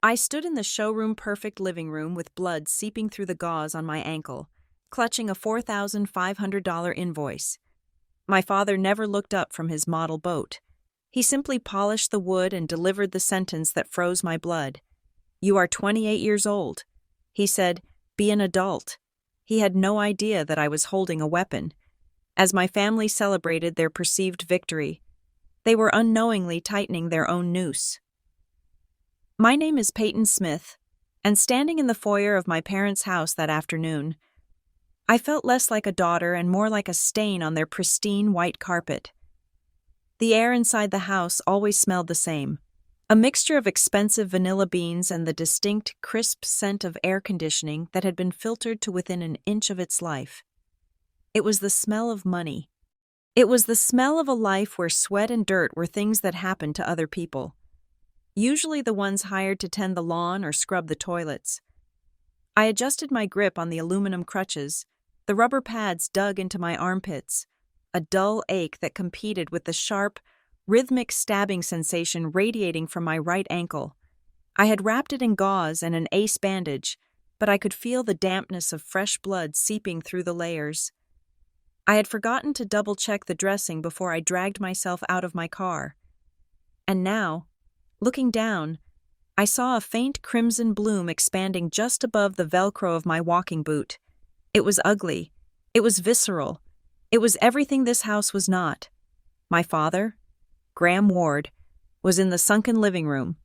I stood in the showroom-perfect living room with blood seeping through the gauze on my ankle, clutching a $4,500 invoice. My father never looked up from his model boat. He simply polished the wood and delivered the sentence that froze my blood. "You are 28 years old." He said, "Be an adult." He had no idea that I was holding a weapon. As my family celebrated their perceived victory, they were unknowingly tightening their own noose. My name is Peyton Smith, and standing in the foyer of my parents' house that afternoon, I felt less like a daughter and more like a stain on their pristine white carpet. The air inside the house always smelled the same, a mixture of expensive vanilla beans and the distinct, crisp scent of air conditioning that had been filtered to within an inch of its life. It was the smell of money. It was the smell of a life where sweat and dirt were things that happened to other people, usually the ones hired to tend the lawn or scrub the toilets. I adjusted my grip on the aluminum crutches, the rubber pads dug into my armpits, a dull ache that competed with the sharp, rhythmic stabbing sensation radiating from my right ankle. I had wrapped it in gauze and an ace bandage, but I could feel the dampness of fresh blood seeping through the layers. I had forgotten to double-check the dressing before I dragged myself out of my car. And now, looking down, I saw a faint crimson bloom expanding just above the Velcro of my walking boot. It was ugly. It was visceral. It was everything this house was not. My father, Graham Ward, was in the sunken living room.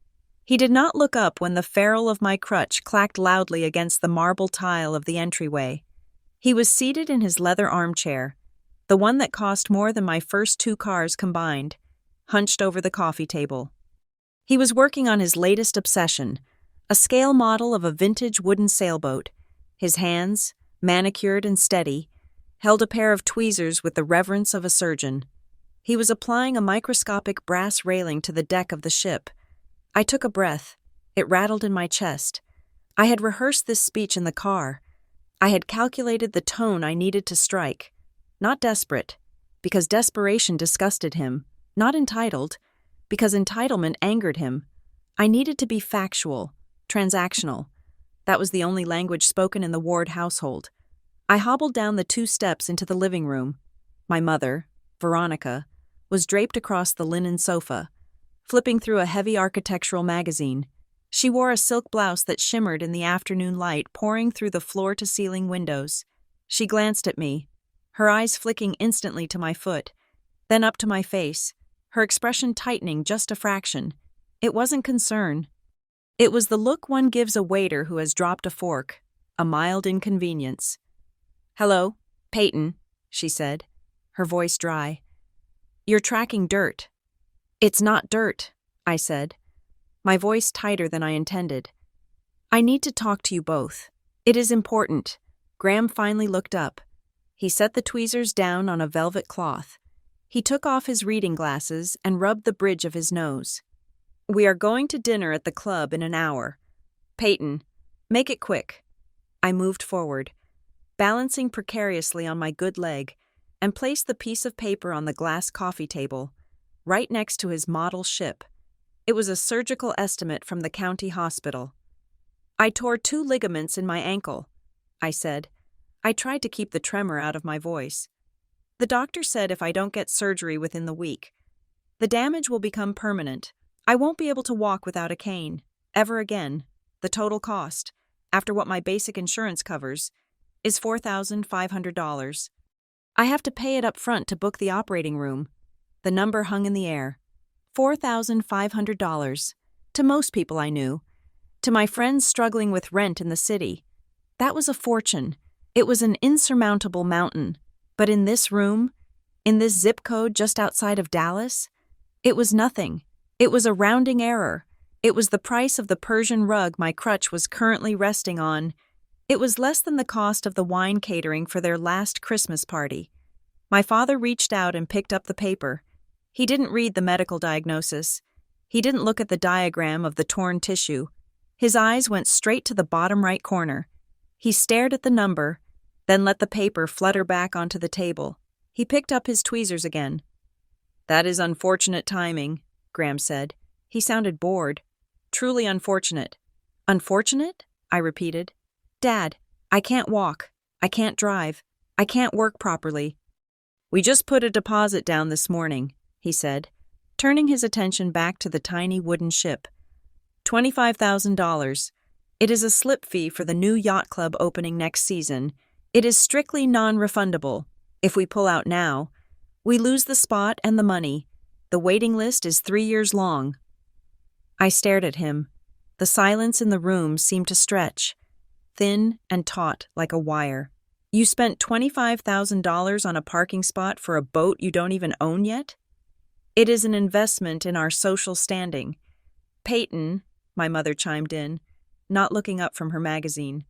He did not look up when the ferrule of my crutch clacked loudly against the marble tile of the entryway. He was seated in his leather armchair, the one that cost more than my first 2 cars combined, hunched over the coffee table. He was working on his latest obsession, a scale model of a vintage wooden sailboat. His hands, manicured and steady, held a pair of tweezers with the reverence of a surgeon. He was applying a microscopic brass railing to the deck of the ship. I took a breath. It rattled in my chest. I had rehearsed this speech in the car. I had calculated the tone I needed to strike. Not desperate, because desperation disgusted him. Not entitled, because entitlement angered him. I needed to be factual, transactional. That was the only language spoken in the Ward household. I hobbled down the 2 steps into the living room. My mother, Veronica, was draped across the linen sofa, flipping through a heavy architectural magazine. She wore a silk blouse that shimmered in the afternoon light pouring through the floor-to-ceiling windows. She glanced at me, her eyes flicking instantly to my foot, then up to my face, her expression tightening just a fraction. It wasn't concern. It was the look one gives a waiter who has dropped a fork, a mild inconvenience. "Hello, Peyton," she said, her voice dry. "You're tracking dirt." "It's not dirt," I said, my voice tighter than I intended. "I need to talk to you both. It is important." Graham finally looked up. He set the tweezers down on a velvet cloth. He took off his reading glasses and rubbed the bridge of his nose. "We are going to dinner at the club in an hour. Peyton, make it quick." I moved forward, balancing precariously on my good leg, and placed the piece of paper on the glass coffee table, right next to his model ship. It was a surgical estimate from the county hospital. "I tore 2 ligaments in my ankle," I said. I tried to keep the tremor out of my voice. "The doctor said if I don't get surgery within the week, the damage will become permanent. I won't be able to walk without a cane, ever again. The total cost, after what my basic insurance covers, is $4,500. I have to pay it up front to book the operating room." The number hung in the air. $4,500. To most people I knew. To my friends struggling with rent in the city. That was a fortune. It was an insurmountable mountain. But in this room, in this zip code just outside of Dallas, it was nothing. It was a rounding error. It was the price of the Persian rug my crutch was currently resting on. It was less than the cost of the wine catering for their last Christmas party. My father reached out and picked up the paper. He didn't read the medical diagnosis. He didn't look at the diagram of the torn tissue. His eyes went straight to the bottom right corner. He stared at the number, then let the paper flutter back onto the table. He picked up his tweezers again. "That is unfortunate timing," Graham said. He sounded bored. "Truly unfortunate. Unfortunate? I repeated. Dad, I can't walk. I can't drive. I can't work properly. We just put a deposit down this morning, he said, turning his attention back to the tiny wooden ship. $25,000. It is a slip fee for the new yacht club opening next season. It is strictly non-refundable. If we pull out now, we lose the spot and the money. The waiting list is 3 years long. I stared at him. The silence in the room seemed to stretch, thin and taut like a wire. You spent $25,000 on a parking spot for a boat you don't even own yet? It is an investment in our social standing. Peyton, my mother chimed in, not looking up from her magazine.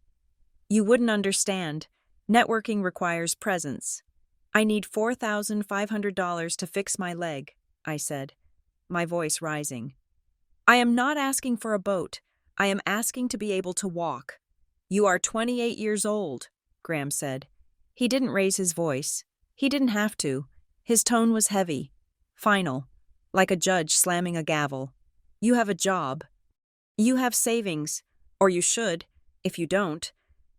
You wouldn't understand. Networking requires presence. I need $4,500 to fix my leg, I said, my voice rising. I am not asking for a boat. I am asking to be able to walk. You are 28 years old, Graham said. He didn't raise his voice. He didn't have to. His tone was heavy, final, like a judge slamming a gavel. You have a job. You have savings, or you should. If you don't,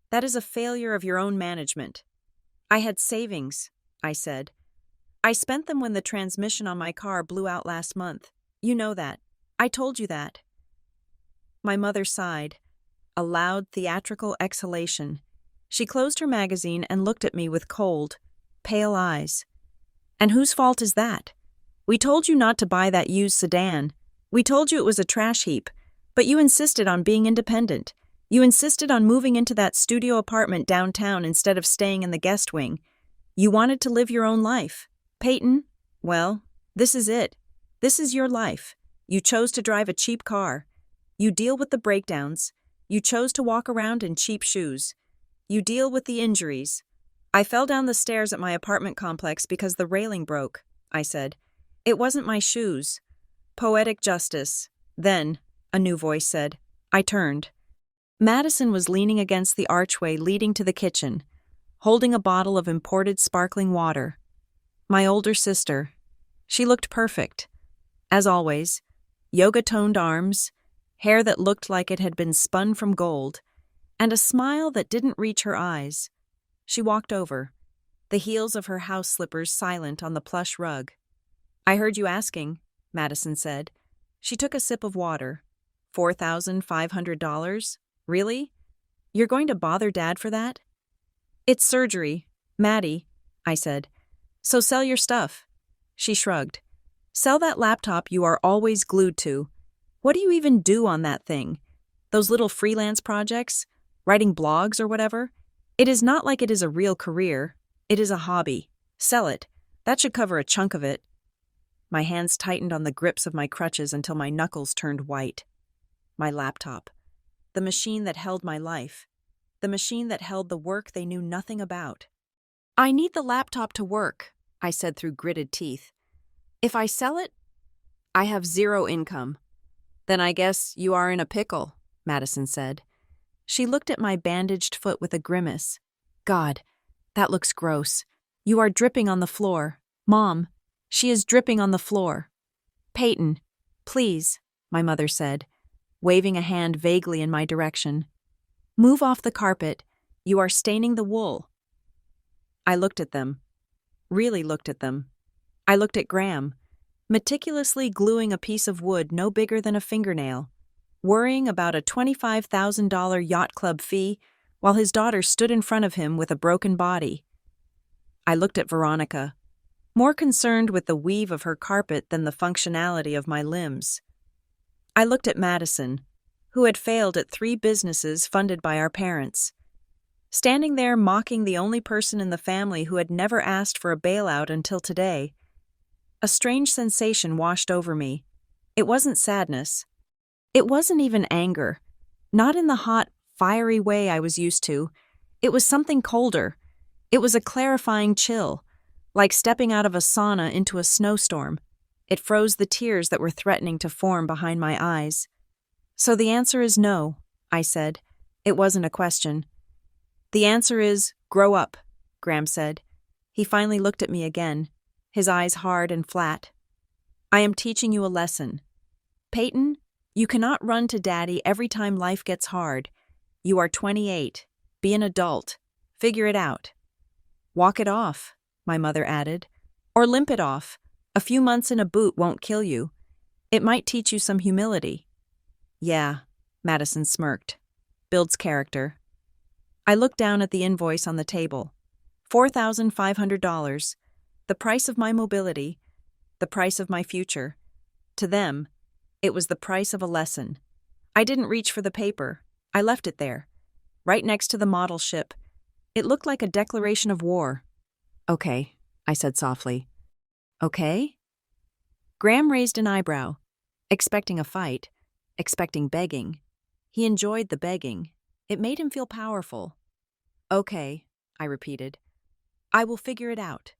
that is a failure of your own management. I had savings, I said. I spent them when the transmission on my car blew out last month. You know that. I told you that. My mother sighed, a loud theatrical exhalation. She closed her magazine and looked at me with cold, pale eyes. And whose fault is that? We told you not to buy that used sedan. We told you it was a trash heap, but you insisted on being independent. You insisted on moving into that studio apartment downtown instead of staying in the guest wing. You wanted to live your own life. Peyton, well, this is it. This is your life. You chose to drive a cheap car. You deal with the breakdowns. You chose to walk around in cheap shoes. You deal with the injuries. I fell down the stairs at my apartment complex because the railing broke, I said. It wasn't my shoes. Poetic justice. Then, a new voice said. I turned. Madison was leaning against the archway leading to the kitchen, holding a bottle of imported sparkling water. My older sister. She looked perfect. As always, yoga-toned arms, hair that looked like it had been spun from gold, and a smile that didn't reach her eyes. She walked over, the heels of her house slippers silent on the plush rug. I heard you asking, Madison said. She took a sip of water. $4,500? Really? You're going to bother Dad for that? It's surgery, Maddie, I said. So sell your stuff. She shrugged. Sell that laptop you are always glued to. What do you even do on that thing? Those little freelance projects? Writing blogs or whatever? It is not like it is a real career. It is a hobby. Sell it. That should cover a chunk of it. My hands tightened on the grips of my crutches until my knuckles turned white. My laptop. The machine that held my life. The machine that held the work they knew nothing about. I need the laptop to work, I said through gritted teeth. If I sell it, I have zero income. Then I guess you are in a pickle, Madison said. She looked at my bandaged foot with a grimace. God, that looks gross. You are dripping on the floor. Mom, she is dripping on the floor. Peyton, please, my mother said, waving a hand vaguely in my direction. Move off the carpet. You are staining the wool. I looked at them. Really looked at them. I looked at Graham, meticulously gluing a piece of wood no bigger than a fingernail, worrying about a $25,000 yacht club fee while his daughter stood in front of him with a broken body. I looked at Veronica, more concerned with the weave of her carpet than the functionality of my limbs. I looked at Madison, who had failed at 3 businesses funded by our parents, standing there mocking the only person in the family who had never asked for a bailout until today. A strange sensation washed over me. It wasn't sadness. It wasn't even anger. Not in the hot, fiery way I was used to. It was something colder. It was a clarifying chill, like stepping out of a sauna into a snowstorm. It froze the tears that were threatening to form behind my eyes. So the answer is no, I said. It wasn't a question. The answer is, grow up, Graham said. He finally looked at me again, his eyes hard and flat. I am teaching you a lesson. Peyton, You cannot run to daddy every time life gets hard. You are 28. Be an adult. Figure it out. Walk it off, my mother added. Or limp it off. A few months in a boot won't kill you. It might teach you some humility. Yeah, Madison smirked. Builds character. I looked down at the invoice on the table. $4,500. The price of my mobility. The price of my future. To them, it was the price of a lesson. I didn't reach for the paper. I left it there, right next to the model ship. It looked like a declaration of war. Okay, I said softly. Okay? Graham raised an eyebrow, expecting a fight, expecting begging. He enjoyed the begging. It made him feel powerful. Okay, I repeated. I will figure it out.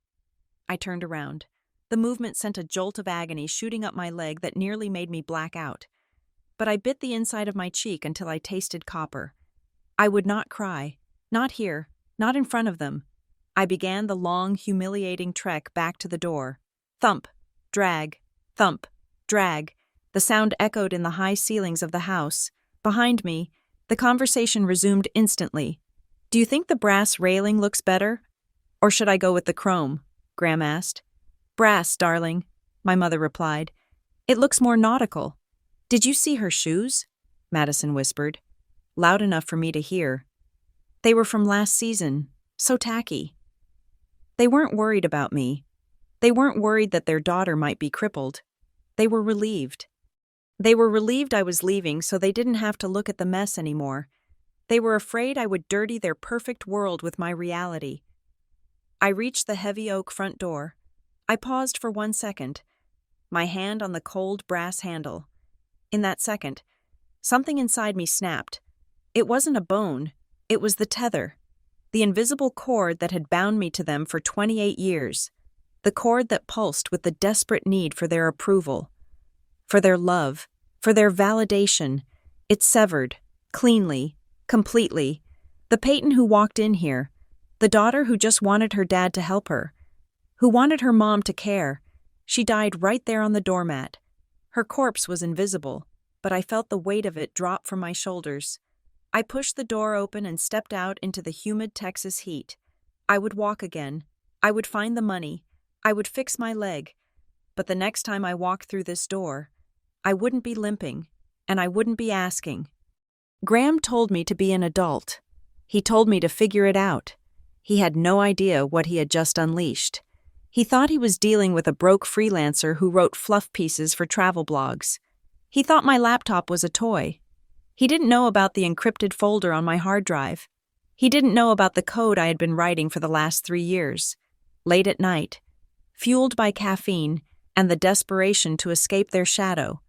I turned around. The movement sent a jolt of agony shooting up my leg that nearly made me black out. But I bit the inside of my cheek until I tasted copper. I would not cry. Not here. Not in front of them. I began the long, humiliating trek back to the door. Thump, drag, thump, drag. The sound echoed in the high ceilings of the house. Behind me, the conversation resumed instantly. Do you think the brass railing looks better? Or should I go with the chrome? Graham asked. Brass, darling, my mother replied. It looks more nautical. Did you see her shoes? Madison whispered, loud enough for me to hear. They were from last season, so tacky. They weren't worried about me. They weren't worried that their daughter might be crippled. They were relieved. They were relieved I was leaving so they didn't have to look at the mess anymore. They were afraid I would dirty their perfect world with my reality. I reached the heavy oak front door. I paused for 1 second, my hand on the cold brass handle. In that second, something inside me snapped. It wasn't a bone, it was the tether, the invisible cord that had bound me to them for 28 years, the cord that pulsed with the desperate need for their approval, for their love, for their validation. It severed, cleanly, completely. The Peyton who walked in here, the daughter who just wanted her dad to help her, who wanted her mom to care. She died right there on the doormat. Her corpse was invisible, but I felt the weight of it drop from my shoulders. I pushed the door open and stepped out into the humid Texas heat. I would walk again. I would find the money. I would fix my leg. But the next time I walked through this door, I wouldn't be limping, and I wouldn't be asking. Graham told me to be an adult. He told me to figure it out. He had no idea what he had just unleashed. He thought he was dealing with a broke freelancer who wrote fluff pieces for travel blogs. He thought my laptop was a toy. He didn't know about the encrypted folder on my hard drive. He didn't know about the code I had been writing for the last 3 years. Late at night, fueled by caffeine and the desperation to escape their shadow.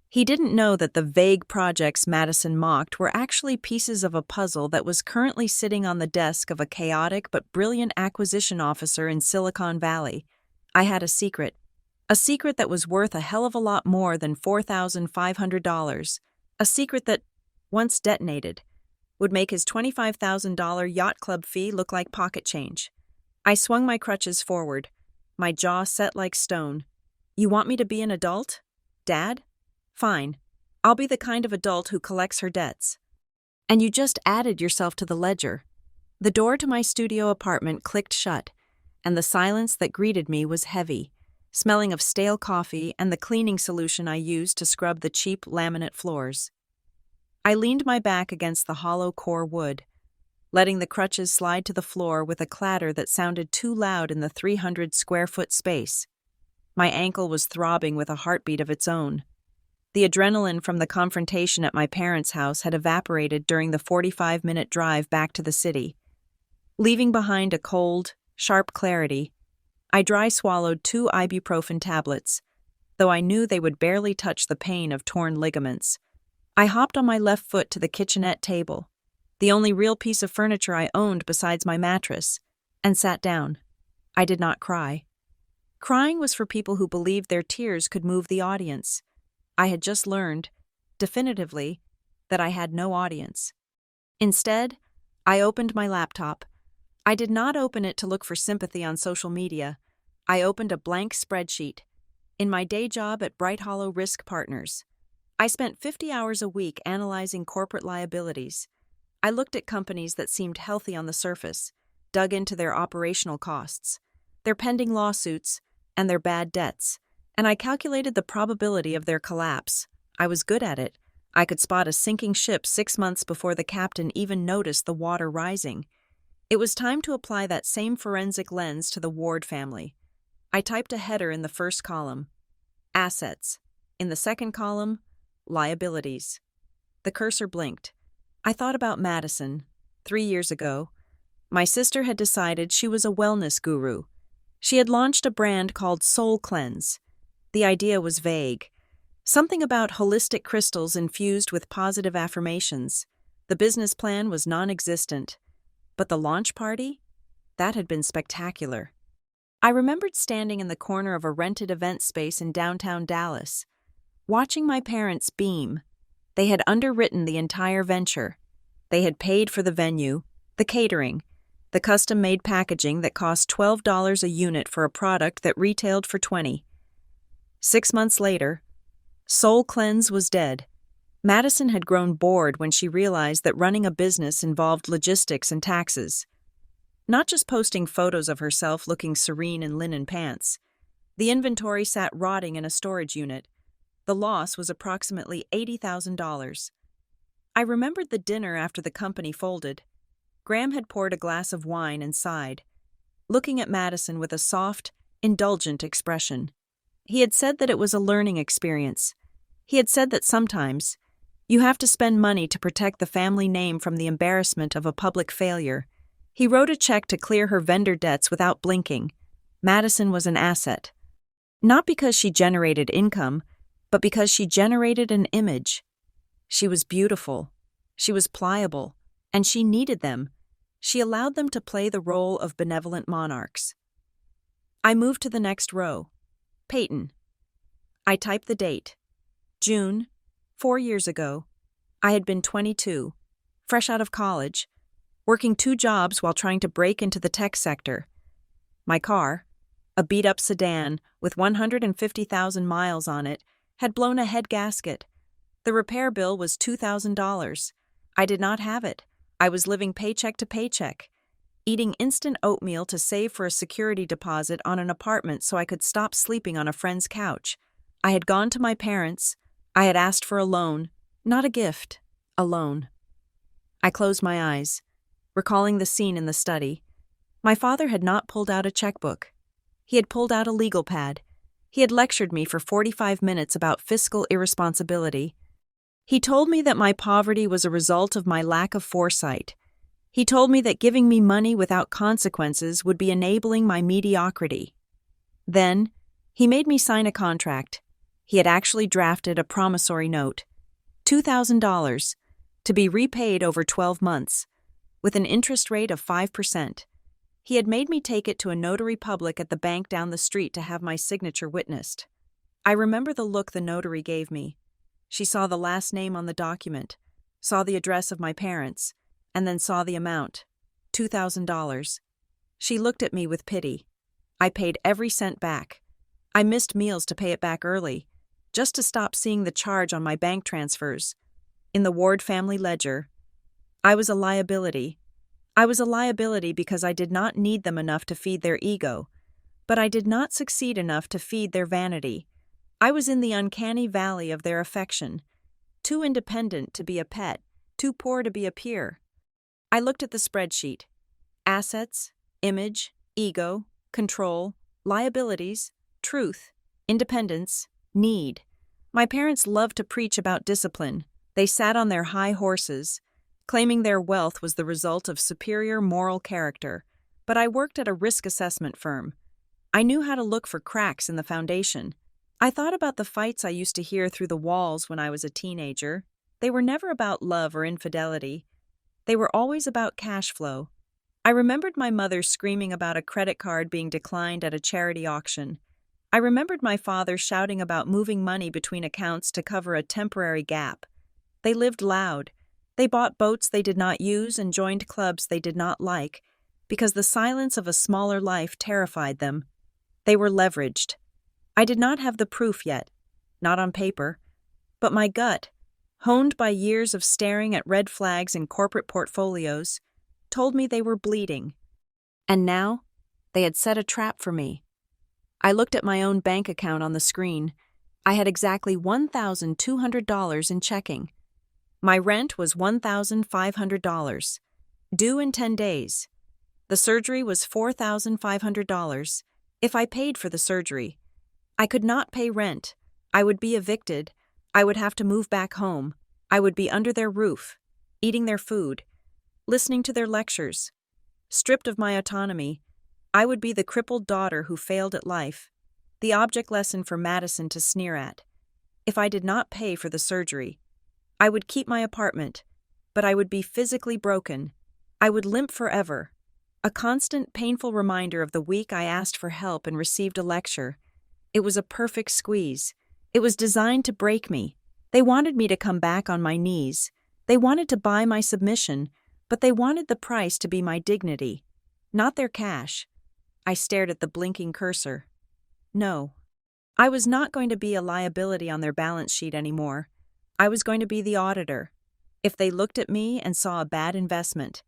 He didn't know that the vague projects Madison mocked were actually pieces of a puzzle that was currently sitting on the desk of a chaotic but brilliant acquisition officer in Silicon Valley. I had a secret that was worth a hell of a lot more than $4,500, a secret that, once detonated, would make his $25,000 yacht club fee look like pocket change. I swung my crutches forward, my jaw set like stone. You want me to be an adult? Dad? Fine. I'll be the kind of adult who collects her debts. And you just added yourself to the ledger. The door to my studio apartment clicked shut, and the silence that greeted me was heavy, smelling of stale coffee and the cleaning solution I used to scrub the cheap laminate floors. I leaned my back against the hollow core wood, letting the crutches slide to the floor with a clatter that sounded too loud in the 300-square-foot space. My ankle was throbbing with a heartbeat of its own. The adrenaline from the confrontation at my parents' house had evaporated during the 45-minute drive back to the city. Leaving behind a cold, sharp clarity, I dry swallowed 2 ibuprofen tablets, though I knew they would barely touch the pain of torn ligaments. I hopped on my left foot to the kitchenette table, the only real piece of furniture I owned besides my mattress, and sat down. I did not cry. Crying was for people who believed their tears could move the audience. I had just learned, definitively, that I had no audience. Instead, I opened my laptop. I did not open it to look for sympathy on social media. I opened a blank spreadsheet. In my day job at Bright Hollow Risk Partners, I spent 50 hours a week analyzing corporate liabilities. I looked at companies that seemed healthy on the surface, dug into their operational costs, their pending lawsuits, and their bad debts, and I calculated the probability of their collapse. I was good at it. I could spot a sinking ship 6 months before the captain even noticed the water rising. It was time to apply that same forensic lens to the Ward family. I typed a header in the first column, assets. In the second column, liabilities. The cursor blinked. I thought about Madison. 3 years ago, my sister had decided she was a wellness guru. She had launched a brand called Soul Cleanse. The idea was vague. Something about holistic crystals infused with positive affirmations. The business plan was non-existent. But the launch party? That had been spectacular. I remembered standing in the corner of a rented event space in downtown Dallas, watching my parents beam. They had underwritten the entire venture. They had paid for the venue, the catering, the custom-made packaging that cost $12 a unit for a product that retailed for $20. 6 months later, Soul Cleanse was dead. Madison had grown bored when she realized that running a business involved logistics and taxes. Not just posting photos of herself looking serene in linen pants. The inventory sat rotting in a storage unit. The loss was approximately $80,000. I remembered the dinner after the company folded. Graham had poured a glass of wine and sighed, looking at Madison with a soft, indulgent expression. He had said that it was a learning experience. He had said that sometimes, you have to spend money to protect the family name from the embarrassment of a public failure. He wrote a check to clear her vendor debts without blinking. Madison was an asset. Not because she generated income, but because she generated an image. She was beautiful. She was pliable. And she needed them. She allowed them to play the role of benevolent monarchs. I moved to the next row. Peyton. I typed the date. June, 4 years ago. I had been 22, fresh out of college, working 2 jobs while trying to break into the tech sector. My car, a beat-up sedan with 150,000 miles on it, had blown a head gasket. The repair bill was $2,000. I did not have it. I was living paycheck to paycheck, eating instant oatmeal to save for a security deposit on an apartment so I could stop sleeping on a friend's couch. I had gone to my parents. I had asked for a loan, not a gift, a loan. I closed my eyes, recalling the scene in the study. My father had not pulled out a checkbook. He had pulled out a legal pad. He had lectured me for 45 minutes about fiscal irresponsibility. He told me that my poverty was a result of my lack of foresight. He told me that giving me money without consequences would be enabling my mediocrity. Then, he made me sign a contract. He had actually drafted a promissory note, $2,000, to be repaid over 12 months, with an interest rate of 5%. He had made me take it to a notary public at the bank down the street to have my signature witnessed. I remember the look the notary gave me. She saw the last name on the document, saw the address of my parents, and then saw the amount, $2,000. She looked at me with pity. I paid every cent back. I missed meals to pay it back early, just to stop seeing the charge on my bank transfers. In the Ward family ledger, I was a liability. I was a liability because I did not need them enough to feed their ego, but I did not succeed enough to feed their vanity. I was in the uncanny valley of their affection, too independent to be a pet, too poor to be a peer. I looked at the spreadsheet. Assets, image, ego, control, liabilities, truth, independence, need. My parents loved to preach about discipline. They sat on their high horses, claiming their wealth was the result of superior moral character. But I worked at a risk assessment firm. I knew how to look for cracks in the foundation. I thought about the fights I used to hear through the walls when I was a teenager. They were never about love or infidelity. They were always about cash flow. I remembered my mother screaming about a credit card being declined at a charity auction. I remembered my father shouting about moving money between accounts to cover a temporary gap. They lived loud. They bought boats they did not use and joined clubs they did not like, because the silence of a smaller life terrified them. They were leveraged. I did not have the proof yet, not on paper, But my gut, honed by years of staring at red flags in corporate portfolios, told me they were bleeding. And now, they had set a trap for me. I looked at my own bank account on the screen. I had exactly $1,200 in checking. My rent was $1,500, due in 10 days. The surgery was $4,500. If I paid for the surgery, I could not pay rent. I would be evicted. I would have to move back home. I would be under their roof, eating their food, listening to their lectures. Stripped of my autonomy, I would be the crippled daughter who failed at life, the object lesson for Madison to sneer at. If I did not pay for the surgery, I would keep my apartment, but I would be physically broken. I would limp forever. A constant, painful reminder of the week I asked for help and received a lecture. It was a perfect squeeze. It was designed to break me. They wanted me to come back on my knees. They wanted to buy my submission, but they wanted the price to be my dignity, not their cash. I stared at the blinking cursor. No. I was not going to be a liability on their balance sheet anymore. I was going to be the auditor. If they looked at me and saw a bad investment,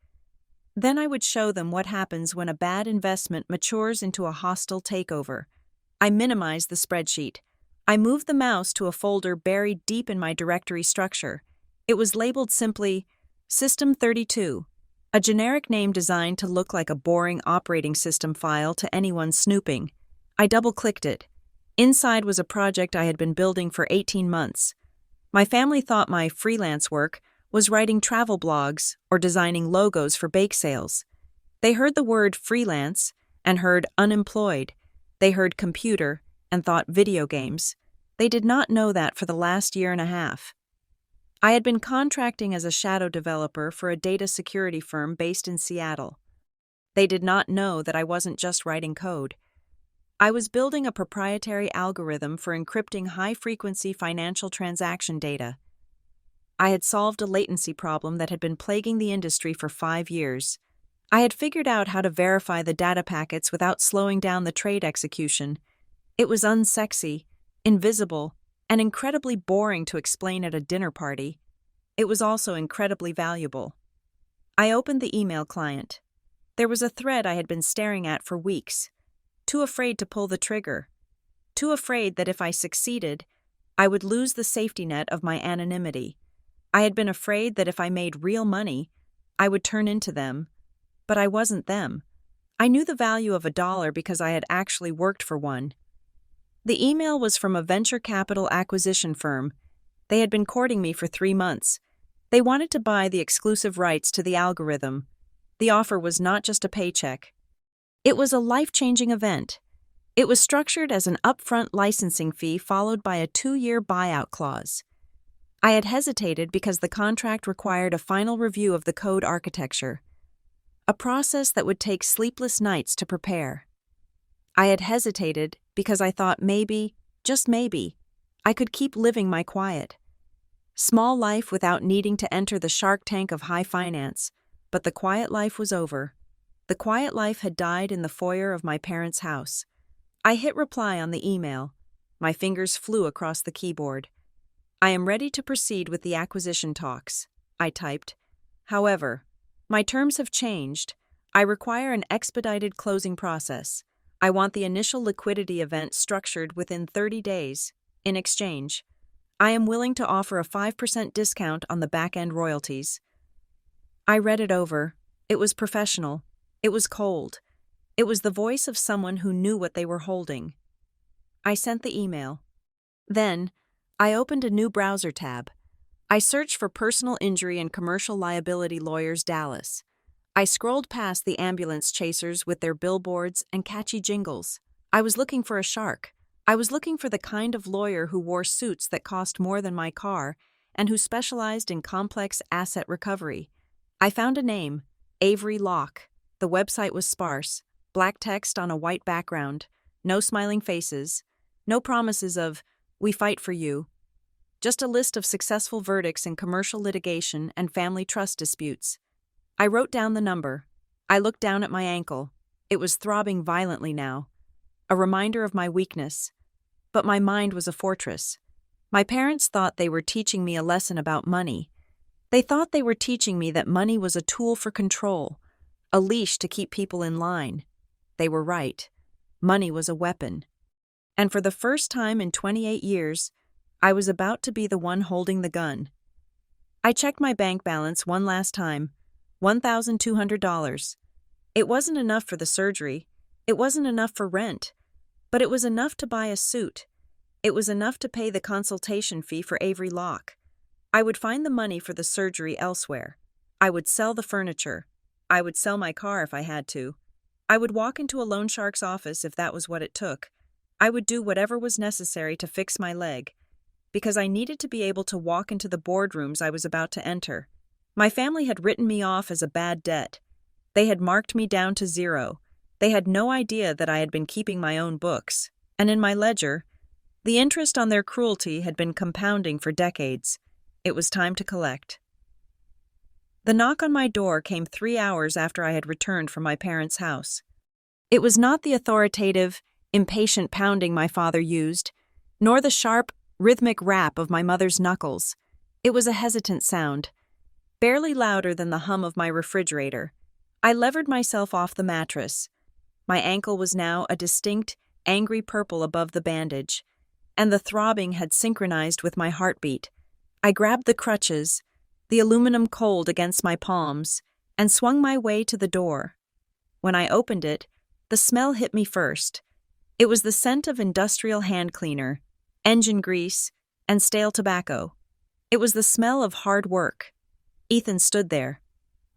then I would show them what happens when a bad investment matures into a hostile takeover. I minimized the spreadsheet. I moved the mouse to a folder buried deep in my directory structure. It was labeled simply System 32, a generic name designed to look like a boring operating system file to anyone snooping. I double-clicked it. Inside was a project I had been building for 18 months. My family thought my freelance work was writing travel blogs or designing logos for bake sales. They heard the word freelance and heard unemployed. They heard computer and thought video games. They did not know that for the last year and a half. I had been contracting as a shadow developer for a data security firm based in Seattle. They did not know that I wasn't just writing code. I was building a proprietary algorithm for encrypting high-frequency financial transaction data. I had solved a latency problem that had been plaguing the industry for 5 years. I had figured out how to verify the data packets without slowing down the trade execution. It was unsexy, invisible, and incredibly boring to explain at a dinner party. It was also incredibly valuable. I opened the email client. There was a thread I had been staring at for weeks, too afraid to pull the trigger, too afraid that if I succeeded, I would lose the safety net of my anonymity. I had been afraid that if I made real money, I would turn into them, but I wasn't them. I knew the value of $1 because I had actually worked for one. The email was from a venture capital acquisition firm. They had been courting me for 3 months. They wanted to buy the exclusive rights to the algorithm. The offer was not just a paycheck. It was a life-changing event. It was structured as an upfront licensing fee followed by a 2-year buyout clause. I had hesitated because the contract required a final review of the code architecture, a process that would take sleepless nights to prepare. I had hesitated because I thought maybe, just maybe, I could keep living my quiet, small life without needing to enter the shark tank of high finance, but the quiet life was over. The quiet life had died in the foyer of my parents' house. I hit reply on the email. My fingers flew across the keyboard. I am ready to proceed with the acquisition talks, I typed. However, my terms have changed. I require an expedited closing process. I want the initial liquidity event structured within 30 days. In exchange, I am willing to offer a 5% discount on the back-end royalties. I read it over. It was professional. It was cold. It was the voice of someone who knew what they were holding. I sent the email. Then, I opened a new browser tab. I searched for personal injury and commercial liability lawyers Dallas. I scrolled past the ambulance chasers with their billboards and catchy jingles. I was looking for a shark. I was looking for the kind of lawyer who wore suits that cost more than my car and who specialized in complex asset recovery. I found a name, Avery Locke. The website was sparse, black text on a white background, no smiling faces, no promises of, "We fight for you." Just a list of successful verdicts in commercial litigation and family trust disputes. I wrote down the number. I looked down at my ankle. It was throbbing violently now, a reminder of my weakness. But my mind was a fortress. My parents thought they were teaching me a lesson about money. They thought they were teaching me that money was a tool for control, a leash to keep people in line. They were right. Money was a weapon. And for the first time in 28 years, I was about to be the one holding the gun. I checked my bank balance one last time, $1,200. It wasn't enough for the surgery. It wasn't enough for rent. But it was enough to buy a suit. It was enough to pay the consultation fee for Avery Locke. I would find the money for the surgery elsewhere. I would sell the furniture. I would sell my car if I had to. I would walk into a loan shark's office if that was what it took. I would do whatever was necessary to fix my leg, because I needed to be able to walk into the boardrooms I was about to enter. My family had written me off as a bad debt. They had marked me down to zero. They had no idea that I had been keeping my own books, and in my ledger, the interest on their cruelty had been compounding for decades. It was time to collect. The knock on my door came 3 hours after I had returned from my parents' house. It was not the authoritative, impatient pounding my father used, nor the sharp, rhythmic rap of my mother's knuckles. It was a hesitant sound, barely louder than the hum of my refrigerator. I levered myself off the mattress. My ankle was now a distinct, angry purple above the bandage, and the throbbing had synchronized with my heartbeat. I grabbed the crutches, the aluminum cold against my palms, and swung my way to the door. When I opened it, the smell hit me first. It was the scent of industrial hand cleaner, engine grease, and stale tobacco. It was the smell of hard work. Ethan stood there.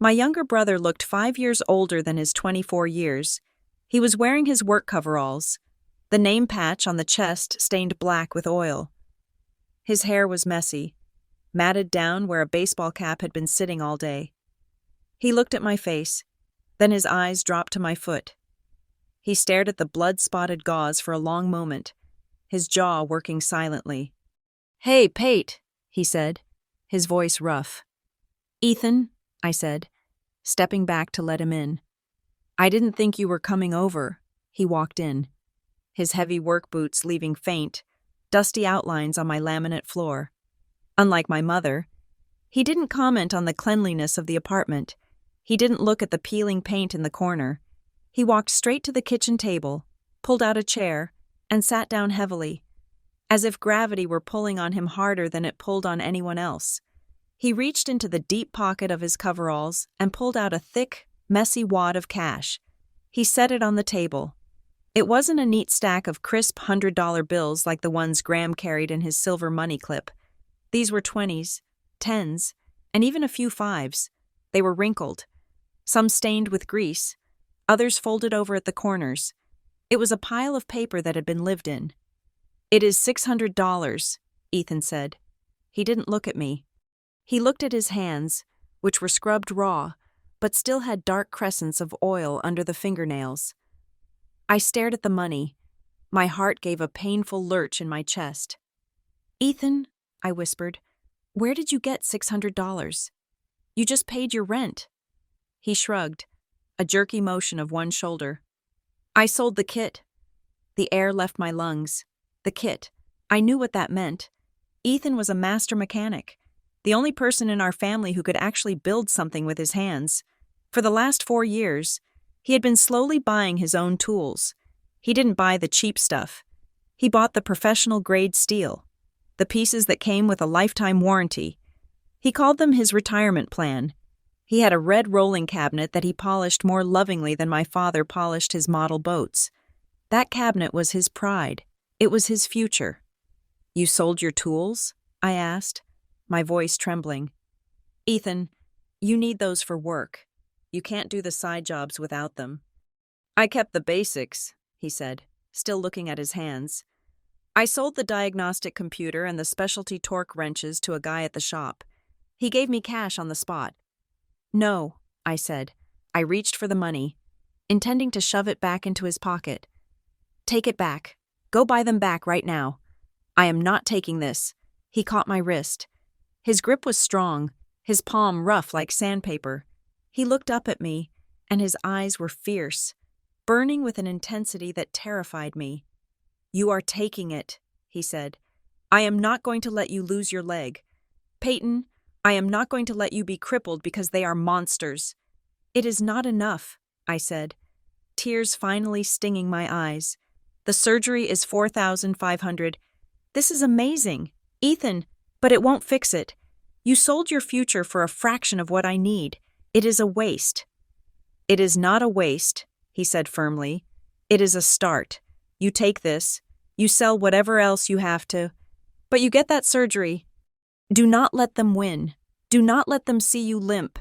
My younger brother looked 5 years older than his 24 years. He was wearing his work coveralls, the name patch on the chest stained black with oil. His hair was messy, matted down where a baseball cap had been sitting all day. He looked at my face, then his eyes dropped to my foot. He stared at the blood-spotted gauze for a long moment, his jaw working silently. "Hey, Pate," he said, his voice rough. "Ethan," I said, stepping back to let him in. "I didn't think you were coming over." He walked in, his heavy work boots leaving faint, dusty outlines on my laminate floor. Unlike my mother, he didn't comment on the cleanliness of the apartment. He didn't look at the peeling paint in the corner. He walked straight to the kitchen table, pulled out a chair, and sat down heavily, as if gravity were pulling on him harder than it pulled on anyone else. He reached into the deep pocket of his coveralls and pulled out a thick, messy wad of cash. He set it on the table. It wasn't a neat stack of crisp $100 bills like the ones Graham carried in his silver money clip. These were 20s, 10s, and even a few 5s. They were wrinkled, some stained with grease, others folded over at the corners. It was a pile of paper that had been lived in. "It is $600, Ethan said. He didn't look at me. He looked at his hands, which were scrubbed raw, but still had dark crescents of oil under the fingernails. I stared at the money. My heart gave a painful lurch in my chest. "Ethan," I whispered, "where did you get $600? You just paid your rent." He shrugged, a jerky motion of one shoulder. "I sold the kit." The air left my lungs. The kit. I knew what that meant. Ethan was a master mechanic, the only person in our family who could actually build something with his hands. For the last 4 years, he had been slowly buying his own tools. He didn't buy the cheap stuff. He bought the professional-grade steel, the pieces that came with a lifetime warranty. He called them his retirement plan. He had a red rolling cabinet that he polished more lovingly than my father polished his model boats. That cabinet was his pride. It was his future. "You sold your tools?" I asked, my voice trembling. "Ethan, you need those for work. You can't do the side jobs without them." "I kept the basics," he said, still looking at his hands. "I sold the diagnostic computer and the specialty torque wrenches to a guy at the shop. He gave me cash on the spot." "No," I said. I reached for the money, intending to shove it back into his pocket. "Take it back. Go buy them back right now." "I am not taking this." He caught my wrist. His grip was strong, his palm rough like sandpaper. He looked up at me, and his eyes were fierce, burning with an intensity that terrified me. "You are taking it," he said. I am not going to let you lose your leg. Peyton, I am not going to let you be crippled because they are monsters. It is not enough, I said, tears finally stinging my eyes. The surgery is $4,500. This is amazing. Ethan, but it won't fix it. You sold your future for a fraction of what I need. It is a waste. It is not a waste, he said firmly. It is a start. You take this. You sell whatever else you have to. But you get that surgery. Do not let them win. Do not let them see you limp.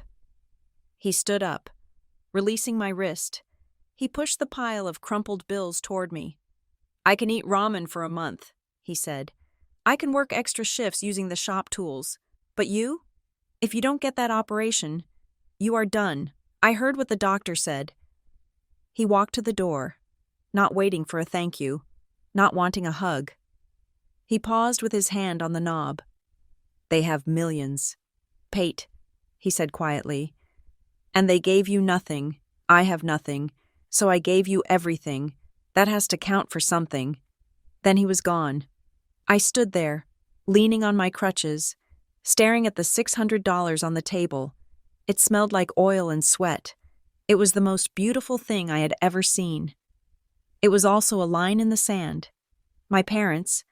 He stood up, releasing my wrist. He pushed the pile of crumpled bills toward me. I can eat ramen for a month, he said. I can work extra shifts using the shop tools. But you? If you don't get that operation, you are done. I heard what the doctor said. He walked to the door, not waiting for a thank you, not wanting a hug. He paused with his hand on the knob. They have millions. Pate, he said quietly. And they gave you nothing. I have nothing. So I gave you everything. That has to count for something. Then he was gone. I stood there, leaning on my crutches, staring at the $600 on the table. It smelled like oil and sweat. It was the most beautiful thing I had ever seen. It was also a line in the sand. My parents,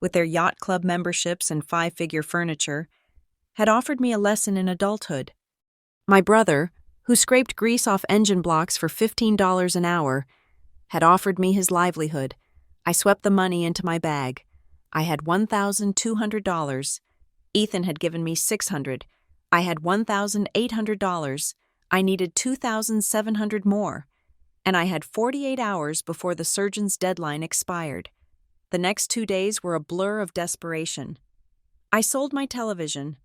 with their yacht club memberships and five-figure furniture, had offered me a lesson in adulthood. My brother, who scraped grease off engine blocks for $15 an hour, had offered me his livelihood. I swept the money into my bag. I had $1,200. Ethan had given me $600. I had $1,800. I needed $2,700 more. And I had 48 hours before the surgeon's deadline expired. The next 2 days were a blur of desperation. I sold my television.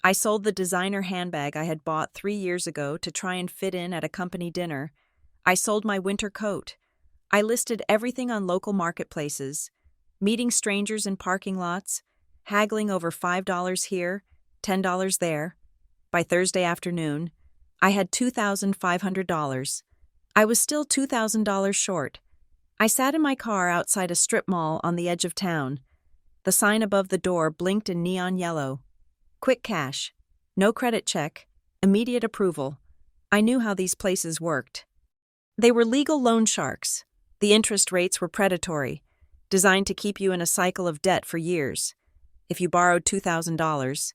I sold the designer handbag I had bought 3 years ago to try and fit in at a company dinner. I sold my winter coat. I listed everything on local marketplaces, meeting strangers in parking lots, haggling over $5 here, $10 there. By Thursday afternoon, I had $2,500. I was still $2,000 short. I sat in my car outside a strip mall on the edge of town. The sign above the door blinked in neon yellow. Quick cash. No credit check. Immediate approval. I knew how these places worked. They were legal loan sharks. The interest rates were predatory, designed to keep you in a cycle of debt for years. If you borrowed $2,000,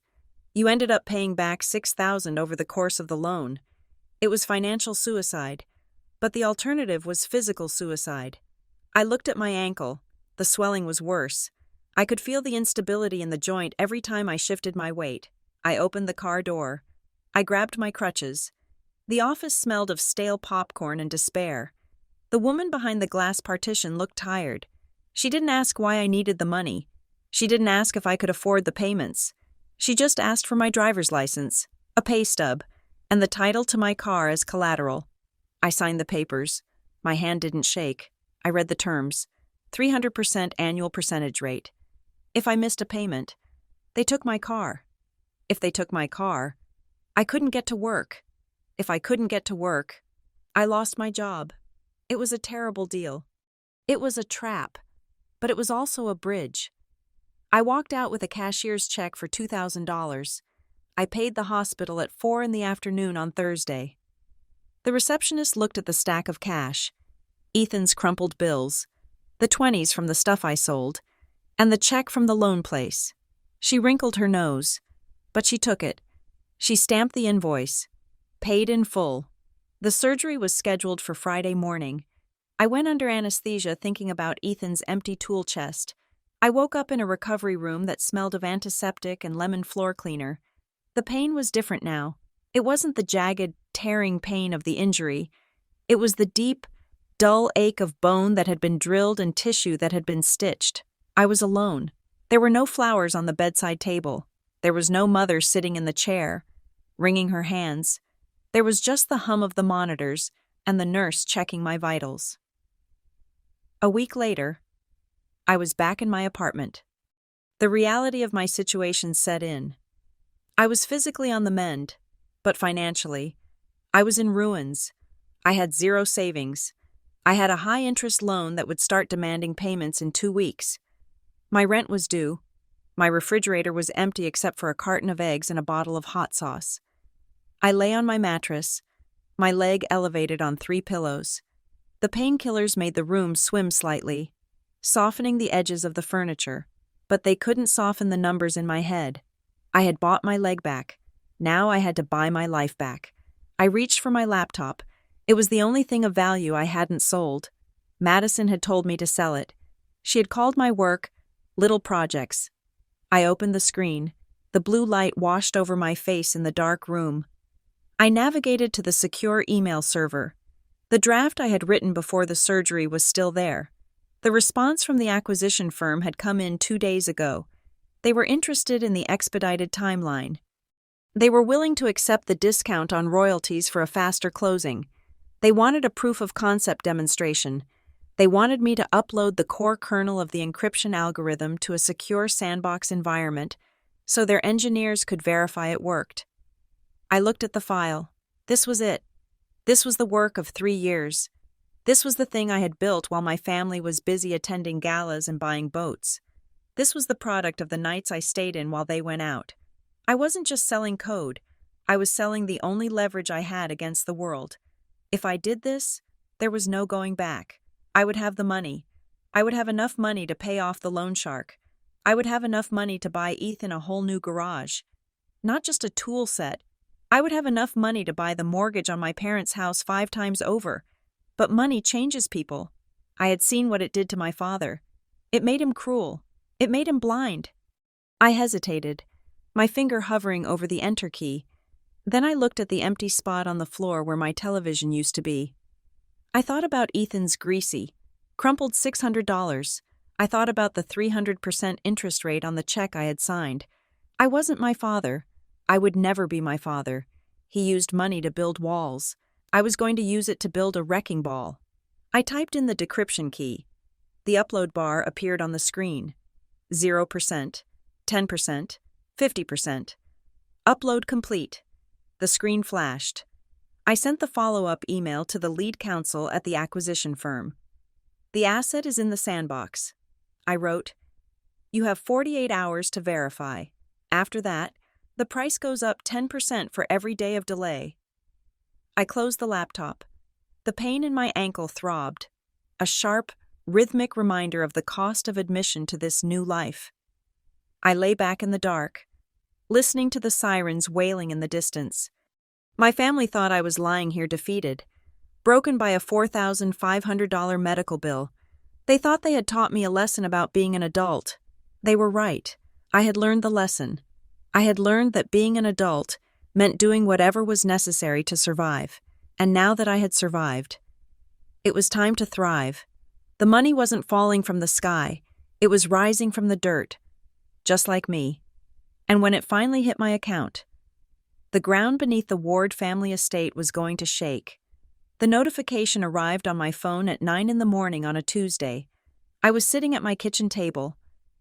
you ended up paying back $6,000 over the course of the loan. It was financial suicide, but the alternative was physical suicide. I looked at my ankle. The swelling was worse. I could feel the instability in the joint every time I shifted my weight. I opened the car door. I grabbed my crutches. The office smelled of stale popcorn and despair. The woman behind the glass partition looked tired. She didn't ask why I needed the money. She didn't ask if I could afford the payments. She just asked for my driver's license, a pay stub, and the title to my car as collateral. I signed the papers. My hand didn't shake. I read the terms. 300% annual percentage rate. If I missed a payment, they took my car. If they took my car, I couldn't get to work. If I couldn't get to work, I lost my job. It was a terrible deal. It was a trap, but it was also a bridge. I walked out with a cashier's check for $2,000. I paid the hospital at 4 p.m. on Thursday. The receptionist looked at the stack of cash, Ethan's crumpled bills, the 20s from the stuff I sold, and the check from the loan place. She wrinkled her nose, but she took it. She stamped the invoice, paid in full. The surgery was scheduled for Friday morning. I went under anesthesia thinking about Ethan's empty tool chest. I woke up in a recovery room that smelled of antiseptic and lemon floor cleaner. The pain was different now. It wasn't the jagged, tearing pain of the injury. It was the deep, dull ache of bone that had been drilled and tissue that had been stitched. I was alone. There were no flowers on the bedside table. There was no mother sitting in the chair, wringing her hands. There was just the hum of the monitors and the nurse checking my vitals. A week later, I was back in my apartment. The reality of my situation set in. I was physically on the mend, but financially, I was in ruins. I had zero savings. I had a high-interest loan that would start demanding payments in 2 weeks. My rent was due. My refrigerator was empty except for a carton of eggs and a bottle of hot sauce. I lay on my mattress, my leg elevated on 3 pillows. The painkillers made the room swim slightly, softening the edges of the furniture, but they couldn't soften the numbers in my head. I had bought my leg back. Now I had to buy my life back. I reached for my laptop. It was the only thing of value I hadn't sold. Madison had told me to sell it. She had called my work little projects. I opened the screen. The blue light washed over my face in the dark room. I navigated to the secure email server. The draft I had written before the surgery was still there. The response from the acquisition firm had come in 2 days ago. They were interested in the expedited timeline. They were willing to accept the discount on royalties for a faster closing. They wanted a proof of concept demonstration. They wanted me to upload the core kernel of the encryption algorithm to a secure sandbox environment so their engineers could verify it worked. I looked at the file. This was it. This was the work of 3 years. This was the thing I had built while my family was busy attending galas and buying boats. This was the product of the nights I stayed in while they went out. I wasn't just selling code. I was selling the only leverage I had against the world. If I did this, there was no going back. I would have the money. I would have enough money to pay off the loan shark. I would have enough money to buy Ethan a whole new garage. Not just a tool set. I would have enough money to buy the mortgage on my parents' house 5 times over. But money changes people. I had seen what it did to my father. It made him cruel. It made him blind. I hesitated, my finger hovering over the enter key. Then I looked at the empty spot on the floor where my television used to be. I thought about Ethan's greasy, crumpled $600. I thought about the 300% interest rate on the check I had signed. I wasn't my father. I would never be my father. He used money to build walls. I was going to use it to build a wrecking ball. I typed in the decryption key. The upload bar appeared on the screen. 0%, 10%, 50%. Upload complete. The screen flashed. I sent the follow-up email to the lead counsel at the acquisition firm. The asset is in the sandbox. I wrote, "You have 48 hours to verify. After that, the price goes up 10% for every day of delay." I closed the laptop. The pain in my ankle throbbed, a sharp, rhythmic reminder of the cost of admission to this new life. I lay back in the dark, listening to the sirens wailing in the distance. My family thought I was lying here defeated, broken by a $4,500 medical bill. They thought they had taught me a lesson about being an adult. They were right. I had learned the lesson. I had learned that being an adult meant doing whatever was necessary to survive. And now that I had survived, it was time to thrive. The money wasn't falling from the sky. It was rising from the dirt, just like me. And when it finally hit my account, the ground beneath the Ward family estate was going to shake. The notification arrived on my phone at 9 a.m. on a Tuesday. I was sitting at my kitchen table,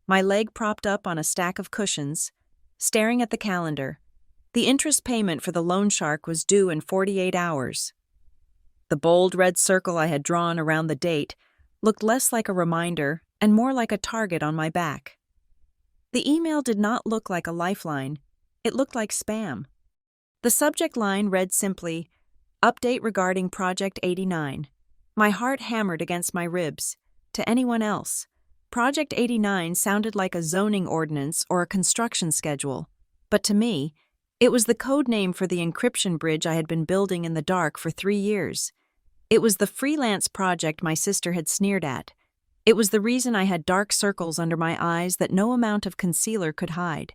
my leg propped up on a stack of cushions, staring at the calendar. The interest payment for the loan shark was due in 48 hours. The bold red circle I had drawn around the date looked less like a reminder and more like a target on my back. The email did not look like a lifeline. It looked like spam. The subject line read simply, "Update regarding Project 89. My heart hammered against my ribs. To anyone else, Project 89 sounded like a zoning ordinance or a construction schedule. But to me, it was the code name for the encryption bridge I had been building in the dark for 3 years. It was the freelance project my sister had sneered at. It was the reason I had dark circles under my eyes that no amount of concealer could hide.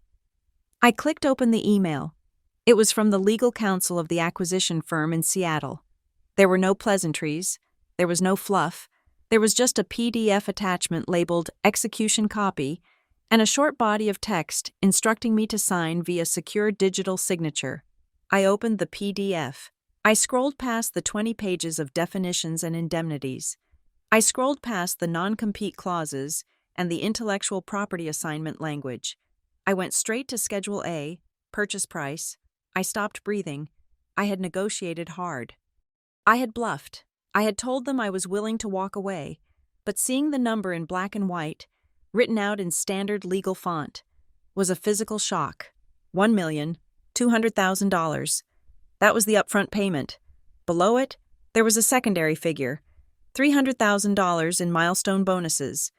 I clicked open the email. It was from the legal counsel of the acquisition firm in Seattle. There were no pleasantries. There was no fluff. There was just a PDF attachment labeled Execution Copy and a short body of text instructing me to sign via secure digital signature. I opened the PDF. I scrolled past the 20 pages of definitions and indemnities. I scrolled past the non-compete clauses and the intellectual property assignment language. I went straight to Schedule A, purchase price. I stopped breathing. I had negotiated hard. I had bluffed. I had told them I was willing to walk away, but seeing the number in black and white, written out in standard legal font, was a physical shock. $1,200,000. That was the upfront payment. Below it, there was a secondary figure, $300,000 in milestone bonuses,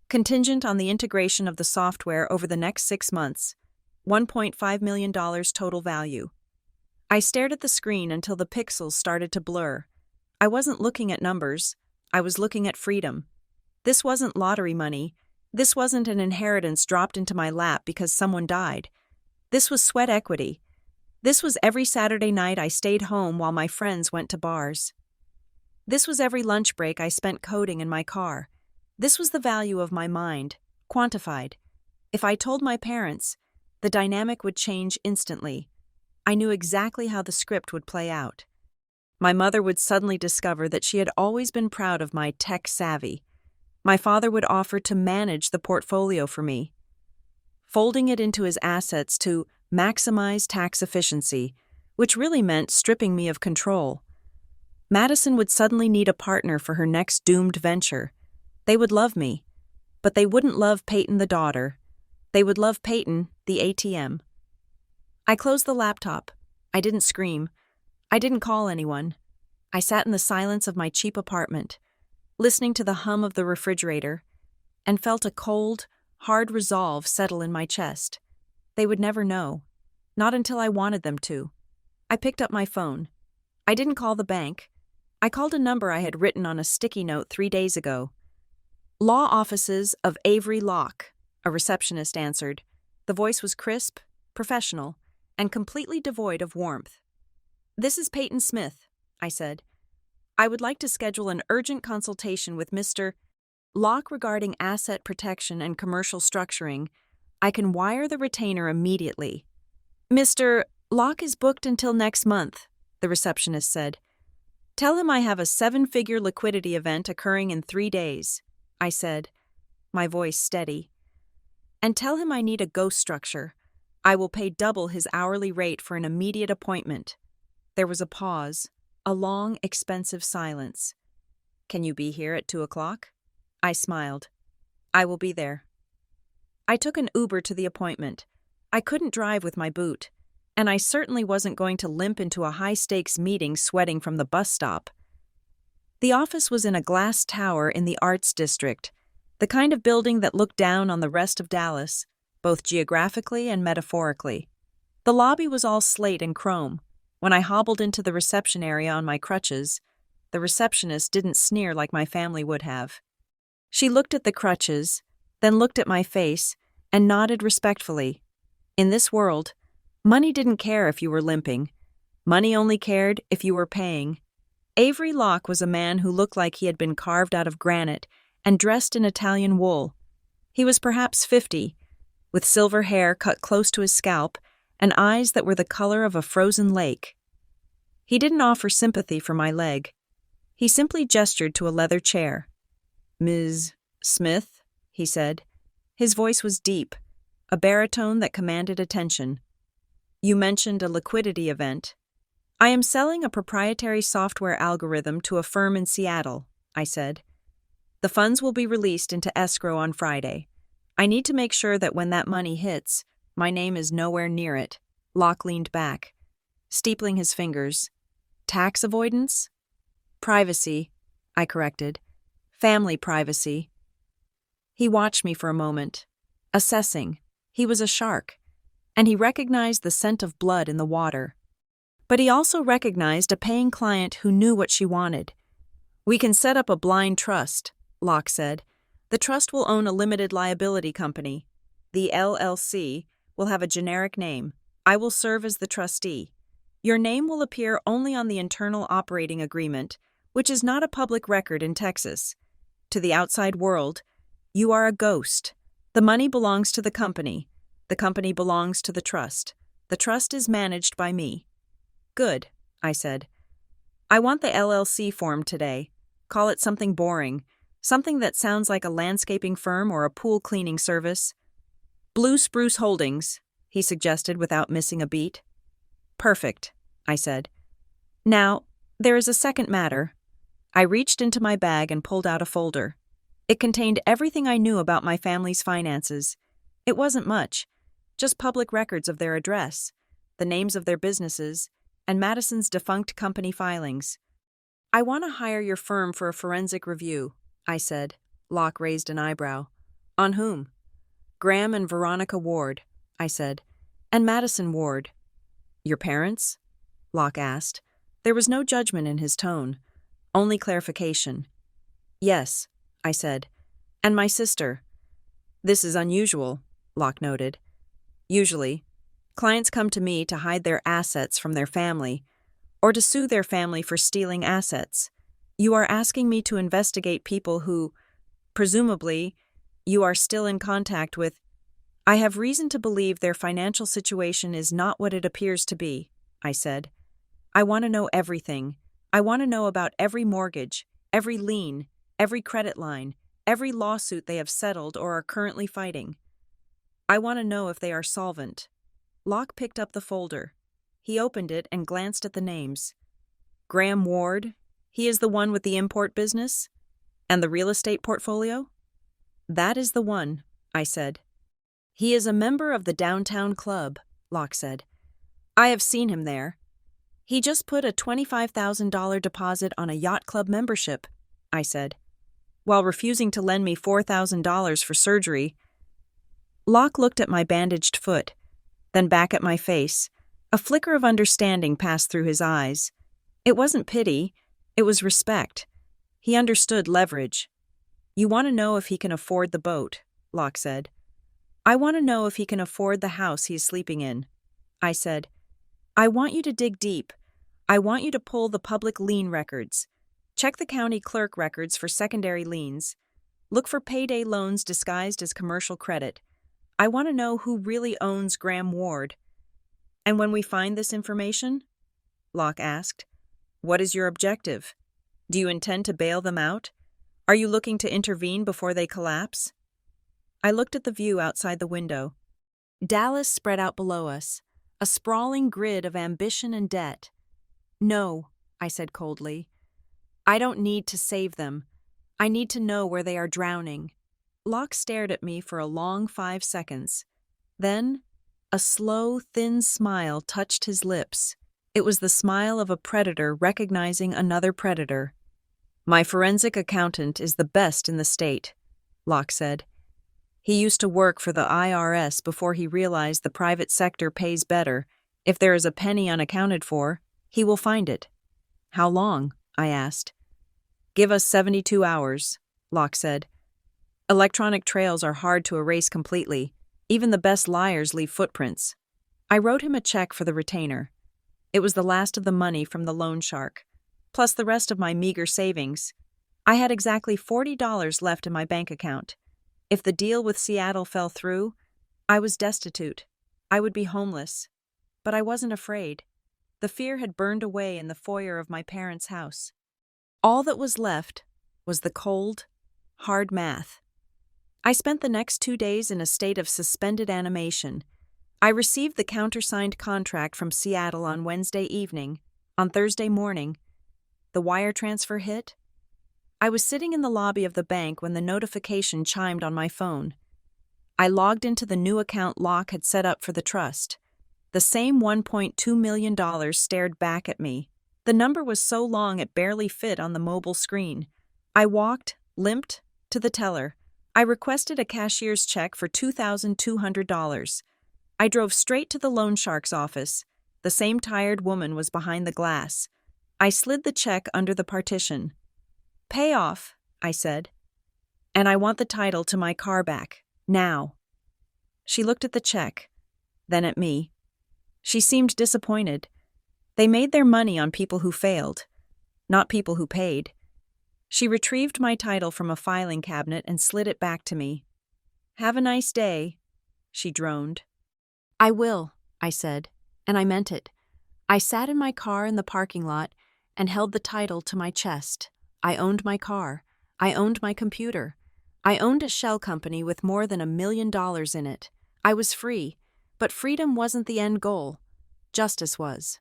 contingent on the integration of the software over the next 6 months, $1.5 million total value. I stared at the screen until the pixels started to blur. I wasn't looking at numbers. I was looking at freedom. This wasn't lottery money. This wasn't an inheritance dropped into my lap because someone died. This was sweat equity. This was every Saturday night I stayed home while my friends went to bars. This was every lunch break I spent coding in my car. This was the value of my mind, quantified. If I told my parents, the dynamic would change instantly. I knew exactly how the script would play out. My mother would suddenly discover that she had always been proud of my tech savvy. My father would offer to manage the portfolio for me, folding it into his assets to maximize tax efficiency, which really meant stripping me of control. Madison would suddenly need a partner for her next doomed venture. They would love me, but they wouldn't love Peyton the daughter. They would love Peyton, the ATM. I closed the laptop. I didn't scream. I didn't call anyone. I sat in the silence of my cheap apartment, listening to the hum of the refrigerator, and felt a cold, hard resolve settle in my chest. They would never know. Not until I wanted them to. I picked up my phone. I didn't call the bank. I called a number I had written on a sticky note 3 days ago. Law offices of Avery Locke, a receptionist answered. The voice was crisp, professional, and completely devoid of warmth. "This is Peyton Smith," I said. "I would like to schedule an urgent consultation with Mr. Locke regarding asset protection and commercial structuring. I can wire the retainer immediately." "Mr. Locke is booked until next month," the receptionist said. "Tell him I have a 7-figure liquidity event occurring in 3 days," I said, my voice steady. "And tell him I need a ghost structure. I will pay double his hourly rate for an immediate appointment." There was a pause, a long, expensive silence. "Can you be here at 2 o'clock? I smiled. "I will be there." I took an Uber to the appointment. I couldn't drive with my boot, and I certainly wasn't going to limp into a high-stakes meeting sweating from the bus stop. The office was in a glass tower in the Arts District, the kind of building that looked down on the rest of Dallas, both geographically and metaphorically. The lobby was all slate and chrome. When I hobbled into the reception area on my crutches, the receptionist didn't sneer like my family would have. She looked at the crutches, then looked at my face, and nodded respectfully. In this world, money didn't care if you were limping. Money only cared if you were paying. Avery Locke was a man who looked like he had been carved out of granite and dressed in Italian wool. He was perhaps 50, with silver hair cut close to his scalp and eyes that were the color of a frozen lake. He didn't offer sympathy for my leg. He simply gestured to a leather chair. "Ms. Smith," he said. His voice was deep, a baritone that commanded attention. "You mentioned a liquidity event." "I am selling a proprietary software algorithm to a firm in Seattle," I said. "The funds will be released into escrow on Friday. I need to make sure that when that money hits, my name is nowhere near it." Locke leaned back, steepling his fingers. "Tax avoidance?" "Privacy," I corrected. "Family privacy." He watched me for a moment, assessing. He was a shark, and he recognized the scent of blood in the water. But he also recognized a paying client who knew what she wanted. "We can set up a blind trust," Locke said. "The trust will own a limited liability company. The LLC will have a generic name. I will serve as the trustee. Your name will appear only on the internal operating agreement, which is not a public record in Texas. To the outside world, you are a ghost. The money belongs to the company. The company belongs to the trust. The trust is managed by me." "Good," I said. "I want the LLC formed today. Call it something boring, something that sounds like a landscaping firm or a pool cleaning service." "Blue Spruce Holdings," he suggested without missing a beat. "Perfect," I said. "Now, there is a second matter." I reached into my bag and pulled out a folder. It contained everything I knew about my family's finances. It wasn't much. Just public records of their address, the names of their businesses, and Madison's defunct company filings. I want to hire your firm for a forensic review, I said. Locke raised an eyebrow. On whom? Graham and Veronica Ward, I said. And Madison Ward. Your parents? Locke asked. There was no judgment in his tone, only clarification. Yes, I said. And my sister. This is unusual, Locke noted. Usually, clients come to me to hide their assets from their family, or to sue their family for stealing assets. You are asking me to investigate people who, presumably, you are still in contact with. I have reason to believe their financial situation is not what it appears to be, I said. I want to know everything. I want to know about every mortgage, every lien, every credit line, every lawsuit they have settled or are currently fighting. I want to know if they are solvent. Locke picked up the folder. He opened it and glanced at the names. Graham Ward, he is the one with the import business? And the real estate portfolio? That is the one, I said. He is a member of the downtown club, Locke said. I have seen him there. He just put a $25,000 deposit on a yacht club membership, I said, while refusing to lend me $4,000 for surgery. Locke looked at my bandaged foot, then back at my face. A flicker of understanding passed through his eyes. It wasn't pity, it was respect. He understood leverage. You want to know if he can afford the boat, Locke said. I want to know if he can afford the house he is sleeping in. I said, I want you to dig deep. I want you to pull the public lien records. Check the county clerk records for secondary liens. Look for payday loans disguised as commercial credit. I want to know who really owns Graham Ward. And when we find this information? Locke asked. What is your objective? Do you intend to bail them out? Are you looking to intervene before they collapse? I looked at the view outside the window. Dallas spread out below us, a sprawling grid of ambition and debt. No, I said coldly. I don't need to save them. I need to know where they are drowning. Locke stared at me for a long 5 seconds. Then, a slow, thin smile touched his lips. It was the smile of a predator recognizing another predator. My forensic accountant is the best in the state, Locke said. He used to work for the IRS before he realized the private sector pays better. If there is a penny unaccounted for, he will find it. How long? I asked. Give us 72 hours, Locke said. Electronic trails are hard to erase completely. Even the best liars leave footprints. I wrote him a check for the retainer. It was the last of the money from the loan shark, plus the rest of my meager savings. I had exactly $40 left in my bank account. If the deal with Seattle fell through, I was destitute. I would be homeless. But I wasn't afraid. The fear had burned away in the foyer of my parents' house. All that was left was the cold, hard math. I spent the next 2 days in a state of suspended animation. I received the countersigned contract from Seattle on Wednesday evening. On Thursday morning, the wire transfer hit. I was sitting in the lobby of the bank when the notification chimed on my phone. I logged into the new account Locke had set up for the trust. The same $1.2 million stared back at me. The number was so long it barely fit on the mobile screen. I walked, limped, to the teller. I requested a cashier's check for $2,200. I drove straight to the loan shark's office. The same tired woman was behind the glass. I slid the check under the partition. Pay off, I said. And I want the title to my car back, now. She looked at the check, then at me. She seemed disappointed. They made their money on people who failed, not people who paid. She retrieved my title from a filing cabinet and slid it back to me. Have a nice day, she droned. I will, I said, and I meant it. I sat in my car in the parking lot and held the title to my chest. I owned my car. I owned my computer. I owned a shell company with more than $1 million in it. I was free, but freedom wasn't the end goal. Justice was.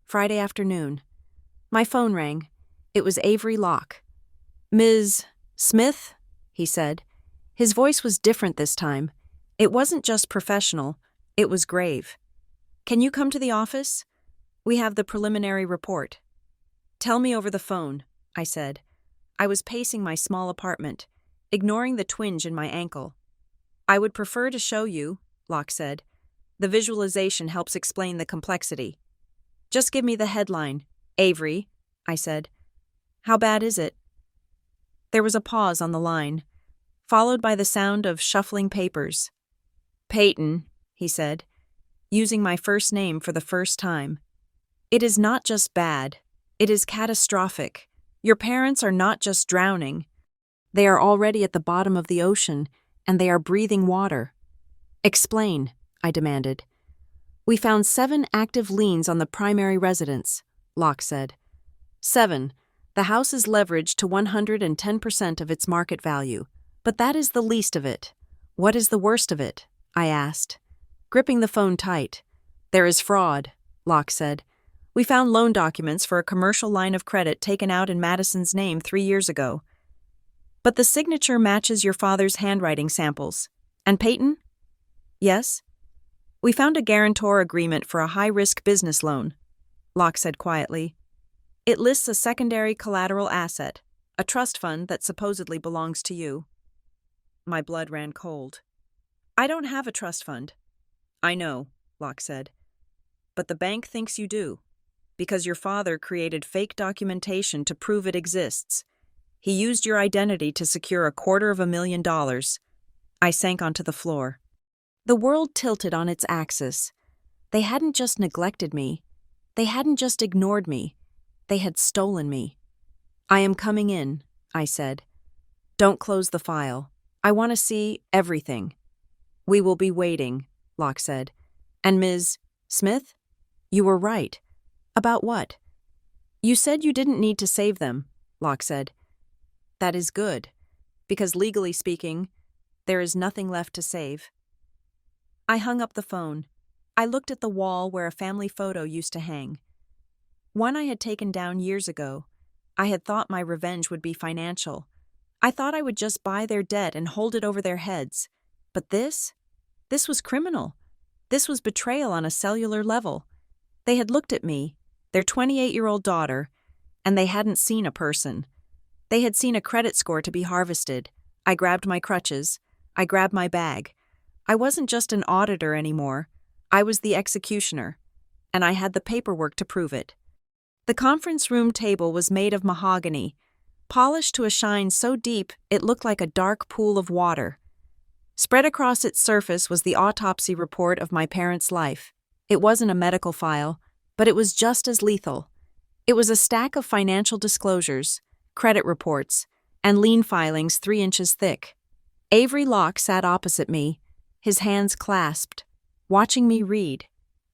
Friday afternoon. My phone rang. It was Avery Locke. Ms. Smith? He said. His voice was different this time. It wasn't just professional, it was grave. "Can you come to the office? We have the preliminary report." "Tell me over the phone," I said. I was pacing my small apartment, ignoring the twinge in my ankle. "I would prefer to show you," Locke said. "The visualization helps explain the complexity." "Just give me the headline, Avery," I said. "How bad is it?" There was a pause on the line, followed by the sound of shuffling papers. "Peyton," he said, using my first name for the first time. "It is not just bad, it is catastrophic. Your parents are not just drowning. They are already at the bottom of the ocean, and they are breathing water." "Explain," I demanded. "We found 7 active liens on the primary residence," Locke said. 7. The house is leveraged to 110% of its market value. But that is the least of it. What is the worst of it?" I asked, gripping the phone tight. "There is fraud," Locke said. "We found loan documents for a commercial line of credit taken out in Madison's name 3 years ago. But the signature matches your father's handwriting samples. And Peyton?" "Yes?" "We found a guarantor agreement for a high-risk business loan," Locke said quietly. "It lists a secondary collateral asset, a trust fund that supposedly belongs to you." My blood ran cold. "I don't have a trust fund." "I know," Locke said. "But the bank thinks you do, because your father created fake documentation to prove it exists. He used your identity to secure $250,000. I sank onto the floor. The world tilted on its axis. They hadn't just neglected me. They hadn't just ignored me. They had stolen me. "I am coming in," I said. "Don't close the file. I want to see everything." "We will be waiting," Locke said. "And Ms. Smith? You were right." "About what?" "You said you didn't need to save them," Locke said. "That is good, because legally speaking, there is nothing left to save." I hung up the phone. I looked at the wall where a family photo used to hang. One I had taken down years ago. I had thought my revenge would be financial. I thought I would just buy their debt and hold it over their heads. But this was criminal. This was betrayal on a cellular level. They had looked at me, their 28-year-old daughter, and they hadn't seen a person. They had seen a credit score to be harvested. I grabbed my crutches. I grabbed my bag. I wasn't just an auditor anymore. I was the executioner, and I had the paperwork to prove it. The conference room table was made of mahogany, polished to a shine so deep it looked like a dark pool of water. Spread across its surface was the autopsy report of my parents' life. It wasn't a medical file, but it was just as lethal. It was a stack of financial disclosures, credit reports, and lien filings 3 inches thick. Avery Locke sat opposite me, his hands clasped, watching me read.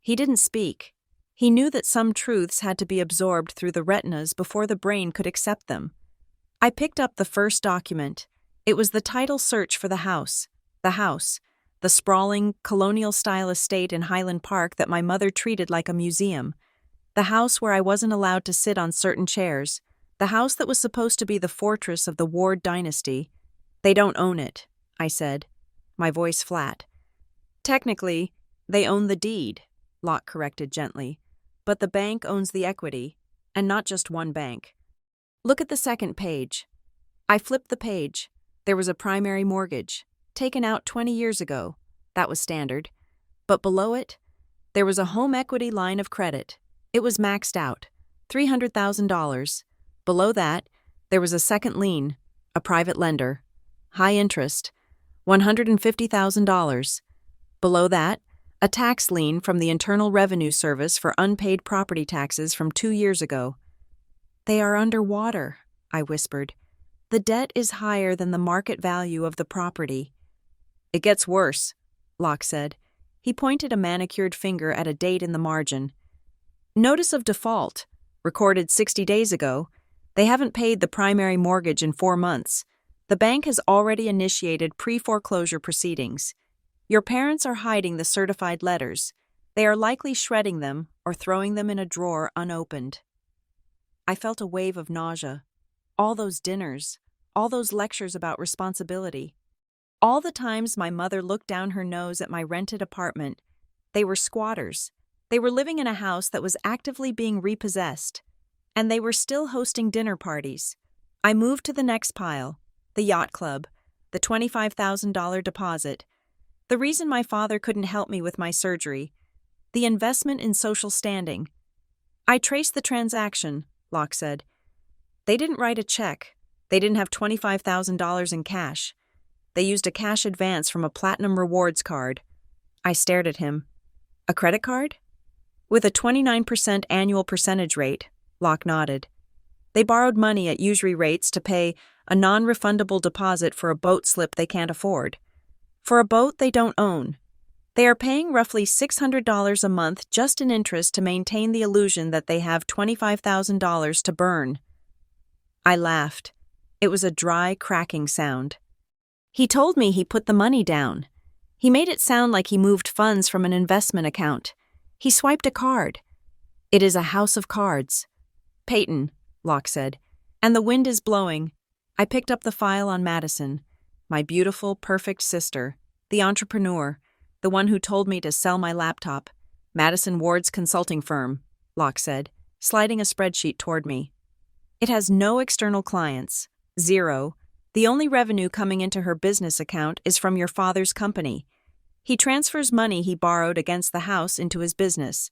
He didn't speak. He knew that some truths had to be absorbed through the retinas before the brain could accept them. I picked up the first document. It was the title search for the house, the sprawling, colonial-style estate in Highland Park that my mother treated like a museum, the house where I wasn't allowed to sit on certain chairs, the house that was supposed to be the fortress of the Ward dynasty. "They don't own it," I said, my voice flat. "Technically, they own the deed," Locke corrected gently, "but the bank owns the equity, and not just one bank. Look at the second page." I flipped the page. There was a primary mortgage, taken out 20 years ago. That was standard. But below it, there was a home equity line of credit. It was maxed out, $300,000. Below that, there was a second lien, a private lender, high interest, $150,000. Below that, a tax lien from the Internal Revenue Service for unpaid property taxes from 2 years ago. "They are underwater," I whispered. "The debt is higher than the market value of the property." "It gets worse," Locke said. He pointed a manicured finger at a date in the margin. "Notice of default, recorded 60 days ago. They haven't paid the primary mortgage in 4 months. The bank has already initiated pre-foreclosure proceedings. Your parents are hiding the certified letters. They are likely shredding them or throwing them in a drawer unopened." I felt a wave of nausea. All those dinners, all those lectures about responsibility. All the times my mother looked down her nose at my rented apartment, they were squatters. They were living in a house that was actively being repossessed. And they were still hosting dinner parties. I moved to the next pile, the yacht club, the $25,000 deposit. The reason my father couldn't help me with my surgery, the investment in social standing. I traced the transaction, Locke said. They didn't write a check. They didn't have $25,000 in cash. They used a cash advance from a platinum rewards card. I stared at him. A credit card? With a 29% annual percentage rate, Locke nodded. They borrowed money at usury rates to pay a non-refundable deposit for a boat slip they can't afford. For a boat they don't own. They are paying roughly $600 a month just in interest to maintain the illusion that they have $25,000 to burn. I laughed. It was a dry, cracking sound. He told me he put the money down. He made it sound like he moved funds from an investment account. He swiped a card. It is a house of cards. Peyton, Locke said, and the wind is blowing. I picked up the file on Madison, my beautiful, perfect sister, the entrepreneur, the one who told me to sell my laptop. Madison Ward's consulting firm, Locke said, sliding a spreadsheet toward me. It has no external clients. 0. The only revenue coming into her business account is from your father's company. He transfers money he borrowed against the house into his business,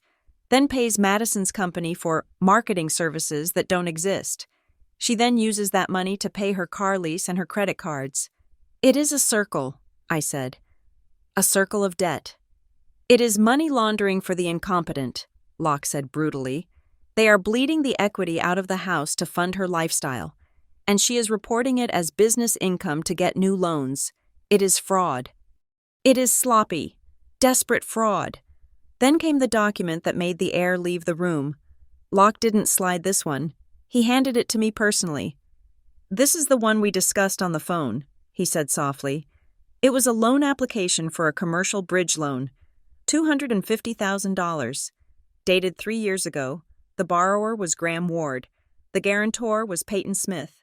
then pays Madison's company for marketing services that don't exist. She then uses that money to pay her car lease and her credit cards. It is a circle, I said. A circle of debt. It is money laundering for the incompetent, Locke said brutally. They are bleeding the equity out of the house to fund her lifestyle, and she is reporting it as business income to get new loans. It is fraud. It is sloppy, desperate fraud. Then came the document that made the air leave the room. Locke didn't slide this one. He handed it to me personally. This is the one we discussed on the phone, he said softly. It was a loan application for a commercial bridge loan, $250,000. Dated 3 years ago. The borrower was Graham Ward. The guarantor was Peyton Smith.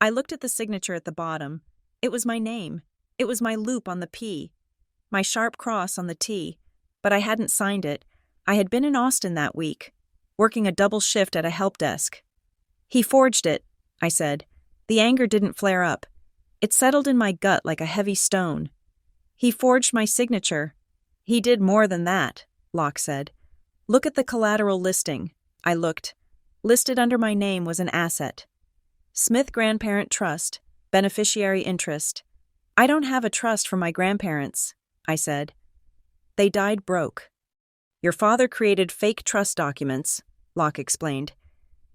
I looked at the signature at the bottom. It was my name. It was my loop on the P, my sharp cross on the T, but I hadn't signed it. I had been in Austin that week, working a double shift at a help desk. He forged it, I said. The anger didn't flare up. It settled in my gut like a heavy stone. He forged my signature. He did more than that, Locke said. Look at the collateral listing. I looked. Listed under my name was an asset. Smith Grandparent Trust, beneficiary interest. I don't have a trust for my grandparents, I said. They died broke. Your father created fake trust documents, Locke explained.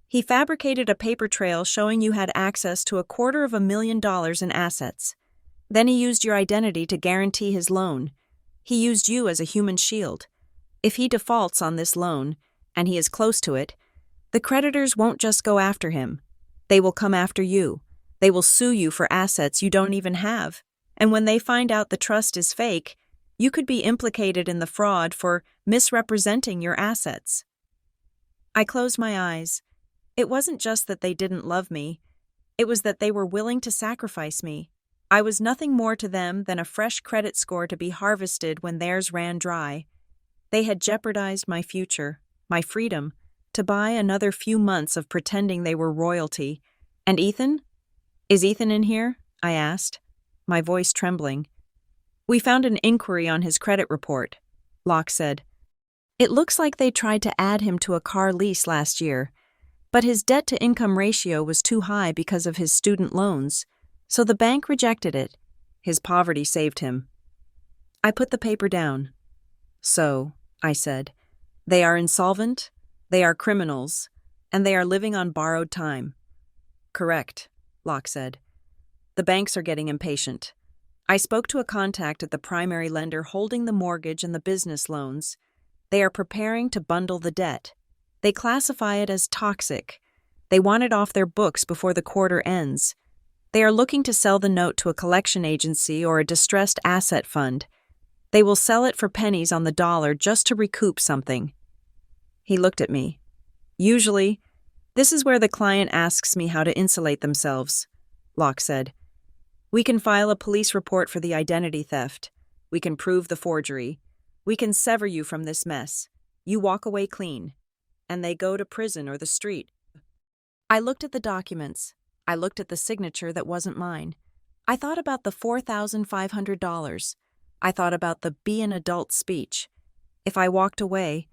He fabricated a paper trail showing you had access to $250,000 in assets. Then he used your identity to guarantee his loan. He used you as a human shield. If he defaults on this loan, and he is close to it, the creditors won't just go after him. They will come after you. They will sue you for assets you don't even have. And when they find out the trust is fake, you could be implicated in the fraud for misrepresenting your assets. I closed my eyes. It wasn't just that they didn't love me. It was that they were willing to sacrifice me. I was nothing more to them than a fresh credit score to be harvested when theirs ran dry. They had jeopardized my future, my freedom, to buy another few months of pretending they were royalty. And Ethan? Is Ethan in here? I asked, my voice trembling. We found an inquiry on his credit report, Locke said. It looks like they tried to add him to a car lease last year, but his debt-to-income ratio was too high because of his student loans, so the bank rejected it. His poverty saved him. I put the paper down. So, I said, they are insolvent, they are criminals, and they are living on borrowed time. Correct, Locke said. The banks are getting impatient. I spoke to a contact at the primary lender holding the mortgage and the business loans. They are preparing to bundle the debt. They classify it as toxic. They want it off their books before the quarter ends. They are looking to sell the note to a collection agency or a distressed asset fund. They will sell it for pennies on the dollar just to recoup something. He looked at me. Usually, this is where the client asks me how to insulate themselves, Locke said. We can file a police report for the identity theft. We can prove the forgery. We can sever you from this mess. You walk away clean. And they go to prison or the street. I looked at the documents. I looked at the signature that wasn't mine. I thought about the $4,500. I thought about the be an adult speech. If I walked away,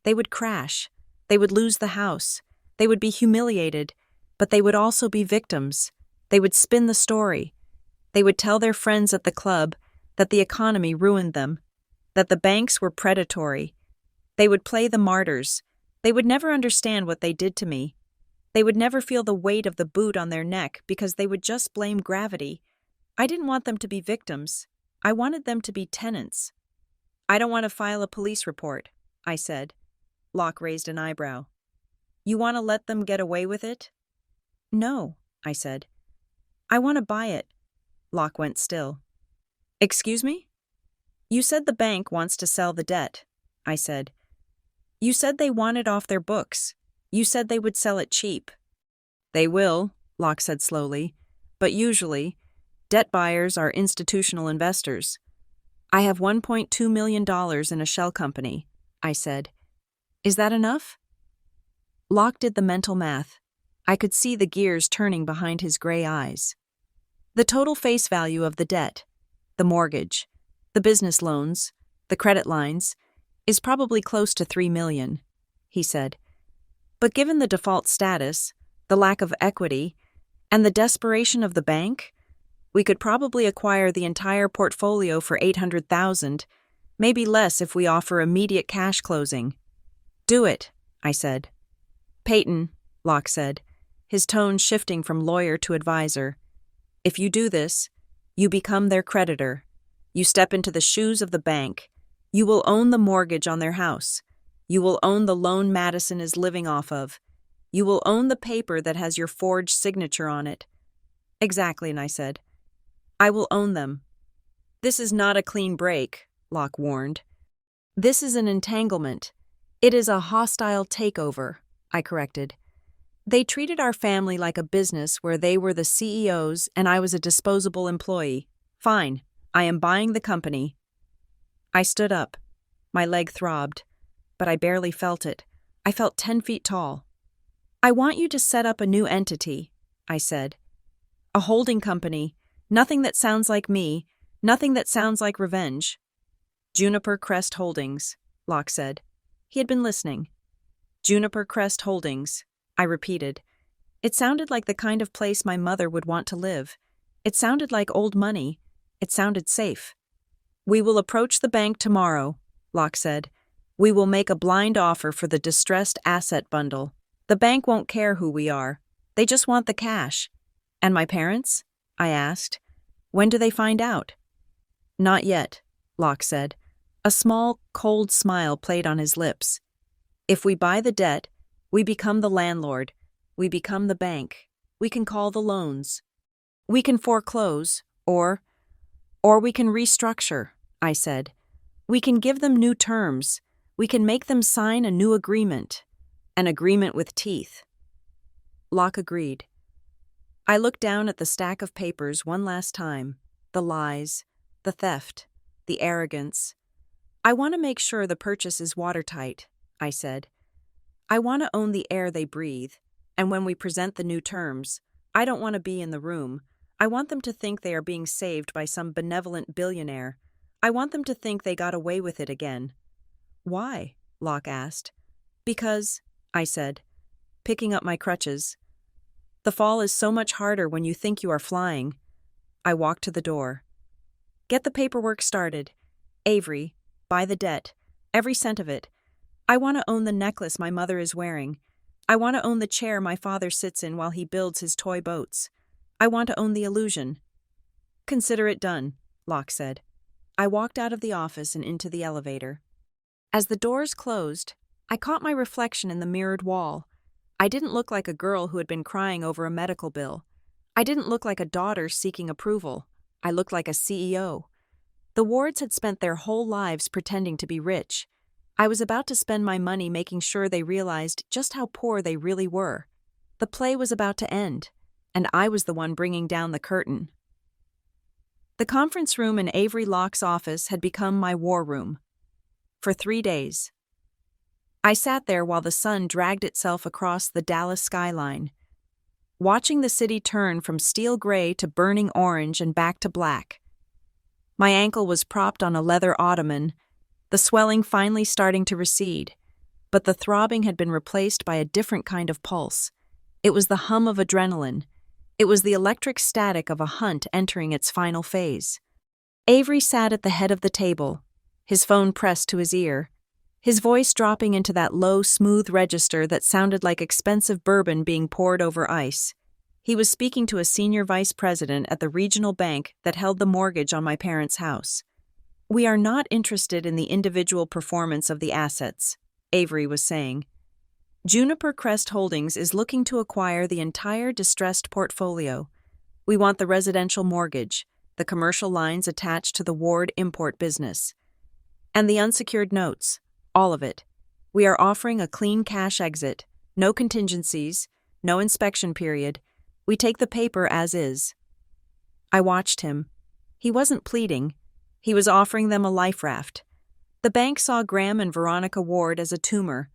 they would crash. They would lose the house. They would be humiliated, but they would also be victims. They would spin the story. They would tell their friends at the club that the economy ruined them, that the banks were predatory. They would play the martyrs. They would never understand what they did to me. They would never feel the weight of the boot on their neck because they would just blame gravity. I didn't want them to be victims. I wanted them to be tenants. I don't want to file a police report, I said. Locke raised an eyebrow. You want to let them get away with it? No, I said. I want to buy it. Locke went still. Excuse me? You said the bank wants to sell the debt, I said. You said they want it off their books. You said they would sell it cheap. They will, Locke said slowly, but usually, debt buyers are institutional investors. I have $1.2 million in a shell company, I said. Is that enough? Locke did the mental math. I could see the gears turning behind his gray eyes. The total face value of the debt, the mortgage, the business loans, the credit lines, is probably close to $3 million, he said. But given the default status, the lack of equity, and the desperation of the bank, we could probably acquire the entire portfolio for $800,000, maybe less if we offer immediate cash closing. Do it, I said. Peyton, Locke said, his tone shifting from lawyer to advisor. If you do this, you become their creditor. You step into the shoes of the bank. You will own the mortgage on their house. You will own the loan Madison is living off of. You will own the paper that has your forged signature on it. Exactly, and I said. I will own them. This is not a clean break, Locke warned. This is an entanglement. It is a hostile takeover, I corrected. They treated our family like a business where they were the CEOs and I was a disposable employee. Fine, I am buying the company. I stood up. My leg throbbed, but I barely felt it. I felt 10 feet tall. I want you to set up a new entity, I said. A holding company, nothing that sounds like me, nothing that sounds like revenge. Juniper Crest Holdings, Locke said. He had been listening. Juniper Crest Holdings, I repeated. It sounded like the kind of place my mother would want to live. It sounded like old money. It sounded safe. We will approach the bank tomorrow, Locke said. We will make a blind offer for the distressed asset bundle. The bank won't care who we are. They just want the cash. And my parents? I asked. When do they find out? Not yet, Locke said. A small, cold smile played on his lips. If we buy the debt, we become the landlord. We become the bank. We can call the loans. We can foreclose, or we can restructure, I said. We can give them new terms. We can make them sign a new agreement. An agreement with teeth. Locke agreed. I looked down at the stack of papers one last time. The lies, the theft, the arrogance. I want to make sure the purchase is watertight, I said. I want to own the air they breathe, and when we present the new terms, I don't want to be in the room. I want them to think they are being saved by some benevolent billionaire. I want them to think they got away with it again. Why? Locke asked. Because, I said, picking up my crutches. The fall is so much harder when you think you are flying. I walked to the door. Get the paperwork started. Avery, buy the debt. Every cent of it. I want to own the necklace my mother is wearing. I want to own the chair my father sits in while he builds his toy boats. I want to own the illusion. Consider it done, Locke said. I walked out of the office and into the elevator. As the doors closed, I caught my reflection in the mirrored wall. I didn't look like a girl who had been crying over a medical bill. I didn't look like a daughter seeking approval. I looked like a CEO. The Wards had spent their whole lives pretending to be rich. I was about to spend my money making sure they realized just how poor they really were. The play was about to end, and I was the one bringing down the curtain. The conference room in Avery Locke's office had become my war room. For 3 days. I sat there while the sun dragged itself across the Dallas skyline, watching the city turn from steel gray to burning orange and back to black. My ankle was propped on a leather ottoman, the swelling finally starting to recede, but the throbbing had been replaced by a different kind of pulse. It was the hum of adrenaline. It was the electric static of a hunt entering its final phase. Avery sat at the head of the table, his phone pressed to his ear, his voice dropping into that low, smooth register that sounded like expensive bourbon being poured over ice. He was speaking to a senior vice president at the regional bank that held the mortgage on my parents' house. "We are not interested in the individual performance of the assets," Avery was saying. "Juniper Crest Holdings is looking to acquire the entire distressed portfolio. We want the residential mortgage, the commercial lines attached to the Ward import business, and the unsecured notes, all of it. We are offering a clean cash exit, no contingencies, no inspection period. We take the paper as is." I watched him. He wasn't pleading. He was offering them a life raft. The bank saw Graham and Veronica Ward as a tumor.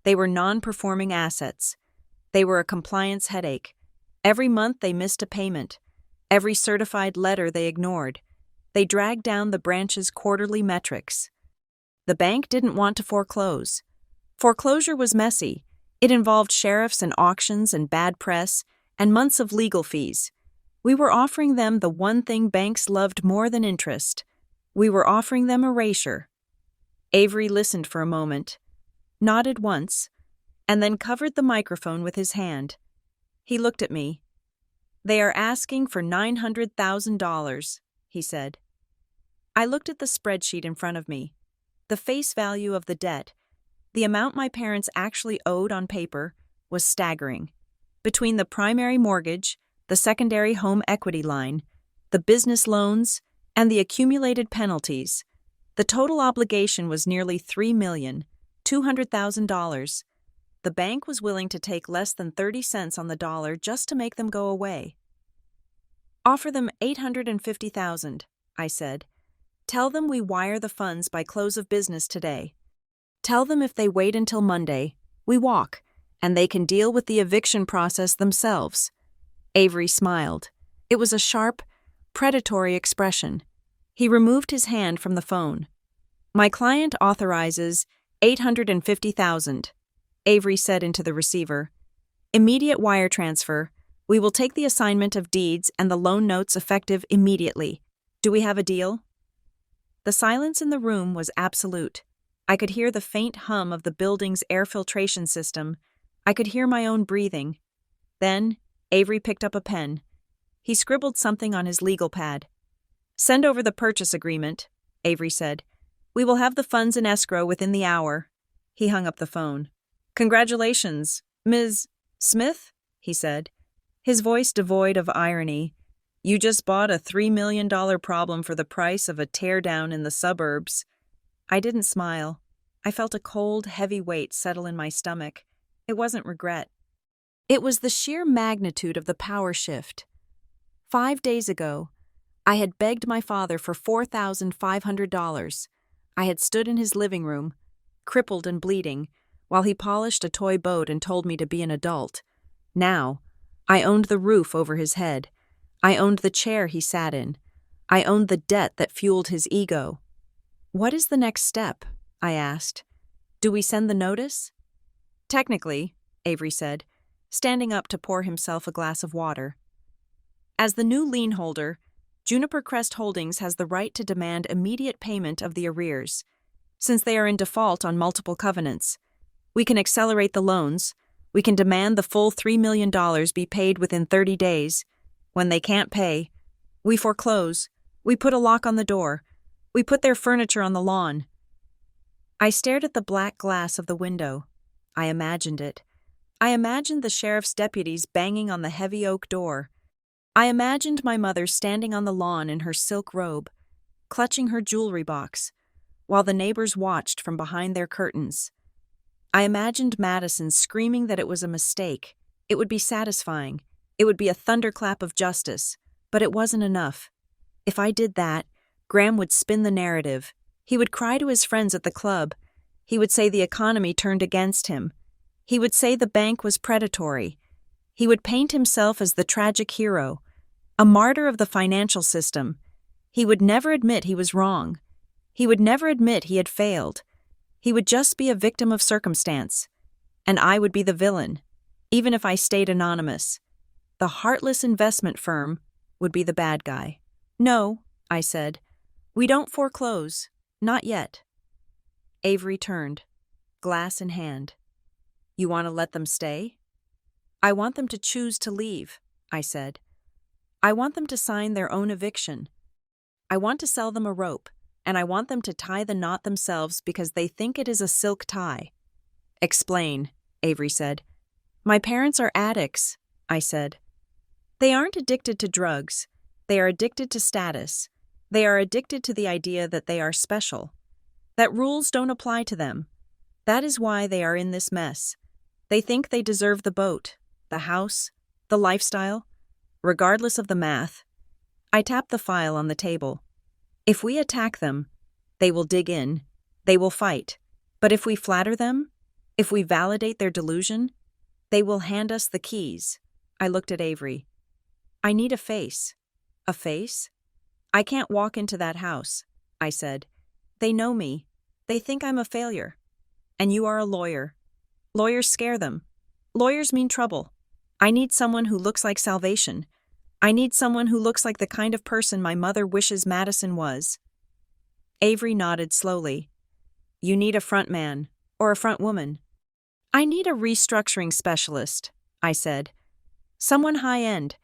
They were non-performing assets. They were a compliance headache. Every month they missed a payment. Every certified letter they ignored. They dragged down the branch's quarterly metrics. The bank didn't want to foreclose. Foreclosure was messy. It involved sheriffs and auctions and bad press and months of legal fees. We were offering them the one thing banks loved more than interest. We were offering them erasure. Avery listened for a moment, nodded once, and then covered the microphone with his hand. He looked at me. "They are asking for $900,000, he said. I looked at the spreadsheet in front of me. The face value of the debt, the amount my parents actually owed on paper, was staggering. Between the primary mortgage, the secondary home equity line, the business loans, and the accumulated penalties, the total obligation was nearly $3,200,000. The bank was willing to take less than 30 cents on the dollar just to make them go away. "Offer them $850,000, I said. "Tell them we wire the funds by close of business today. Tell them if they wait until Monday, we walk, and they can deal with the eviction process themselves." Avery smiled. It was a sharp, predatory expression. He removed his hand from the phone. "My client authorizes $850,000, Avery said into the receiver. "Immediate wire transfer. We will take the assignment of deeds and the loan notes effective immediately. Do we have a deal?" The silence in the room was absolute. I could hear the faint hum of the building's air filtration system. I could hear my own breathing. Then, Avery picked up a pen. He scribbled something on his legal pad. "Send over the purchase agreement," Avery said. "We will have the funds in escrow within the hour." He hung up the phone. "Congratulations, Ms. Smith," he said, his voice devoid of irony. "You just bought a $3 million problem for the price of a teardown in the suburbs." I didn't smile. I felt a cold, heavy weight settle in my stomach. It wasn't regret. It was the sheer magnitude of the power shift. 5 days ago, I had begged my father for $4,500. I had stood in his living room, crippled and bleeding, while he polished a toy boat and told me to be an adult. Now, I owned the roof over his head. I owned the chair he sat in. I owned the debt that fueled his ego. "What is the next step?" I asked. "Do we send the notice?" "Technically," Avery said, standing up to pour himself a glass of water. "As the new lien holder, Juniper Crest Holdings has the right to demand immediate payment of the arrears, since they are in default on multiple covenants. We can accelerate the loans. We can demand the full $3 million be paid within 30 days. When they can't pay, we foreclose. We put a lock on the door. We put their furniture on the lawn." I stared at the black glass of the window. I imagined it. I imagined the sheriff's deputies banging on the heavy oak door. I imagined my mother standing on the lawn in her silk robe, clutching her jewelry box, while the neighbors watched from behind their curtains. I imagined Madison screaming that it was a mistake. It would be satisfying. It would be a thunderclap of justice, but it wasn't enough. If I did that, Graham would spin the narrative. He would cry to his friends at the club. He would say the economy turned against him. He would say the bank was predatory. He would paint himself as the tragic hero, a martyr of the financial system. He would never admit he was wrong. He would never admit he had failed. He would just be a victim of circumstance. And I would be the villain, even if I stayed anonymous. The heartless investment firm would be the bad guy. "No," I said. "We don't foreclose. Not yet." Avery turned, glass in hand. "You want to let them stay?" "I want them to choose to leave," I said. "I want them to sign their own eviction. I want to sell them a rope, and I want them to tie the knot themselves because they think it is a silk tie." "Explain," Avery said. "My parents are addicts," I said. "They aren't addicted to drugs. They are addicted to status. They are addicted to the idea that they are special, that rules don't apply to them. That is why they are in this mess. They think they deserve the boat, the house, the lifestyle, regardless of the math." I tapped the file on the table. "If we attack them, they will dig in, they will fight. But if we flatter them, if we validate their delusion, they will hand us the keys." I looked at Avery. "I need a face." "A face?" "I can't walk into that house," I said. "They know me. They think I'm a failure. And you are a lawyer. Lawyers scare them. Lawyers mean trouble. I need someone who looks like salvation. I need someone who looks like the kind of person my mother wishes Madison was." Avery nodded slowly. "You need a front man, or a front woman." "I need a restructuring specialist," I said. "Someone high-end.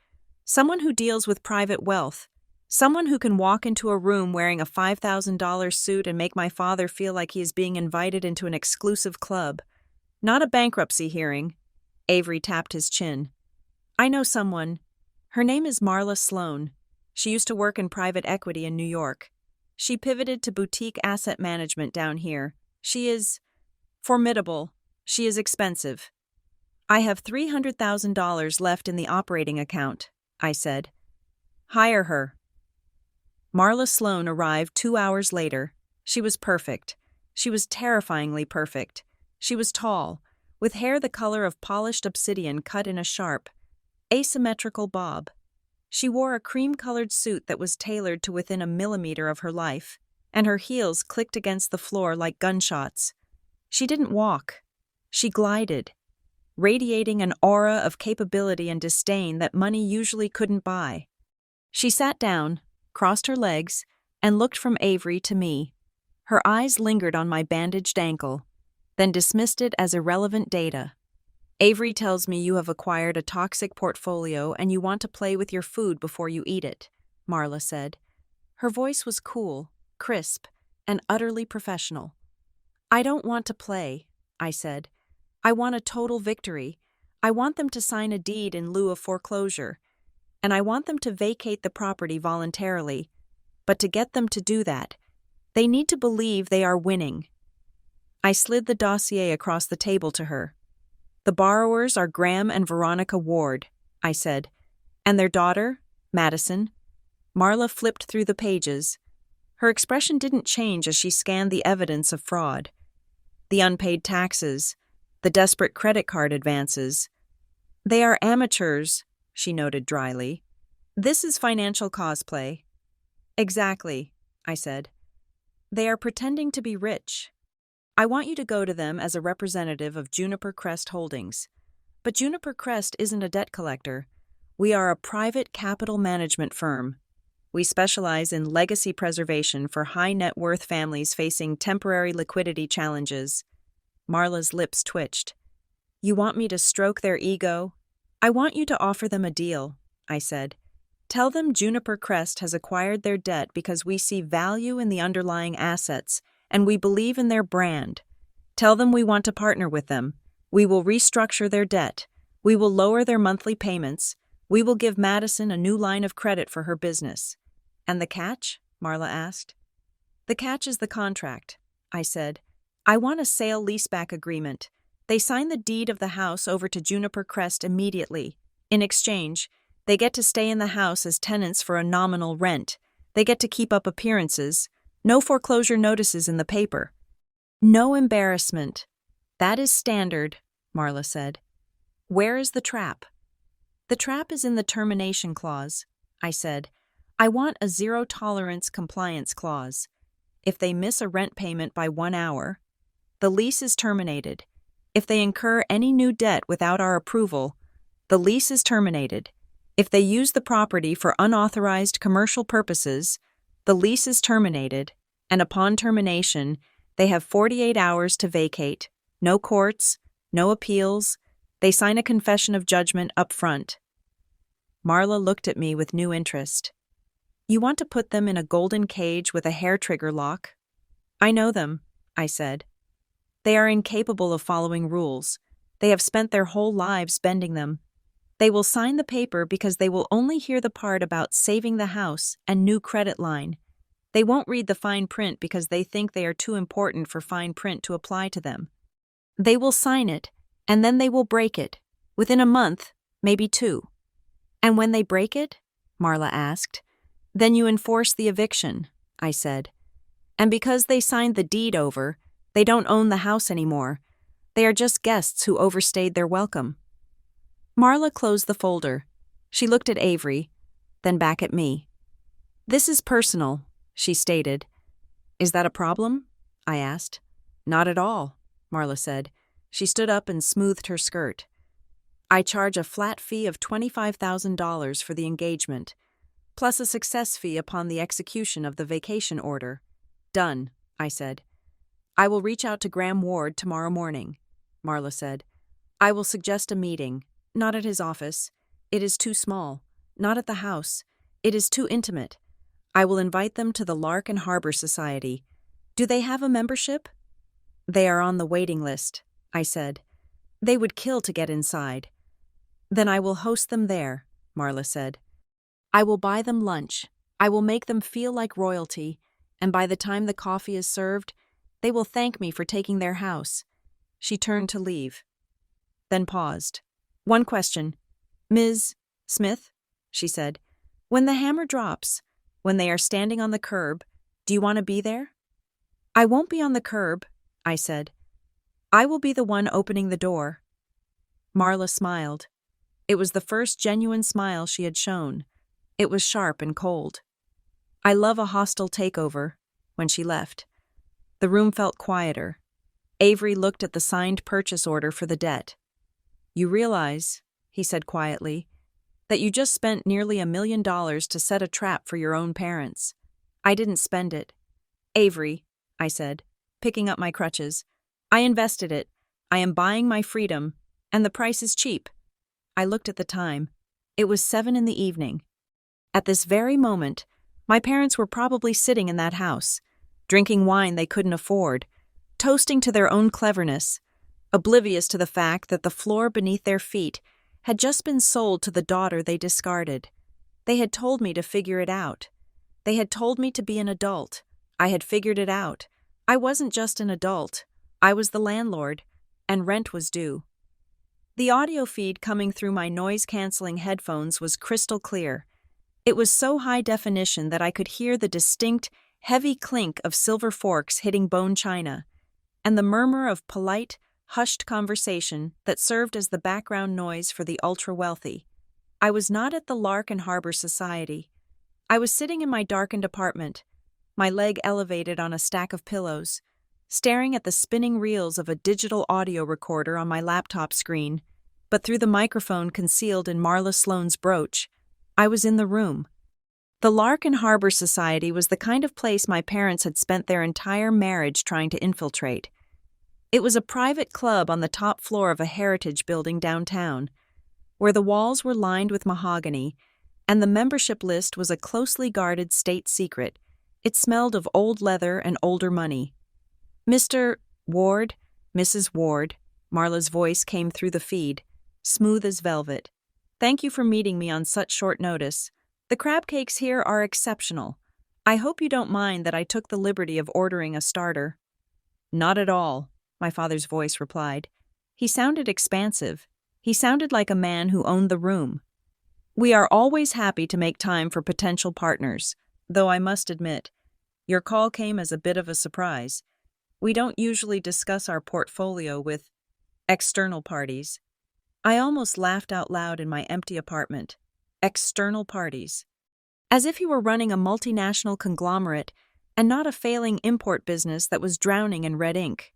Someone who deals with private wealth. Someone who can walk into a room wearing a $5,000 suit and make my father feel like he is being invited into an exclusive club. Not a bankruptcy hearing." Avery tapped his chin. "I know someone. Her name is Marla Sloan. She used to work in private equity in New York. She pivoted to boutique asset management down here. She is formidable. She is expensive." "I have $300,000 left in the operating account," I said. "Hire her." Marla Sloan arrived 2 hours later. She was perfect. She was terrifyingly perfect. She was tall, with hair the color of polished obsidian cut in a sharp, asymmetrical bob. She wore a cream-colored suit that was tailored to within a millimeter of her life, and her heels clicked against the floor like gunshots. She didn't walk. She glided, radiating an aura of capability and disdain that money usually couldn't buy. She sat down, crossed her legs, and looked from Avery to me. Her eyes lingered on my bandaged ankle, then dismissed it as irrelevant data. "Avery tells me you have acquired a toxic portfolio and you want to play with your food before you eat it," Marla said. Her voice was cool, crisp, and utterly professional. "I don't want to play," I said. "I want a total victory. I want them to sign a deed in lieu of foreclosure. And I want them to vacate the property voluntarily. But to get them to do that, they need to believe they are winning." I slid the dossier across the table to her. "The borrowers are Graham and Veronica Ward," I said. "And their daughter, Madison." Marla flipped through the pages. Her expression didn't change as she scanned the evidence of fraud. The unpaid taxes, the desperate credit card advances. "They are amateurs," she noted dryly. "This is financial cosplay." "Exactly," I said. "They are pretending to be rich. I want you to go to them as a representative of Juniper Crest Holdings. But Juniper Crest isn't a debt collector. We are a private capital management firm. We specialize in legacy preservation for high-net-worth families facing temporary liquidity challenges." Marla's lips twitched. "You want me to stroke their ego?" "I want you to offer them a deal," I said. "Tell them Juniper Crest has acquired their debt because we see value in the underlying assets, and we believe in their brand. Tell them we want to partner with them. We will restructure their debt. We will lower their monthly payments. We will give Madison a new line of credit for her business." "And the catch?" Marla asked. "The catch is the contract," I said. "I want a sale-leaseback agreement. They sign the deed of the house over to Juniper Crest immediately. In exchange, they get to stay in the house as tenants for a nominal rent. They get to keep up appearances. No foreclosure notices in the paper. No embarrassment. That is standard, Marla said. Where is the trap? The trap is in the termination clause, I said. I want a zero-tolerance compliance clause. If they miss a rent payment by 1 hour, the lease is terminated. If they incur any new debt without our approval, the lease is terminated. If they use the property for unauthorized commercial purposes, the lease is terminated, and upon termination, they have 48 hours to vacate. No courts, no appeals. They sign a confession of judgment up front. Marla looked at me with new interest. You want to put them in a golden cage with a hair trigger lock? I know them, I said. They are incapable of following rules. They have spent their whole lives bending them. They will sign the paper because they will only hear the part about saving the house and new credit line. They won't read the fine print because they think they are too important for fine print to apply to them. They will sign it, and then they will break it, within a month, maybe 2. And when they break it? Marla asked. Then you enforce the eviction, I said. And because they signed the deed over, they don't own the house anymore. They are just guests who overstayed their welcome. Marla closed the folder. She looked at Avery, then back at me. This is personal, she stated. Is that a problem? I asked. Not at all, Marla said. She stood up and smoothed her skirt. I charge a flat fee of $25,000 for the engagement, plus a success fee upon the execution of the vacation order. Done, I said. I will reach out to Graham Ward tomorrow morning, Marla said. I will suggest a meeting, not at his office. It is too small. Not at the house. It is too intimate. I will invite them to the Lark and Harbor Society. Do they have a membership? They are on the waiting list, I said. They would kill to get inside. Then I will host them there, Marla said. I will buy them lunch. I will make them feel like royalty, and by the time the coffee is served, they will thank me for taking their house. She turned to leave, then paused. One question. Ms. Smith, she said, when the hammer drops, when they are standing on the curb, do you want to be there? I won't be on the curb, I said. I will be the one opening the door. Marla smiled. It was the first genuine smile she had shown. It was sharp and cold. I love a hostile takeover, when she left. The room felt quieter. Avery looked at the signed purchase order for the debt. You realize, he said quietly, that you just spent nearly $1 million to set a trap for your own parents. I didn't spend it. Avery, I said, picking up my crutches. I invested it. I am buying my freedom, and the price is cheap. I looked at the time. It was 7 p.m. At this very moment, my parents were probably sitting in that house, drinking wine they couldn't afford, toasting to their own cleverness, oblivious to the fact that the floor beneath their feet had just been sold to the daughter they discarded. They had told me to figure it out. They had told me to be an adult. I had figured it out. I wasn't just an adult. I was the landlord, and rent was due. The audio feed coming through my noise-canceling headphones was crystal clear. It was so high definition that I could hear the distinct, heavy clink of silver forks hitting bone china, and the murmur of polite, hushed conversation that served as the background noise for the ultra-wealthy. I was not at the Lark and Harbor Society. I was sitting in my darkened apartment, my leg elevated on a stack of pillows, staring at the spinning reels of a digital audio recorder on my laptop screen, but through the microphone concealed in Marla Sloane's brooch, I was in the room. The Lark and Harbor Society was the kind of place my parents had spent their entire marriage trying to infiltrate. It was a private club on the top floor of a heritage building downtown, where the walls were lined with mahogany, and the membership list was a closely guarded state secret. It smelled of old leather and older money. Mr. Ward, Mrs. Ward, Marla's voice came through the feed, smooth as velvet. Thank you for meeting me on such short notice. The crab cakes here are exceptional. I hope you don't mind that I took the liberty of ordering a starter. Not at all, my father's voice replied. He sounded expansive. He sounded like a man who owned the room. We are always happy to make time for potential partners. though I must admit, your call came as a bit of a surprise. We don't usually discuss our portfolio with external parties. I almost laughed out loud in my empty apartment. External parties. As if he were running a multinational conglomerate and not a failing import business that was drowning in red ink.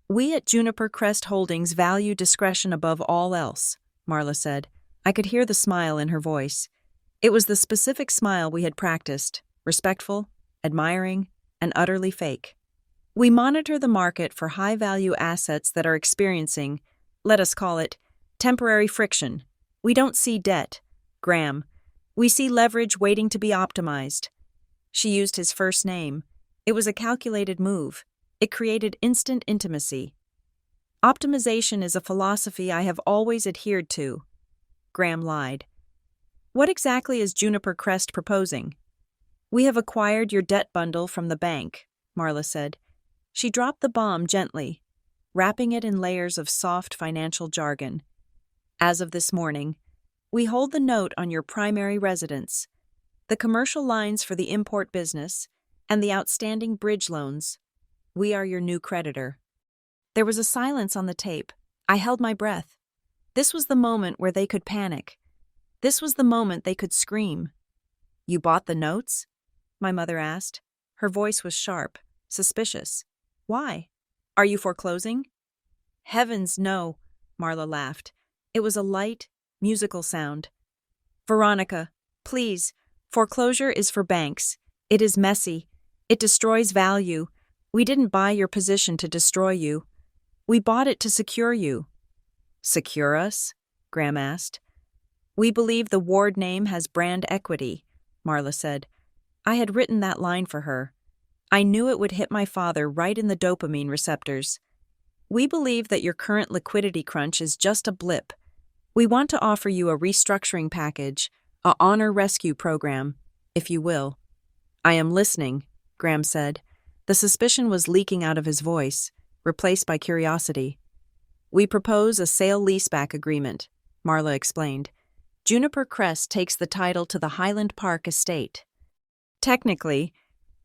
We at Juniper Crest Holdings value discretion above all else, Marla said. I could hear the smile in her voice. It was the specific smile we had practiced, respectful, admiring, and utterly fake. We monitor the market for high-value assets that are experiencing, let us call it, temporary friction. We don't see debt, Graham. We see leverage waiting to be optimized. She used his first name. It was a calculated move. It created instant intimacy. Optimization is a philosophy I have always adhered to. Graham lied. What exactly is Juniper Crest proposing? We have acquired your debt bundle from the bank, Marla said. She dropped the bomb gently, wrapping it in layers of soft financial jargon. As of this morning, we hold the note on your primary residence, the commercial lines for the import business, and the outstanding bridge loans. We are your new creditor. There was a silence on the tape. I held my breath. This was the moment where they could panic. This was the moment they could scream. You bought the notes? My mother asked. Her voice was sharp, suspicious. Why? Are you foreclosing? Heavens, no, Marla laughed. It was a light, musical sound. Veronica, please, foreclosure is for banks. It is messy. It destroys value. We didn't buy your position to destroy you. We bought it to secure you. Secure us? Graham asked. We believe the Ward name has brand equity, Marla said. I had written that line for her. I knew it would hit my father right in the dopamine receptors. We believe that your current liquidity crunch is just a blip. We want to offer you a restructuring package, a honor rescue program, if you will. I am listening, Graham said. The suspicion was leaking out of his voice, replaced by curiosity. We propose a sale-leaseback agreement, Marla explained. Juniper Crest takes the title to the Highland Park estate. Technically,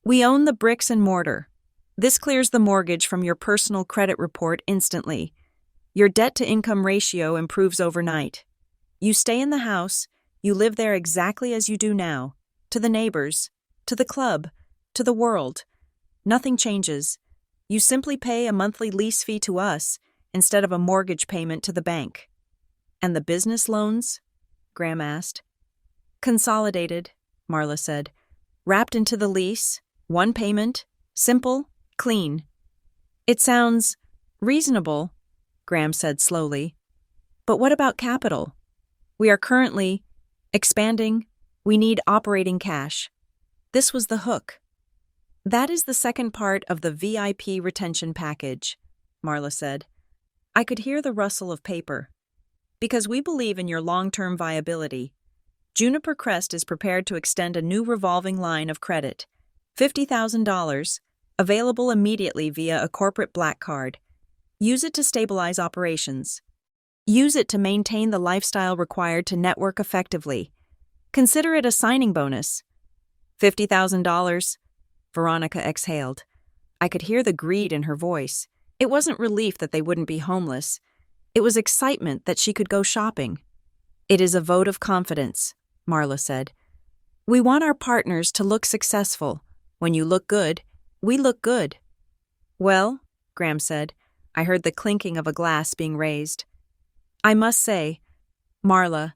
we own the bricks and mortar. This clears the mortgage from your personal credit report instantly. Your debt-to-income ratio improves overnight. You stay in the house, you live there exactly as you do now, to the neighbors, to the club, to the world. Nothing changes. You simply pay a monthly lease fee to us instead of a mortgage payment to the bank. And the business loans? Graham asked. Consolidated, Marla said. Wrapped into the lease, one payment, simple, clean. It sounds reasonable, Graham said slowly. But what about capital? We are currently expanding. We need operating cash. This was the hook. That is the second part of the VIP retention package, Marla said. I could hear the rustle of paper. Because we believe in your long-term viability, Juniper Crest is prepared to extend a new revolving line of credit, $50,000, available immediately via a corporate black card. Use it to stabilize operations. Use it to maintain the lifestyle required to network effectively. Consider it a signing bonus. $50,000? Veronica exhaled. I could hear the greed in her voice. It wasn't relief that they wouldn't be homeless. It was excitement that she could go shopping. It is a vote of confidence, Marla said. We want our partners to look successful. When you look good, we look good. Well, Graham said. I heard the clinking of a glass being raised. I must say, Marla,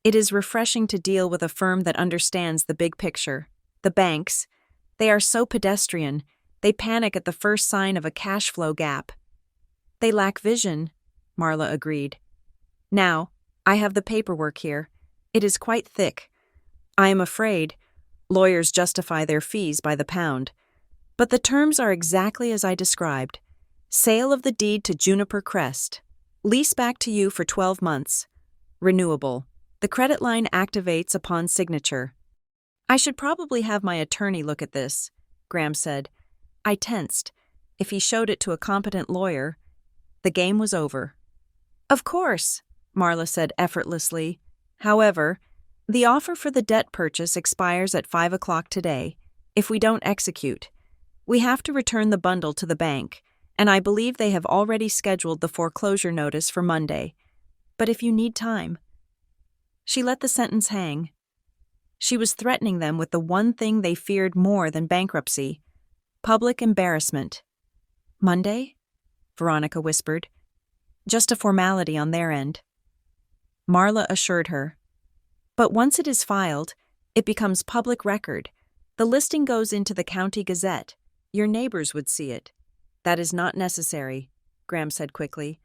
it is refreshing to deal with a firm that understands the big picture. The banks, they are so pedestrian. They panic at the first sign of a cash flow gap. They lack vision, Marla agreed. Now, I have the paperwork here. It is quite thick. I am afraid lawyers justify their fees by the pound. But the terms are exactly as I described. Sale of the deed to Juniper Crest. Lease back to you for 12 months. Renewable. The credit line activates upon signature. I should probably have my attorney look at this, Graham said. I tensed. If he showed it to a competent lawyer, the game was over. Of course, Marla said effortlessly. However, The offer for the debt purchase expires at 5 o'clock today. If we don't execute, we have to return the bundle to the bank, and I believe they have already scheduled the foreclosure notice for Monday. But if you need time. She let the sentence hang. She was threatening them with the one thing they feared more than bankruptcy: public embarrassment. Monday? Veronica whispered. Just a formality on their end. Marla assured her. But once it is filed, it becomes public record. The listing goes into the county gazette. Your neighbors would see it. That is not necessary, Graham said quickly.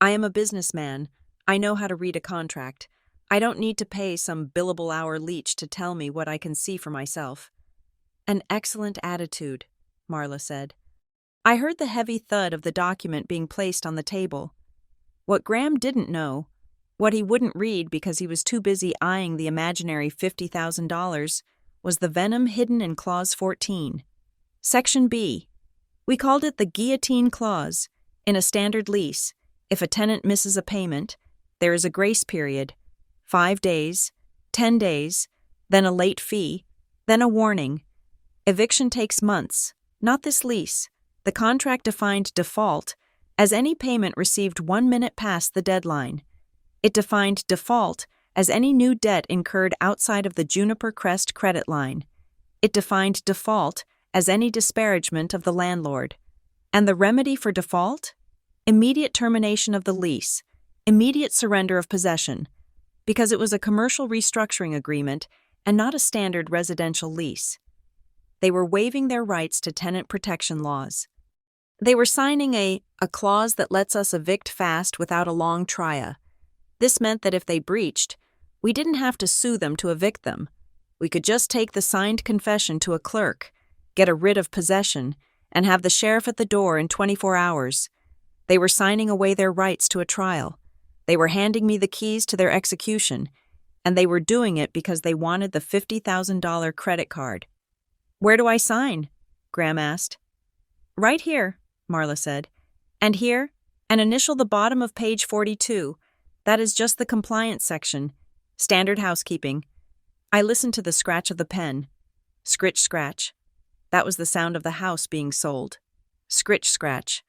I am a businessman. I know how to read a contract. I don't need to pay some billable hour leech to tell me what I can see for myself. An excellent attitude, Marla said. I heard the heavy thud of the document being placed on the table. What Graham didn't know, what he wouldn't read because he was too busy eyeing the imaginary $50,000, was the venom hidden in Clause 14. Section B. We called it the guillotine clause. In a standard lease, if a tenant misses a payment, there is a grace period, 5 days, 10 days, then a late fee, then a warning. Eviction takes months, not this lease. The contract defined default as any payment received 1 minute past the deadline. It defined default as any new debt incurred outside of the Juniper Crest credit line. It defined default as any disparagement of the landlord. And the remedy for default? Immediate termination of the lease, immediate surrender of possession, because it was a commercial restructuring agreement and not a standard residential lease. They were waiving their rights to tenant protection laws. They were signing a clause that lets us evict fast without a long trial. This meant that if they breached, we didn't have to sue them to evict them. We could just take the signed confession to a clerk, get a writ of possession, and have the sheriff at the door in 24 hours. They were signing away their rights to a trial. They were handing me the keys to their execution, and they were doing it because they wanted the $50,000 credit card. Where do I sign? Graham asked. Right here, Marla said. And here, and initial the bottom of page 42. That is just the compliance section. Standard housekeeping. I listened to the scratch of the pen. Scritch, scratch. That was the sound of the house being sold. Scritch, scratch.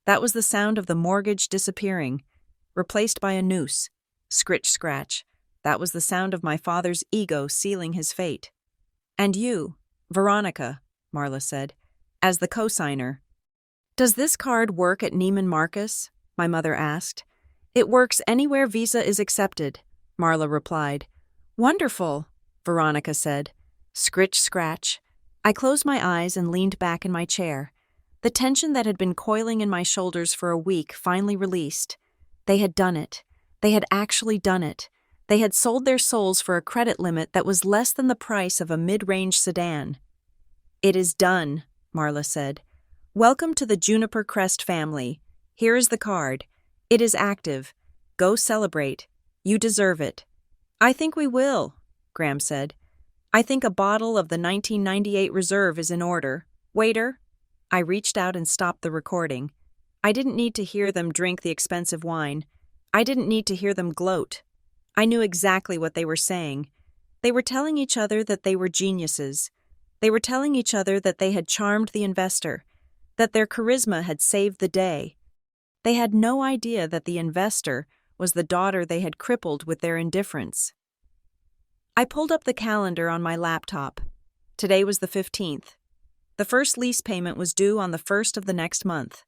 That was the sound of the mortgage disappearing, replaced by a noose. Scritch, scratch. That was the sound of my father's ego sealing his fate. And you, Veronica, Marla said, as the cosigner. Does this card work at Neiman Marcus? My mother asked. It works anywhere Visa is accepted, Marla replied. Wonderful, Veronica said. Scritch, scratch. I closed my eyes and leaned back in my chair. The tension that had been coiling in my shoulders for a week finally released. They had done it. They had actually done it. They had sold their souls for a credit limit that was less than the price of a mid-range sedan. It is done, Marla said. Welcome to the Juniper Crest family. Here is the card. It is active. Go celebrate. You deserve it. I think we will, Graham said. I think a bottle of the 1998 Reserve is in order. Waiter. I reached out and stopped the recording. I didn't need to hear them drink the expensive wine. I didn't need to hear them gloat. I knew exactly what they were saying. They were telling each other that they were geniuses. They were telling each other that they had charmed the investor, that their charisma had saved the day. They had no idea that the investor was the daughter they had crippled with their indifference. I pulled up the calendar on my laptop. Today was the 15th. The first lease payment was due on the 1st of the next month.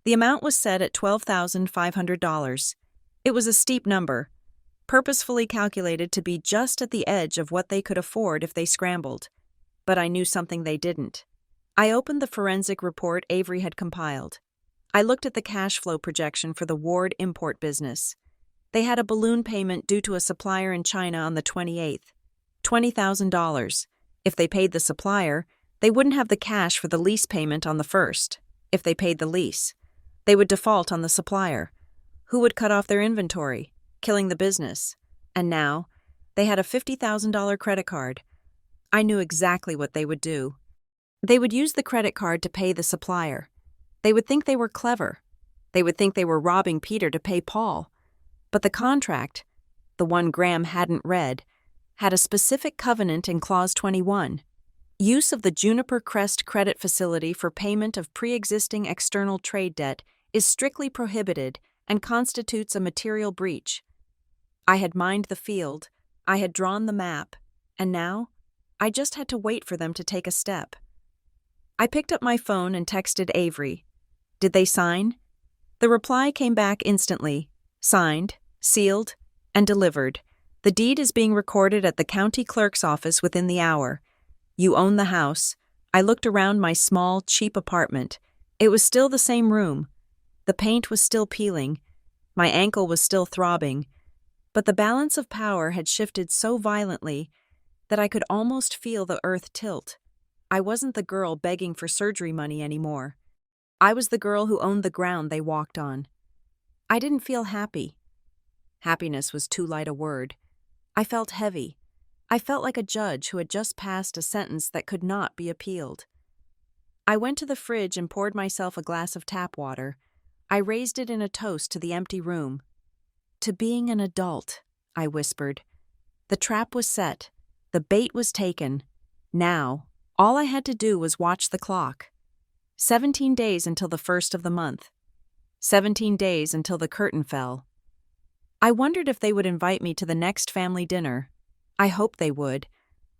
The amount was set at $12,500. It was a steep number, purposefully calculated to be just at the edge of what they could afford if they scrambled. But I knew something they didn't. I opened the forensic report Avery had compiled. I looked at the cash flow projection for the Ward import business. They had a balloon payment due to a supplier in China on the 28th, $20,000. If they paid the supplier, they wouldn't have the cash for the lease payment on the 1st. If they paid the lease, they would default on the supplier, who would cut off their inventory, killing the business. And now, they had a $50,000 credit card. I knew exactly what they would do. They would use the credit card to pay the supplier. They would think they were clever. They would think they were robbing Peter to pay Paul. But the contract, the one Graham hadn't read, had a specific covenant in Clause 21. Use of the Juniper Crest credit facility for payment of pre-existing external trade debt is strictly prohibited and constitutes a material breach. I had mined the field, I had drawn the map, and now I just had to wait for them to take a step. I picked up my phone and texted Avery. Did they sign? The reply came back instantly. Signed, sealed, and delivered. The deed is being recorded at the county clerk's office within the hour. You own the house. I looked around my small, cheap apartment. It was still the same room. The paint was still peeling. My ankle was still throbbing. But the balance of power had shifted so violently that I could almost feel the earth tilt. I wasn't the girl begging for surgery money anymore. I was the girl who owned the ground they walked on. I didn't feel happy. Happiness was too light a word. I felt heavy. I felt like a judge who had just passed a sentence that could not be appealed. I went to the fridge and poured myself a glass of tap water. I raised it in a toast to the empty room. To being an adult, I whispered. The trap was set. The bait was taken. Now, all I had to do was watch the clock. 17 days until the first of the month. 17 days until the curtain fell. I wondered if they would invite me to the next family dinner. I hoped they would.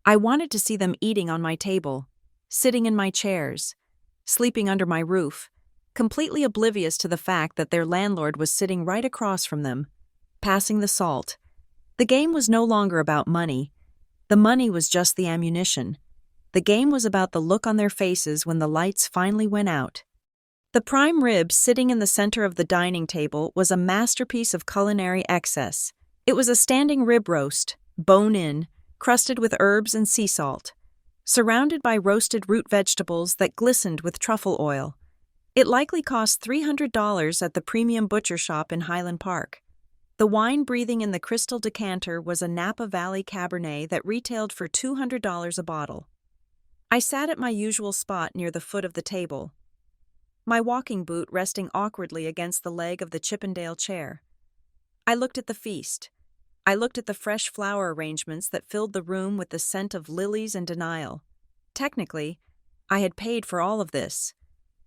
I wanted to see them eating on my table, sitting in my chairs, sleeping under my roof, completely oblivious to the fact that their landlord was sitting right across from them, passing the salt. The game was no longer about money. The money was just the ammunition. The game was about the look on their faces when the lights finally went out. The prime rib sitting in the center of the dining table was a masterpiece of culinary excess. It was a standing rib roast, bone-in, crusted with herbs and sea salt, surrounded by roasted root vegetables that glistened with truffle oil. It likely cost $300 at the premium butcher shop in Highland Park. The wine breathing in the crystal decanter was a Napa Valley Cabernet that retailed for $200 a bottle. I sat at my usual spot near the foot of the table, my walking boot resting awkwardly against the leg of the Chippendale chair. I looked at the feast. I looked at the fresh flower arrangements that filled the room with the scent of lilies and denial. Technically, I had paid for all of this.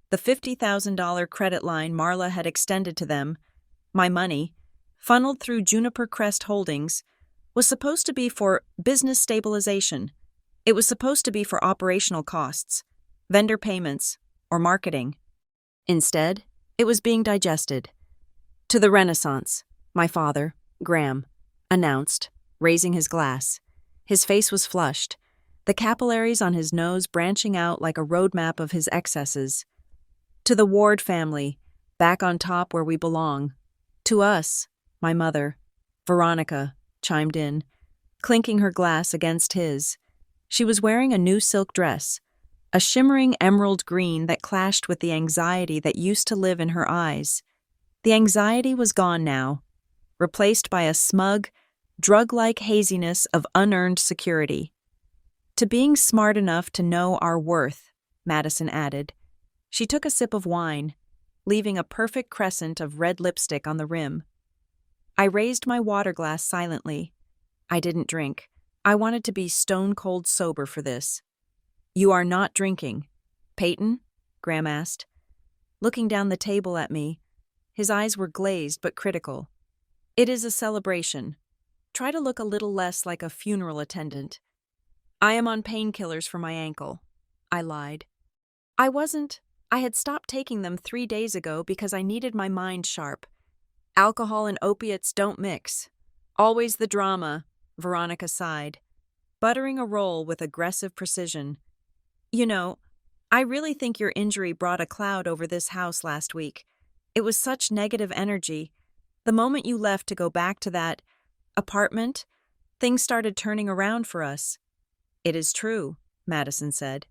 The $50,000 credit line Marla had extended to them, my money, funneled through Juniper Crest Holdings, was supposed to be for business stabilization. It was supposed to be for operational costs, vendor payments, or marketing. Instead, it was being digested. To the Renaissance, my father, Graham, announced, raising his glass. His face was flushed, the capillaries on his nose branching out like a roadmap of his excesses. To the Ward family, back on top where we belong. To us, my mother, Veronica, chimed in, clinking her glass against his. She was wearing a new silk dress, a shimmering emerald green that clashed with the anxiety that used to live in her eyes. The anxiety was gone now, replaced by a smug, drug-like haziness of unearned security. To being smart enough to know our worth, Madison added. She took a sip of wine, leaving a perfect crescent of red lipstick on the rim. I raised my water glass silently. I didn't drink. I wanted to be stone-cold sober for this. You are not drinking, Peyton? Graham asked, looking down the table at me. His eyes were glazed but critical. It is a celebration. Try to look a little less like a funeral attendant. I am on painkillers for my ankle. I lied. I wasn't. I had stopped taking them 3 days ago because I needed my mind sharp. Alcohol and opiates don't mix. Always the drama, Veronica sighed, buttering a roll with aggressive precision. You know, I really think your injury brought a cloud over this house last week. It was such negative energy. The moment you left to go back to that apartment, things started turning around for us. It is true, Madison said.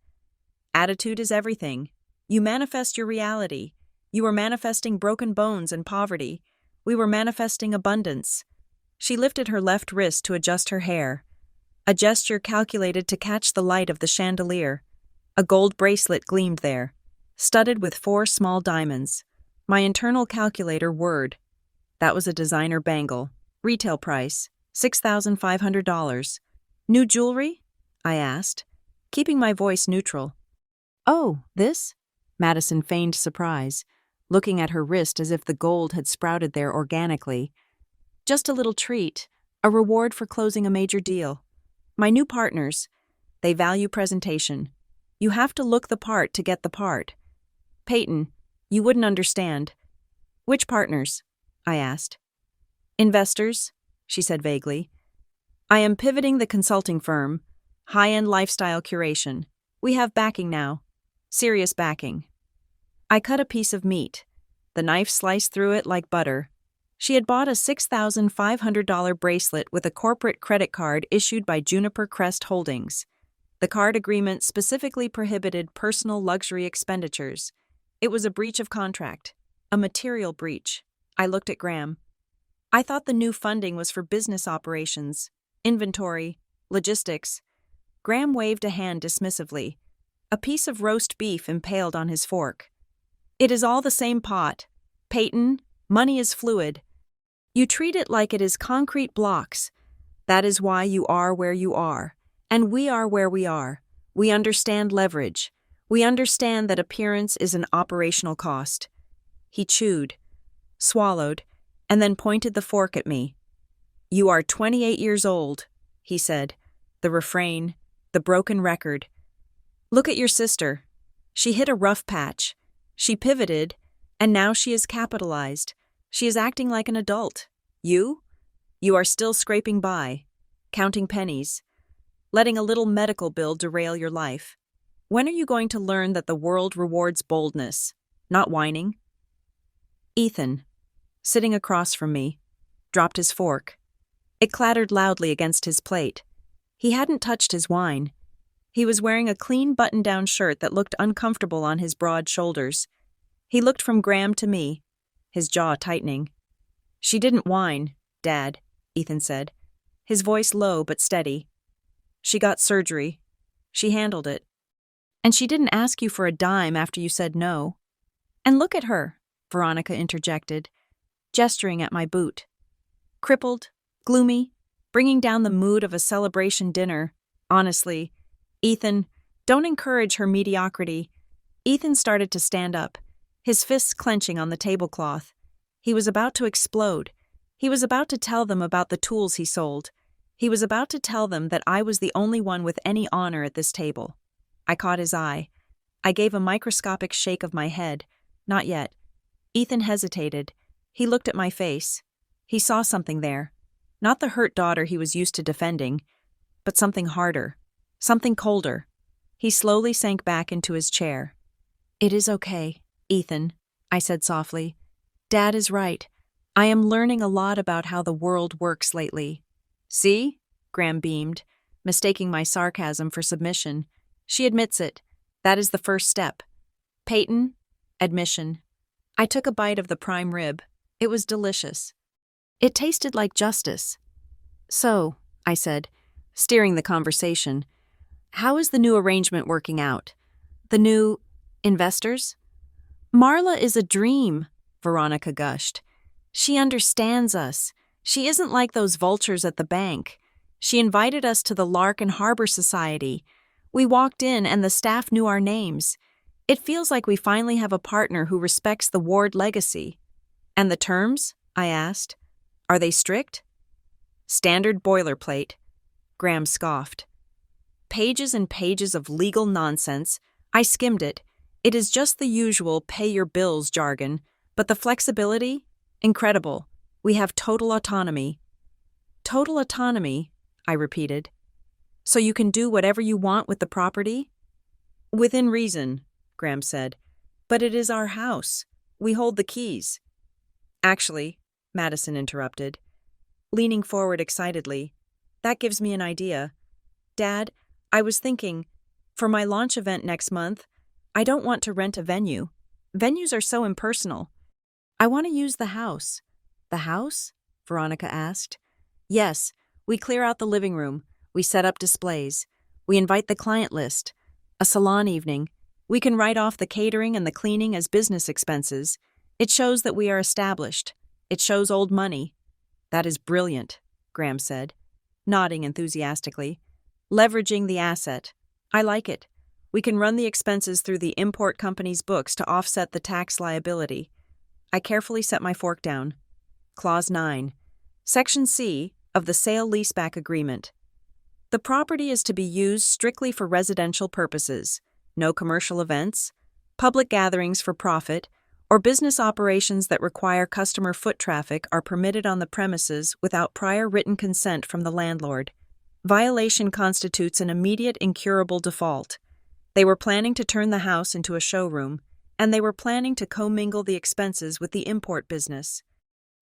Attitude is everything. You manifest your reality. You were manifesting broken bones and poverty. We were manifesting abundance. She lifted her left wrist to adjust her hair, a gesture calculated to catch the light of the chandelier. A gold bracelet gleamed there, studded with 4 small diamonds. My internal calculator whirred. That was a designer bangle. Retail price, $6,500. New jewelry? I asked, keeping my voice neutral. Oh, this? Madison feigned surprise, looking at her wrist as if the gold had sprouted there organically. Just a little treat, a reward for closing a major deal. My new partners, they value presentation. You have to look the part to get the part. Peyton, you wouldn't understand. Which partners? I asked. Investors, she said vaguely. I am pivoting the consulting firm, high-end lifestyle curation. We have backing now. Serious backing. I cut a piece of meat. The knife sliced through it like butter. She had bought a $6,500 bracelet with a corporate credit card issued by Juniper Crest Holdings. The card agreement specifically prohibited personal luxury expenditures. It was a breach of contract, a material breach. I looked at Graham. I thought the new funding was for business operations, inventory, logistics. Graham waved a hand dismissively, a piece of roast beef impaled on his fork. It is all the same pot. Peyton, money is fluid. You treat it like it is concrete blocks. That is why you are where you are, and we are where we are. We understand leverage. We understand that appearance is an operational cost. He chewed, swallowed, and then pointed the fork at me. You are 28 years old, he said, the refrain, the broken record. Look at your sister. She hit a rough patch. She pivoted, and now she is capitalized. She is acting like an adult. You? You are still scraping by, counting pennies, letting a little medical bill derail your life. When are you going to learn that the world rewards boldness, not whining? Ethan, sitting across from me, dropped his fork. It clattered loudly against his plate. He hadn't touched his wine. He was wearing a clean button-down shirt that looked uncomfortable on his broad shoulders. He looked from Graham to me, his jaw tightening. She didn't whine, Dad, Ethan said, his voice low but steady. She got surgery. She handled it. And she didn't ask you for a dime after you said no. And look at her, Veronica interjected, gesturing at my boot. Crippled, gloomy, bringing down the mood of a celebration dinner. Honestly, Ethan, don't encourage her mediocrity. Ethan started to stand up, his fists clenching on the tablecloth. He was about to explode. He was about to tell them about the tools he sold. He was about to tell them that I was the only one with any honor at this table. I caught his eye. I gave a microscopic shake of my head. Not yet. Ethan hesitated. He looked at my face. He saw something there. Not the hurt daughter he was used to defending, but something harder, something colder. He slowly sank back into his chair. It is okay, Ethan, I said softly. Dad is right. I am learning a lot about how the world works lately. See? Graham beamed, mistaking my sarcasm for submission. She admits it. That is the first step. Peyton, admission. I took a bite of the prime rib. It was delicious. It tasted like justice. So, I said, steering the conversation, how is the new arrangement working out? The new investors? Marla is a dream, Veronica gushed. She understands us. She isn't like those vultures at the bank. She invited us to the Lark and Harbor Society. We walked in and the staff knew our names. It feels like we finally have a partner who respects the Ward legacy. And the terms? I asked. Are they strict? Standard boilerplate, Graham scoffed. Pages and pages of legal nonsense. I skimmed it. It is just the usual pay your bills jargon, but the flexibility? Incredible. We have total autonomy. Total autonomy, I repeated. So you can do whatever you want with the property? Within reason, Graham said. But it is our house. We hold the keys. Actually, Madison interrupted, leaning forward excitedly. That gives me an idea. Dad, I was thinking, for my launch event next month, I don't want to rent a venue. Venues are so impersonal. I want to use the house. The house? Veronica asked. Yes, we clear out the living room. We set up displays. We invite the client list. A salon evening. We can write off the catering and the cleaning as business expenses. It shows that we are established. It shows old money. That is brilliant, Graham said, nodding enthusiastically. Leveraging the asset. I like it. We can run the expenses through the import company's books to offset the tax liability. I carefully set my fork down. Clause 9. Section C of the sale-leaseback agreement. The property is to be used strictly for residential purposes, no commercial events, public gatherings for profit, or business operations that require customer foot traffic are permitted on the premises without prior written consent from the landlord. Violation constitutes an immediate incurable default. They were planning to turn the house into a showroom, and they were planning to commingle the expenses with the import business.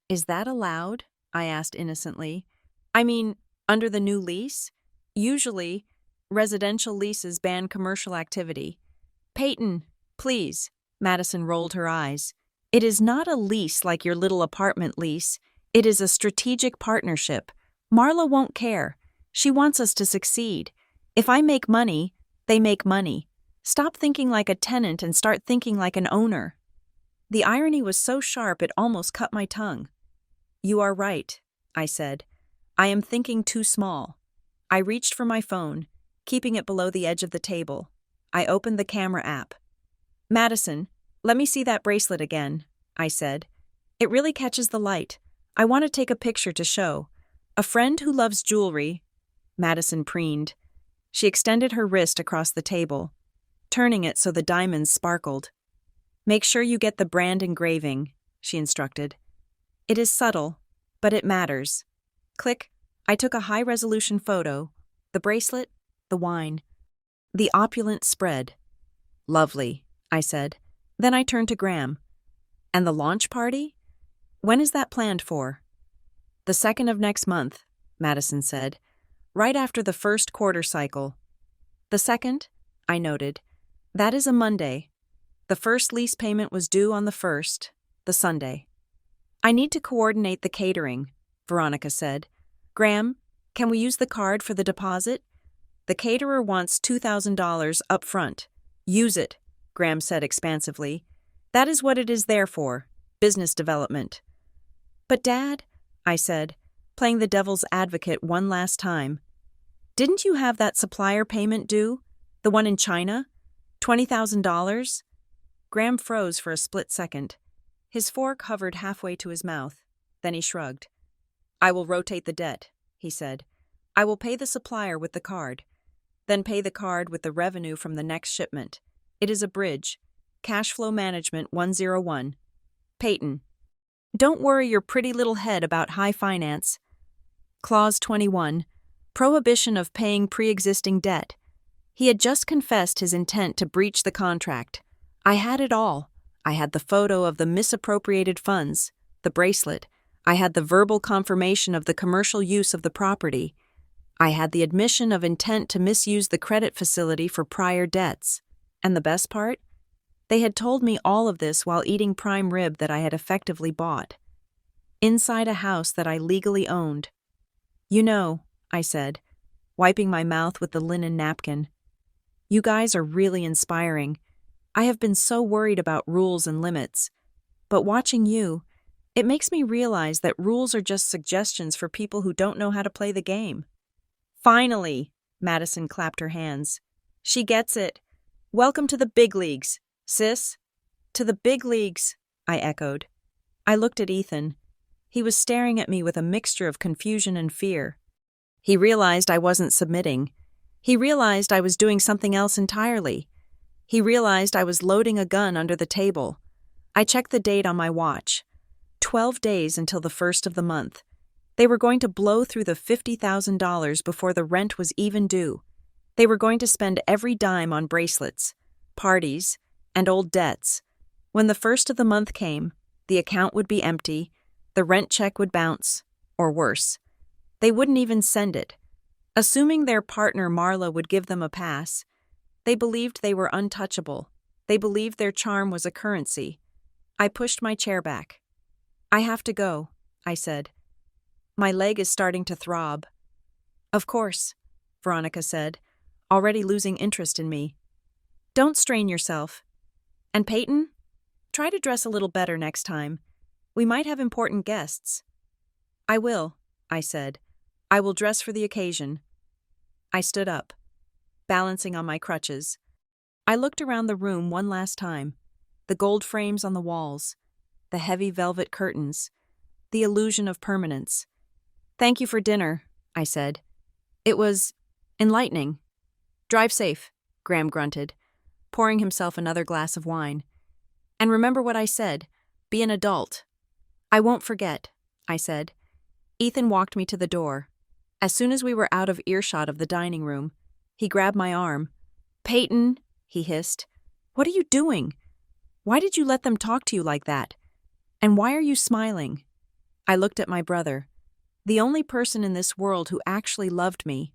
Is that allowed? I asked innocently. I mean, under the new lease? Usually, residential leases ban commercial activity. Peyton, please. Madison rolled her eyes. It is not a lease like your little apartment lease. It is a strategic partnership. Marla won't care. She wants us to succeed. If I make money, they make money. Stop thinking like a tenant and start thinking like an owner. The irony was so sharp it almost cut my tongue. You are right, I said. I am thinking too small. I reached for my phone, keeping it below the edge of the table. I opened the camera app. Madison, let me see that bracelet again, I said. It really catches the light. I want to take a picture to show. A friend who loves jewelry. Madison preened. She extended her wrist across the table, turning it so the diamonds sparkled. Make sure you get the brand engraving, she instructed. It is subtle, but it matters. Click. I took a high-resolution photo. The bracelet, the wine. The opulent spread. Lovely, I said. Then I turned to Graham. And the launch party? When is that planned for? The 2nd of next month, Madison said. Right after the first quarter cycle. The 2nd? I noted. That is a Monday. The first lease payment was due on the 1st, the Sunday. I need to coordinate the catering, Veronica said. Graham, can we use the card for the deposit? The caterer wants $2,000 up front. Use it, Graham said expansively. That is what it is there for, business development. But Dad, I said, playing the devil's advocate one last time, didn't you have that supplier payment due? The one in China? $20,000? Graham froze for a split second. His fork hovered halfway to his mouth. Then he shrugged. I will rotate the debt, he said. I will pay the supplier with the card, then pay the card with the revenue from the next shipment. It is a bridge. Cash flow management 101. Peyton. Don't worry your pretty little head about high finance. Clause 21. Prohibition of paying pre-existing debt. He had just confessed his intent to breach the contract. I had it all. I had the photo of the misappropriated funds, the bracelet. I had the verbal confirmation of the commercial use of the property. I had the admission of intent to misuse the credit facility for prior debts. And the best part? They had told me all of this while eating prime rib that I had effectively bought. Inside a house that I legally owned. You know, I said, wiping my mouth with the linen napkin. You guys are really inspiring. I have been so worried about rules and limits. But watching you, it makes me realize that rules are just suggestions for people who don't know how to play the game. Finally, Madison clapped her hands. She gets it. Welcome to the big leagues, sis. To the big leagues, I echoed. I looked at Ethan. He was staring at me with a mixture of confusion and fear. He realized I wasn't submitting. He realized I was doing something else entirely. He realized I was loading a gun under the table. I checked the date on my watch. 12 days until the 1st of the month. They were going to blow through the $50,000 before the rent was even due. They were going to spend every dime on bracelets, parties, and old debts. When the 1st of the month came, the account would be empty, the rent check would bounce, or worse. They wouldn't even send it. Assuming their partner Marla would give them a pass, they believed they were untouchable. They believed their charm was a currency. I pushed my chair back. I have to go, I said. My leg is starting to throb. Of course, Veronica said, already losing interest in me. Don't strain yourself. And Peyton, try to dress a little better next time. We might have important guests. I will, I said. I will dress for the occasion. I stood up, balancing on my crutches. I looked around the room one last time. The gold frames on the walls, the heavy velvet curtains, the illusion of permanence. "Thank you for dinner," I said. "It was enlightening." "Drive safe," Graham grunted, pouring himself another glass of wine. "And remember what I said. Be an adult." "I won't forget," I said. Ethan walked me to the door. As soon as we were out of earshot of the dining room, he grabbed my arm. "Peyton," he hissed, "what are you doing? Why did you let them talk to you like that? And why are you smiling?" I looked at my brother, the only person in this world who actually loved me.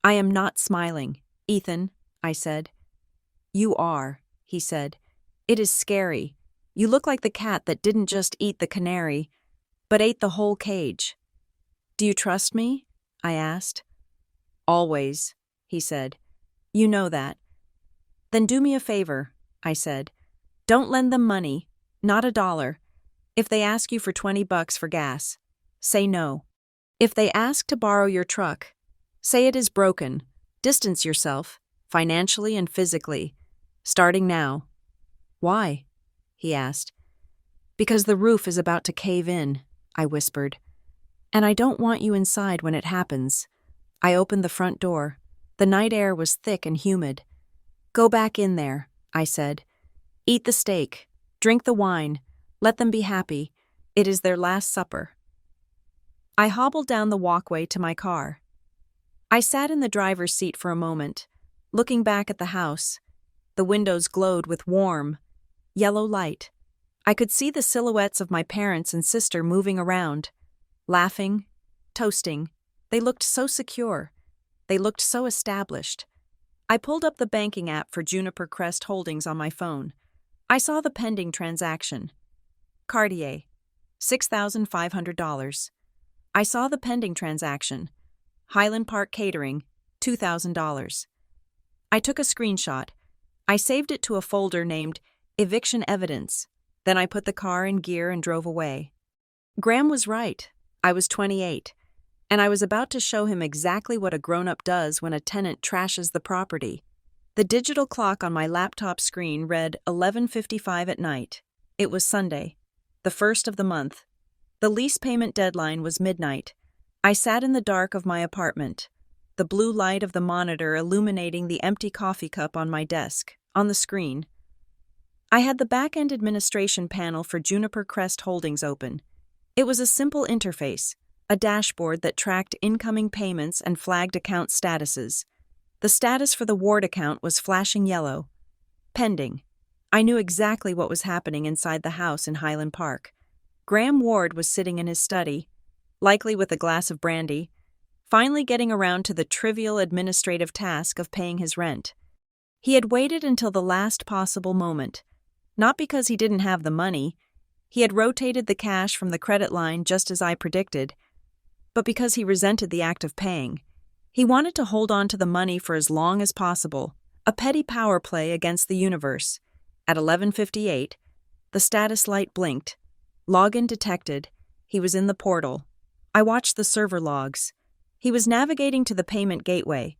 "I am not smiling, Ethan," I said. "You are," he said. "It is scary. You look like the cat that didn't just eat the canary, but ate the whole cage." "Do you trust me?" I asked. "Always," he said. "You know that." "Then do me a favor," I said. "Don't lend them money, not $1. If they ask you for $20 for gas, say no. If they ask to borrow your truck, say it is broken. Distance yourself, financially and physically, starting now." "Why?" he asked. "Because the roof is about to cave in," I whispered. "And I don't want you inside when it happens." I opened the front door. The night air was thick and humid. "Go back in there," I said. "Eat the steak. Drink the wine. Let them be happy. It is their last supper." I hobbled down the walkway to my car. I sat in the driver's seat for a moment, looking back at the house. The windows glowed with warm, yellow light. I could see the silhouettes of my parents and sister moving around, laughing, toasting. They looked so secure. They looked so established. I pulled up the banking app for Juniper Crest Holdings on my phone. I saw the pending transaction. Cartier, $6,500. I saw the pending transaction. Highland Park Catering, $2,000. I took a screenshot. I saved it to a folder named Eviction Evidence. Then I put the car in gear and drove away. Graham was right. I was 28, and I was about to show him exactly what a grown-up does when a tenant trashes the property. The digital clock on my laptop screen read 11:55 at night. It was Sunday, the 1st of the month. The lease payment deadline was midnight. I sat in the dark of my apartment, the blue light of the monitor illuminating the empty coffee cup on my desk. On the screen, I had the back-end administration panel for Juniper Crest Holdings open. It was a simple interface, a dashboard that tracked incoming payments and flagged account statuses. The status for the Ward account was flashing yellow. Pending. I knew exactly what was happening inside the house in Highland Park. Graham Ward was sitting in his study, likely with a glass of brandy, finally getting around to the trivial administrative task of paying his rent. He had waited until the last possible moment, not because he didn't have the money. He had rotated the cash from the credit line just as I predicted, but because he resented the act of paying. He wanted to hold on to the money for as long as possible, a petty power play against the universe. At 11:58, the status light blinked. Login detected. He was in the portal. I watched the server logs. He was navigating to the payment gateway.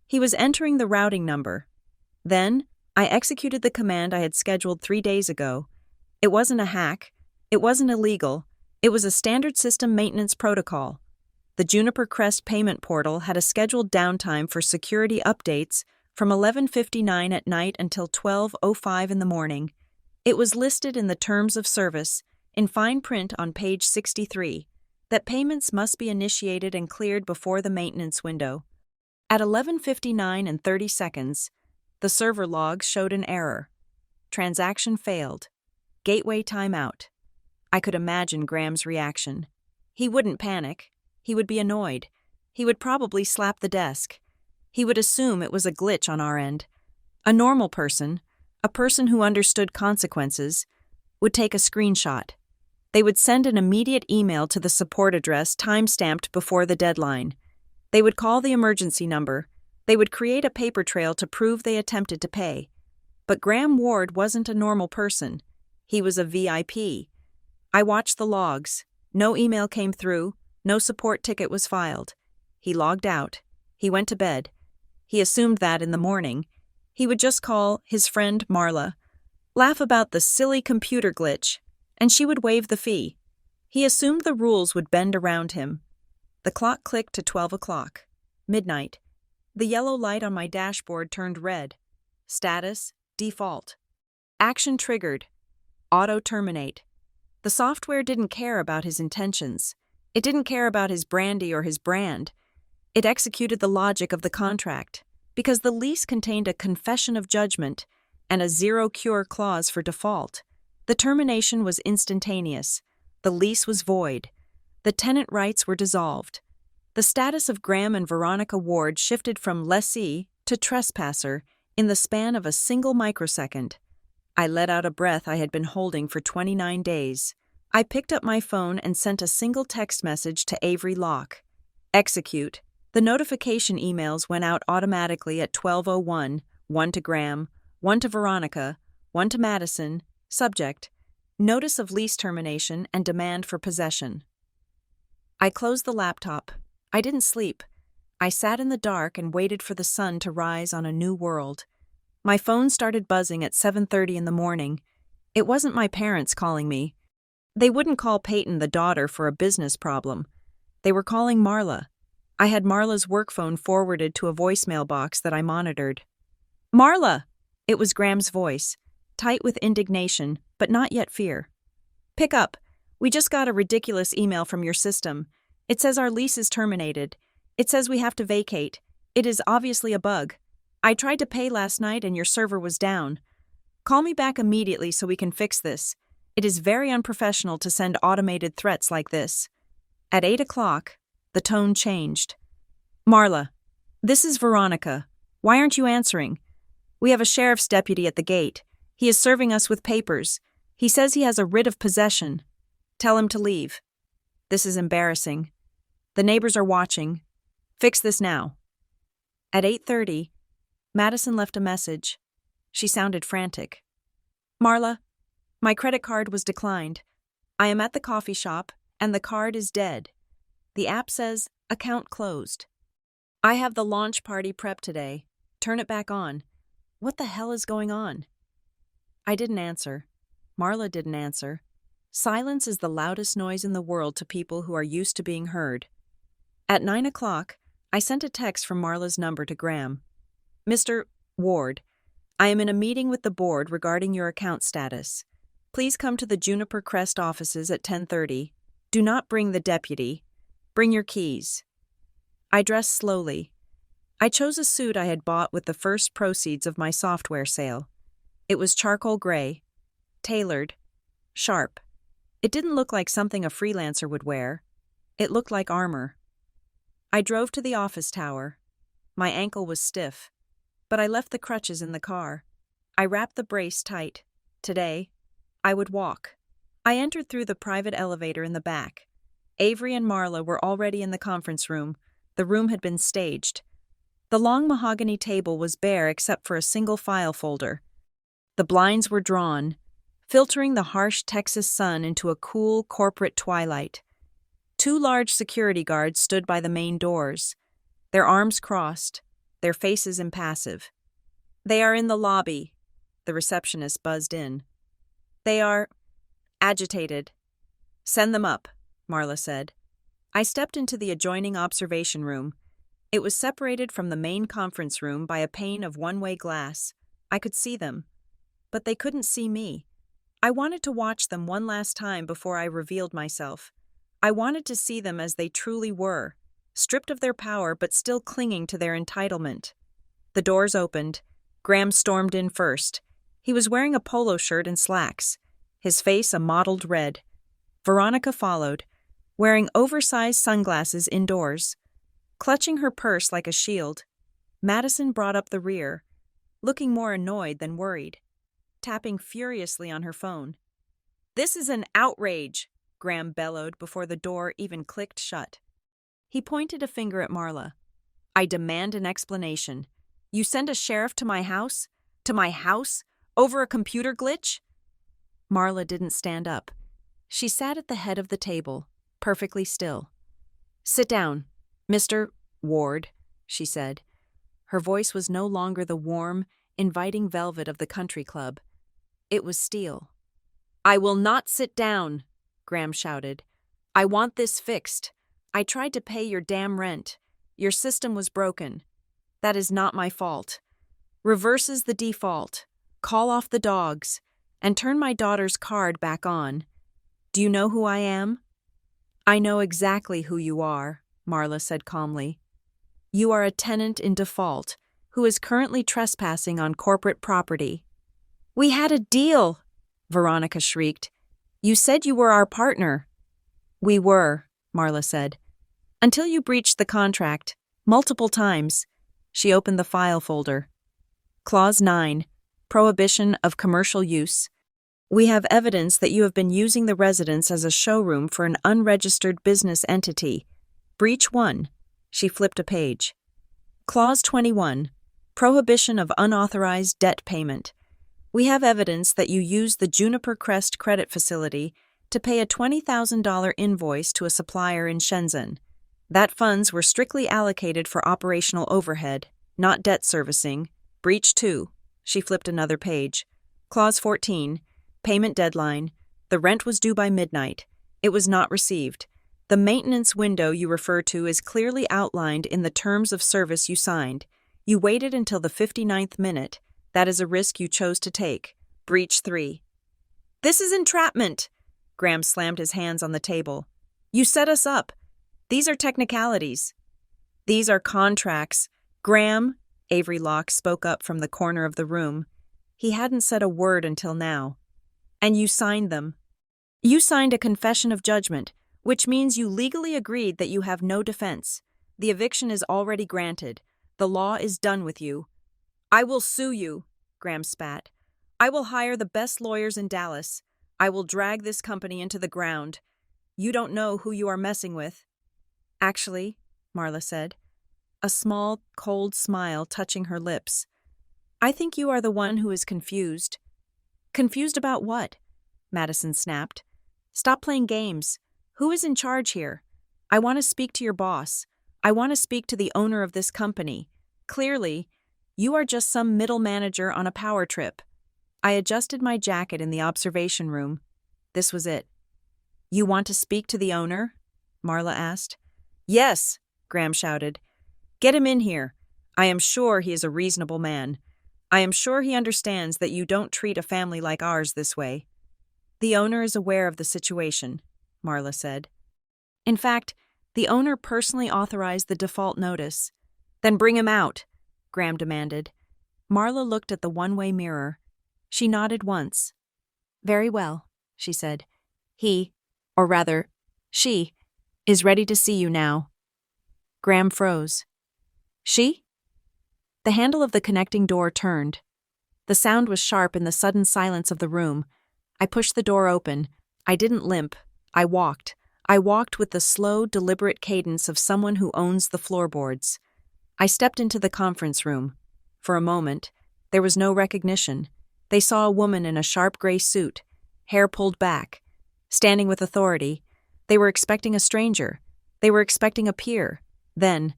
He was entering the routing number. Then, I executed the command I had scheduled 3 days ago. It wasn't a hack. It wasn't illegal. It was a standard system maintenance protocol. The Juniper Crest payment portal had a scheduled downtime for security updates from 11:59 at night until 12:05 in the morning. It was listed in the terms of service, in fine print on page 63, that payments must be initiated and cleared before the maintenance window. At 11:59 and 30 seconds, the server logs showed an error. Transaction failed. Gateway timeout. I could imagine Graham's reaction. He wouldn't panic. He would be annoyed. He would probably slap the desk. He would assume it was a glitch on our end. A normal person, a person who understood consequences, would take a screenshot. They would send an immediate email to the support address time-stamped before the deadline. They would call the emergency number. They would create a paper trail to prove they attempted to pay. But Graham Ward wasn't a normal person. He was a VIP. I watched the logs. No email came through. No support ticket was filed. He logged out. He went to bed. He assumed that in the morning, he would just call his friend Marla, laugh about the silly computer glitch, and she would waive the fee. He assumed the rules would bend around him. The clock clicked to 12 o'clock. Midnight. The yellow light on my dashboard turned red. Status: default. Action triggered. Auto terminate. The software didn't care about his intentions. It didn't care about his brandy or his brand. It executed the logic of the contract, because the lease contained a confession of judgment and a zero-cure clause for default. The termination was instantaneous. The lease was void. The tenant rights were dissolved. The status of Graham and Veronica Ward shifted from lessee to trespasser in the span of a single microsecond. I let out a breath I had been holding for 29 days. I picked up my phone and sent a single text message to Avery Locke. Execute. The notification emails went out automatically at 12:01, one to Graham, one to Veronica, one to Madison. Subject: notice of lease termination and demand for possession. I closed the laptop. I didn't sleep. I sat in the dark and waited for the sun to rise on a new world. My phone started buzzing at 7:30 in the morning. It wasn't my parents calling me. They wouldn't call Peyton, the daughter, for a business problem. They were calling Marla. I had Marla's work phone forwarded to a voicemail box that I monitored. "Marla!" It was Graham's voice, tight with indignation, but not yet fear. "Pick up. We just got a ridiculous email from your system. It says our lease is terminated. It says we have to vacate. It is obviously a bug. I tried to pay last night and your server was down. Call me back immediately so we can fix this. It is very unprofessional to send automated threats like this." At 8 o'clock, the tone changed. "Marla, this is Veronica. Why aren't you answering? We have a sheriff's deputy at the gate. He is serving us with papers. He says he has a writ of possession. Tell him to leave. This is embarrassing. The neighbors are watching. Fix this now." At 8:30, Madison left a message. She sounded frantic. "Marla, my credit card was declined. I am at the coffee shop, and the card is dead. The app says, account closed. I have the launch party prep today. Turn it back on. What the hell is going on?" I didn't answer. Marla didn't answer. Silence is the loudest noise in the world to people who are used to being heard. At 9 o'clock, I sent a text from Marla's number to Graham. "Mr. Ward, I am in a meeting with the board regarding your account status. Please come to the Juniper Crest offices at 10:30. Do not bring the deputy. Bring your keys." I dressed slowly. I chose a suit I had bought with the first proceeds of my software sale. It was charcoal gray, tailored, sharp. It didn't look like something a freelancer would wear. It looked like armor. I drove to the office tower. My ankle was stiff, but I left the crutches in the car. I wrapped the brace tight. Today, I would walk. I entered through the private elevator in the back. Avery and Marla were already in the conference room. The room had been staged. The long mahogany table was bare except for a single file folder. The blinds were drawn, filtering the harsh Texas sun into a cool corporate twilight. 2 large security guards stood by the main doors, their arms crossed, their faces impassive. "They are in the lobby," the receptionist buzzed in. "They are agitated." "Send them up," Marla said. I stepped into the adjoining observation room. It was separated from the main conference room by a pane of one-way glass. I could see them, but they couldn't see me. I wanted to watch them one last time before I revealed myself. I wanted to see them as they truly were, stripped of their power but still clinging to their entitlement. The doors opened. Graham stormed in first. He was wearing a polo shirt and slacks, his face a mottled red. Veronica followed, wearing oversized sunglasses indoors. Clutching her purse like a shield, Madison brought up the rear, looking more annoyed than worried, tapping furiously on her phone. "This is an outrage," Graham bellowed before the door even clicked shut. He pointed a finger at Marla. "I demand an explanation. You send a sheriff to my house? To my house? Over a computer glitch?" Marla didn't stand up. She sat at the head of the table, perfectly still. "Sit down, Mr. Ward," she said. Her voice was no longer the warm, inviting velvet of the country club. It was steel. "I will not sit down," Graham shouted. "I want this fixed. I tried to pay your damn rent. Your system was broken. That is not my fault. Reverses the default. Call off the dogs. And turn my daughter's card back on. Do you know who I am?" "I know exactly who you are," Marla said calmly. "You are a tenant in default who is currently trespassing on corporate property." "We had a deal," Veronica shrieked. "You said you were our partner." "We were," Marla said, "until you breached the contract, multiple times." She opened the file folder. Clause 9, Prohibition of Commercial Use. "We have evidence that you have been using the residence as a showroom for an unregistered business entity. Breach 1. She flipped a page. Clause 21. Prohibition of unauthorized debt payment. "We have evidence that you used the Juniper Crest credit facility to pay a $20,000 invoice to a supplier in Shenzhen. That funds were strictly allocated for operational overhead, not debt servicing. Breach 2. She flipped another page. Clause 14. Payment deadline. The rent was due by midnight. It was not received. The maintenance window you refer to is clearly outlined in the terms of service you signed. You waited until the 59th minute. That is a risk you chose to take. Breach 3. "This is entrapment!" Graham slammed his hands on the table. "You set us up. These are technicalities." "These are contracts. Graham," Avery Locke spoke up from the corner of the room. He hadn't said a word until now. "And you signed them. You signed a confession of judgment, which means you legally agreed that you have no defense. The eviction is already granted. The law is done with you." "I will sue you," Graham spat. "I will hire the best lawyers in Dallas. I will drag this company into the ground. You don't know who you are messing with." "Actually," Marla said, a small, cold smile touching her lips, "I think you are the one who is confused." "Confused about what?" Madison snapped. "Stop playing games. Who is in charge here? I want to speak to your boss. I want to speak to the owner of this company. Clearly, you are just some middle manager on a power trip." I adjusted my jacket in the observation room. This was it. "You want to speak to the owner?" Marla asked. "Yes," Graham shouted. "Get him in here. I am sure he is a reasonable man. I am sure he understands that you don't treat a family like ours this way." "The owner is aware of the situation," Marla said. "In fact, the owner personally authorized the default notice." "Then bring him out," Graham demanded. Marla looked at the one-way mirror. She nodded once. "Very well," she said. Or rather, she, is ready to see you now." Graham froze. "She?" The handle of the connecting door turned. The sound was sharp in the sudden silence of the room. I pushed the door open. I didn't limp. I walked. I walked with the slow, deliberate cadence of someone who owns the floorboards. I stepped into the conference room. For a moment, there was no recognition. They saw a woman in a sharp gray suit, hair pulled back, standing with authority. They were expecting a stranger. They were expecting a peer. Then,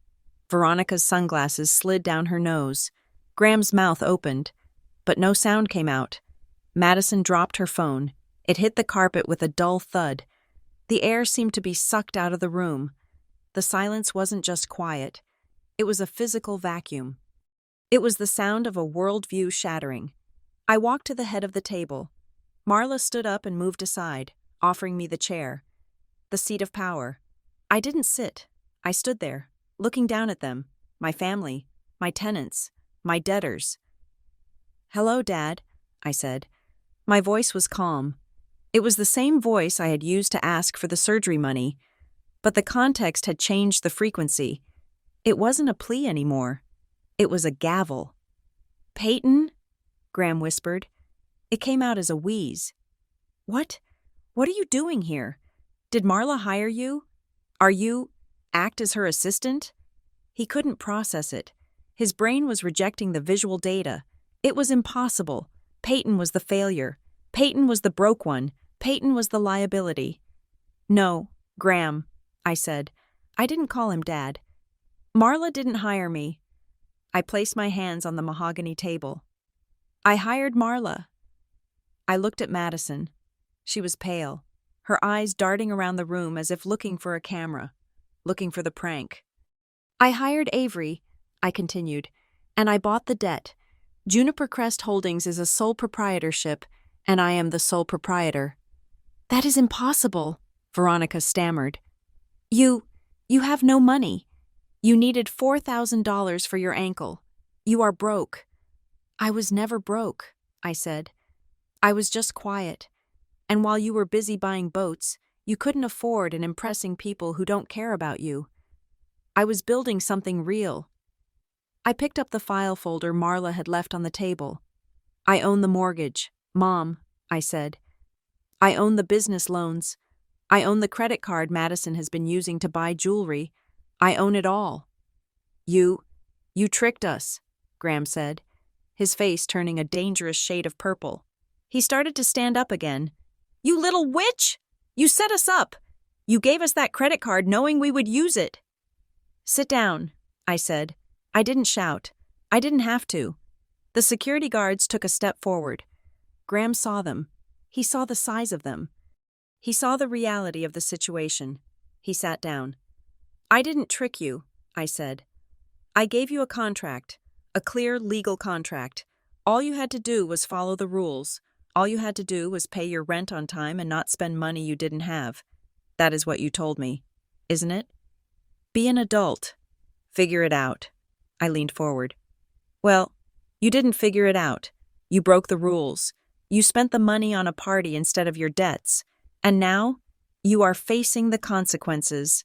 Veronica's sunglasses slid down her nose. Graham's mouth opened, but no sound came out. Madison dropped her phone. It hit the carpet with a dull thud. The air seemed to be sucked out of the room. The silence wasn't just quiet. It was a physical vacuum. It was the sound of a worldview shattering. I walked to the head of the table. Marla stood up and moved aside, offering me the chair. The seat of power. I didn't sit. I stood there, looking down at them, my family, my tenants, my debtors. "Hello, Dad," I said. My voice was calm. It was the same voice I had used to ask for the surgery money, but the context had changed the frequency. It wasn't a plea anymore. It was a gavel. "Peyton?" Graham whispered. It came out as a wheeze. What are you doing here? Did Marla hire you? Are you act as her assistant?" He couldn't process it. His brain was rejecting the visual data. It was impossible. Peyton was the failure. Peyton was the broke one. Peyton was the liability. "No, Graham," I said. I didn't call him Dad. "Marla didn't hire me." I placed my hands on the mahogany table. I hired Marla. I looked at Madison. She was pale, her eyes darting around the room as if looking for a camera, looking for the prank. I hired Avery, I continued, and I bought the debt. Juniper Crest Holdings is a sole proprietorship, and I am the sole proprietor. That is impossible, Veronica stammered. You have no money. You needed $4,000 for your ankle. You are broke. I was never broke, I said. I was just quiet. And while you were busy buying boats, you couldn't afford and impressing people who don't care about you. I was building something real. I picked up the file folder Marla had left on the table. I own the mortgage, Mom, I said. I own the business loans. I own the credit card Madison has been using to buy jewelry. I own it all. You tricked us, Graham said, his face turning a dangerous shade of purple. He started to stand up again. You little witch! You set us up! You gave us that credit card knowing we would use it. Sit down, I said. I didn't shout. I didn't have to. The security guards took a step forward. Graham saw them. He saw the size of them. He saw the reality of the situation. He sat down. I didn't trick you, I said. I gave you a contract, a clear legal contract. All you had to do was follow the rules. All you had to do was pay your rent on time and not spend money you didn't have. That is what you told me, isn't it? Be an adult. Figure it out. I leaned forward. Well, you didn't figure it out. You broke the rules. You spent the money on a party instead of your debts. And now, you are facing the consequences.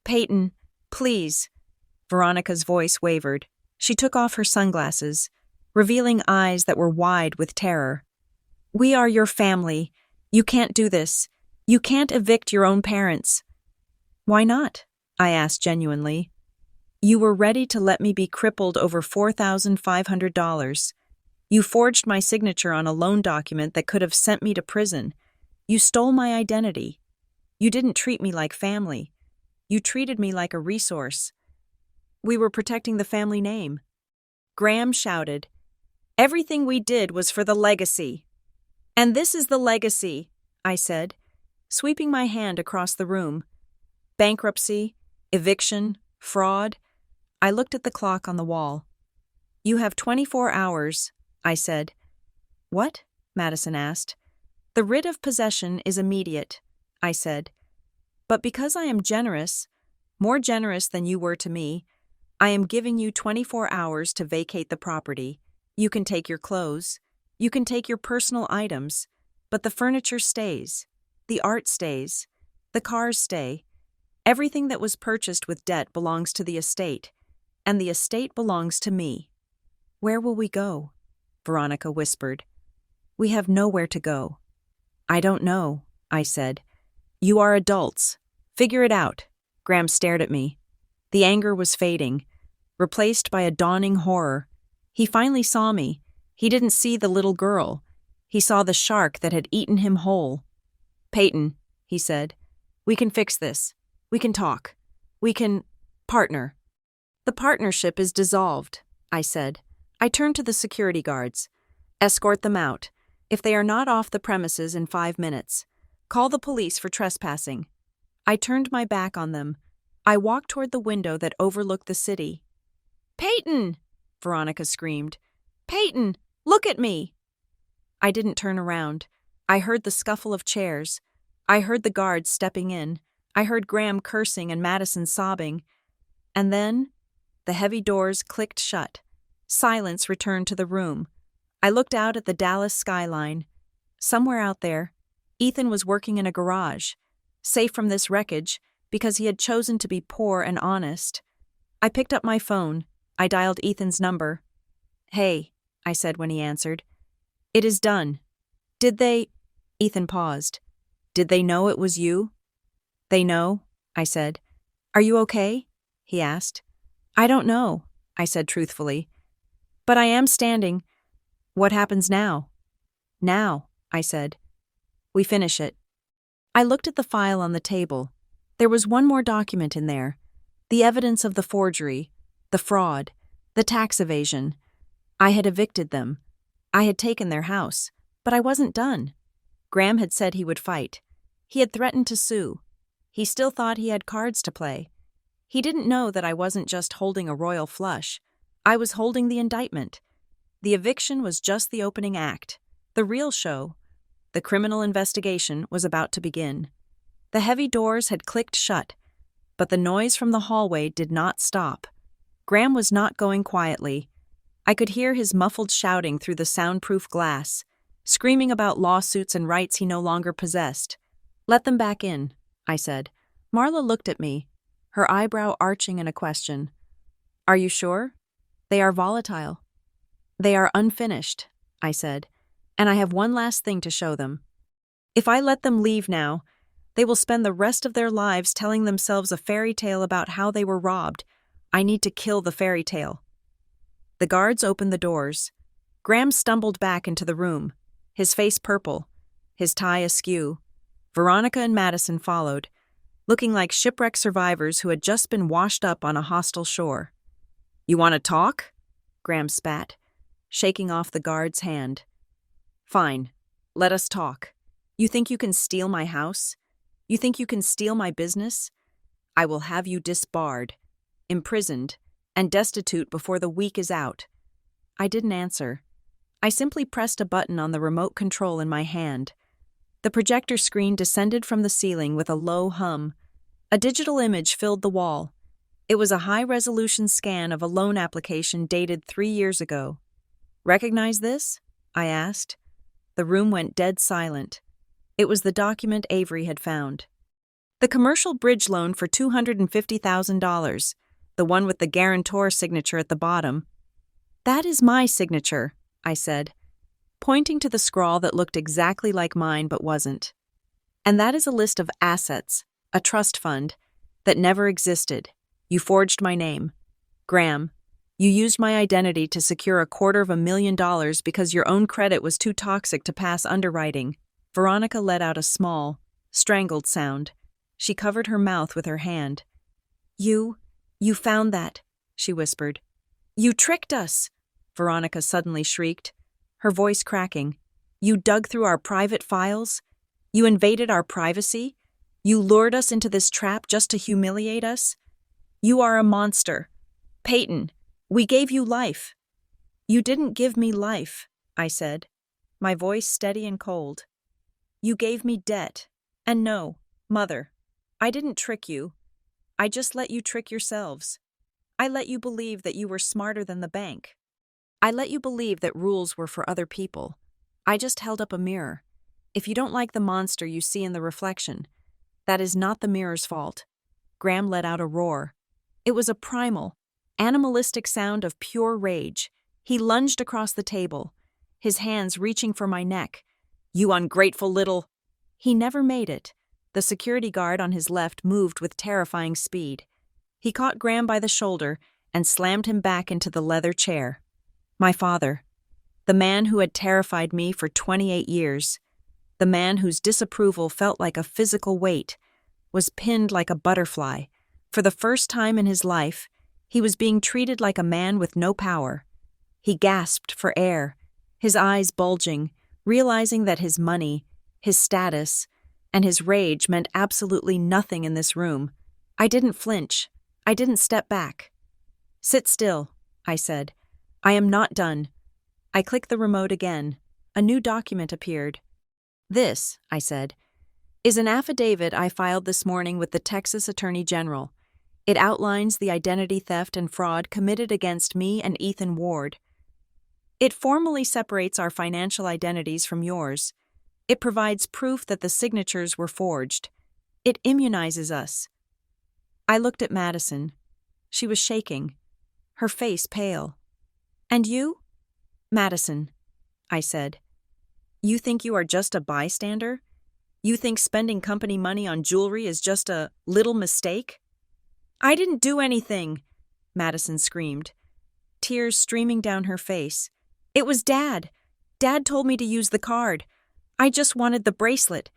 Peyton, please. Veronica's voice wavered. She took off her sunglasses, revealing eyes that were wide with terror. We are your family. You can't do this. You can't evict your own parents. Why not? I asked genuinely. You were ready to let me be crippled over $4,500. You forged my signature on a loan document that could have sent me to prison. You stole my identity. You didn't treat me like family. You treated me like a resource. We were protecting the family name. Graham shouted, Everything we did was for the legacy. And this is the legacy, I said, sweeping my hand across the room. Bankruptcy, eviction, fraud. I looked at the clock on the wall. You have 24 hours, I said. What? Madison asked. The writ of possession is immediate, I said. But because I am generous, more generous than you were to me, I am giving you 24 hours to vacate the property. You can take your clothes. You can take your personal items. But the furniture stays. The art stays. The cars stay. Everything that was purchased with debt belongs to the estate, and the estate belongs to me. Where will we go? Veronica whispered. We have nowhere to go. I don't know, I said. You are adults. Figure it out. Graham stared at me. The anger was fading, replaced by a dawning horror. He finally saw me. He didn't see the little girl. He saw the shark that had eaten him whole. Peyton, he said, we can fix this. We can talk. We can partner. The partnership is dissolved, I said. I turned to the security guards. Escort them out. If they are not off the premises in 5 minutes, call the police for trespassing. I turned my back on them. I walked toward the window that overlooked the city. Peyton! Veronica screamed. Peyton, look at me! I didn't turn around. I heard the scuffle of chairs. I heard the guards stepping in. I heard Graham cursing and Madison sobbing. And then, the heavy doors clicked shut. Silence returned to the room. I looked out at the Dallas skyline. Somewhere out there, Ethan was working in a garage, safe from this wreckage because he had chosen to be poor and honest. I picked up my phone. I dialed Ethan's number. Hey, I said when he answered. It is done. Did they... Ethan paused. Did they know it was you? They know, I said. Are you okay? He asked. I don't know, I said truthfully. But I am standing. What happens now? Now, I said. We finish it. I looked at the file on the table. There was one more document in there. The evidence of the forgery, the fraud, The tax evasion. I had evicted them. I had taken their house. But I wasn't done. Graham had said he would fight. He had threatened to sue. He still thought he had cards to play. He didn't know that I wasn't just holding a royal flush. I was holding the indictment. The eviction was just the opening act. The real show, the criminal investigation, was about to begin. The heavy doors had clicked shut, but the noise from the hallway did not stop. Graham was not going quietly. I could hear his muffled shouting through the soundproof glass, screaming about lawsuits and rights he no longer possessed. "Let them back in," I said. Marla looked at me, her eyebrow arching in a question. "Are you sure? They are volatile." "They are unfinished," I said, "and I have one last thing to show them. If I let them leave now, they will spend the rest of their lives telling themselves a fairy tale about how they were robbed. I need to kill the fairy tale." The guards opened the doors. Graham stumbled back into the room, his face purple, his tie askew. Veronica and Madison followed, looking like shipwreck survivors who had just been washed up on a hostile shore. "You want to talk?" Graham spat, shaking off the guard's hand. "Fine, let us talk. You think you can steal my house? You think you can steal my business? I will have you disbarred, imprisoned, and destitute before the week is out." I didn't answer. I simply pressed a button on the remote control in my hand. The projector screen descended from the ceiling with a low hum. A digital image filled the wall. It was a high-resolution scan of a loan application dated 3 years ago. "Recognize this?" I asked. The room went dead silent. It was the document Avery had found. The commercial bridge loan for $250,000, the one with the guarantor signature at the bottom. "That is my signature," I said, pointing to the scrawl that looked exactly like mine but wasn't. "And that is a list of assets, a trust fund, that never existed. You forged my name. Graham, you used my identity to secure $250,000 because your own credit was too toxic to pass underwriting." Veronica let out a small, strangled sound. She covered her mouth with her hand. You found that," she whispered. "You tricked us," Veronica suddenly shrieked, her voice cracking. "You dug through our private files? You invaded our privacy? You lured us into this trap just to humiliate us? You are a monster. Peyton, we gave you life." "You didn't give me life," I said, my voice steady and cold. "You gave me debt. And no, Mother, I didn't trick you. I just let you trick yourselves. I let you believe that you were smarter than the bank. I let you believe that rules were for other people. I just held up a mirror. If you don't like the monster you see in the reflection, that is not the mirror's fault." Graham let out a roar. It was a primal, animalistic sound of pure rage. He lunged across the table, his hands reaching for my neck. "You ungrateful little—" He never made it. The security guard on his left moved with terrifying speed. He caught Graham by the shoulder and slammed him back into the leather chair. My father, the man who had terrified me for 28 years, the man whose disapproval felt like a physical weight, was pinned like a butterfly. For the first time in his life, he was being treated like a man with no power. He gasped for air, his eyes bulging, realizing that his money, his status, and his rage meant absolutely nothing in this room. I didn't flinch. I didn't step back. "Sit still," I said. "I am not done." I clicked the remote again. A new document appeared. "This," I said, "is an affidavit I filed this morning with the Texas Attorney General. It outlines the identity theft and fraud committed against me and Ethan Ward. It formally separates our financial identities from yours. It provides proof that the signatures were forged. It immunizes us." I looked at Madison. She was shaking, her face pale. "And you?" "Madison," I said, "you think you are just a bystander? You think spending company money on jewelry is just a little mistake?" "I didn't do anything," Madison screamed, tears streaming down her face. "It was Dad. Dad told me to use the card. I just wanted the bracelet.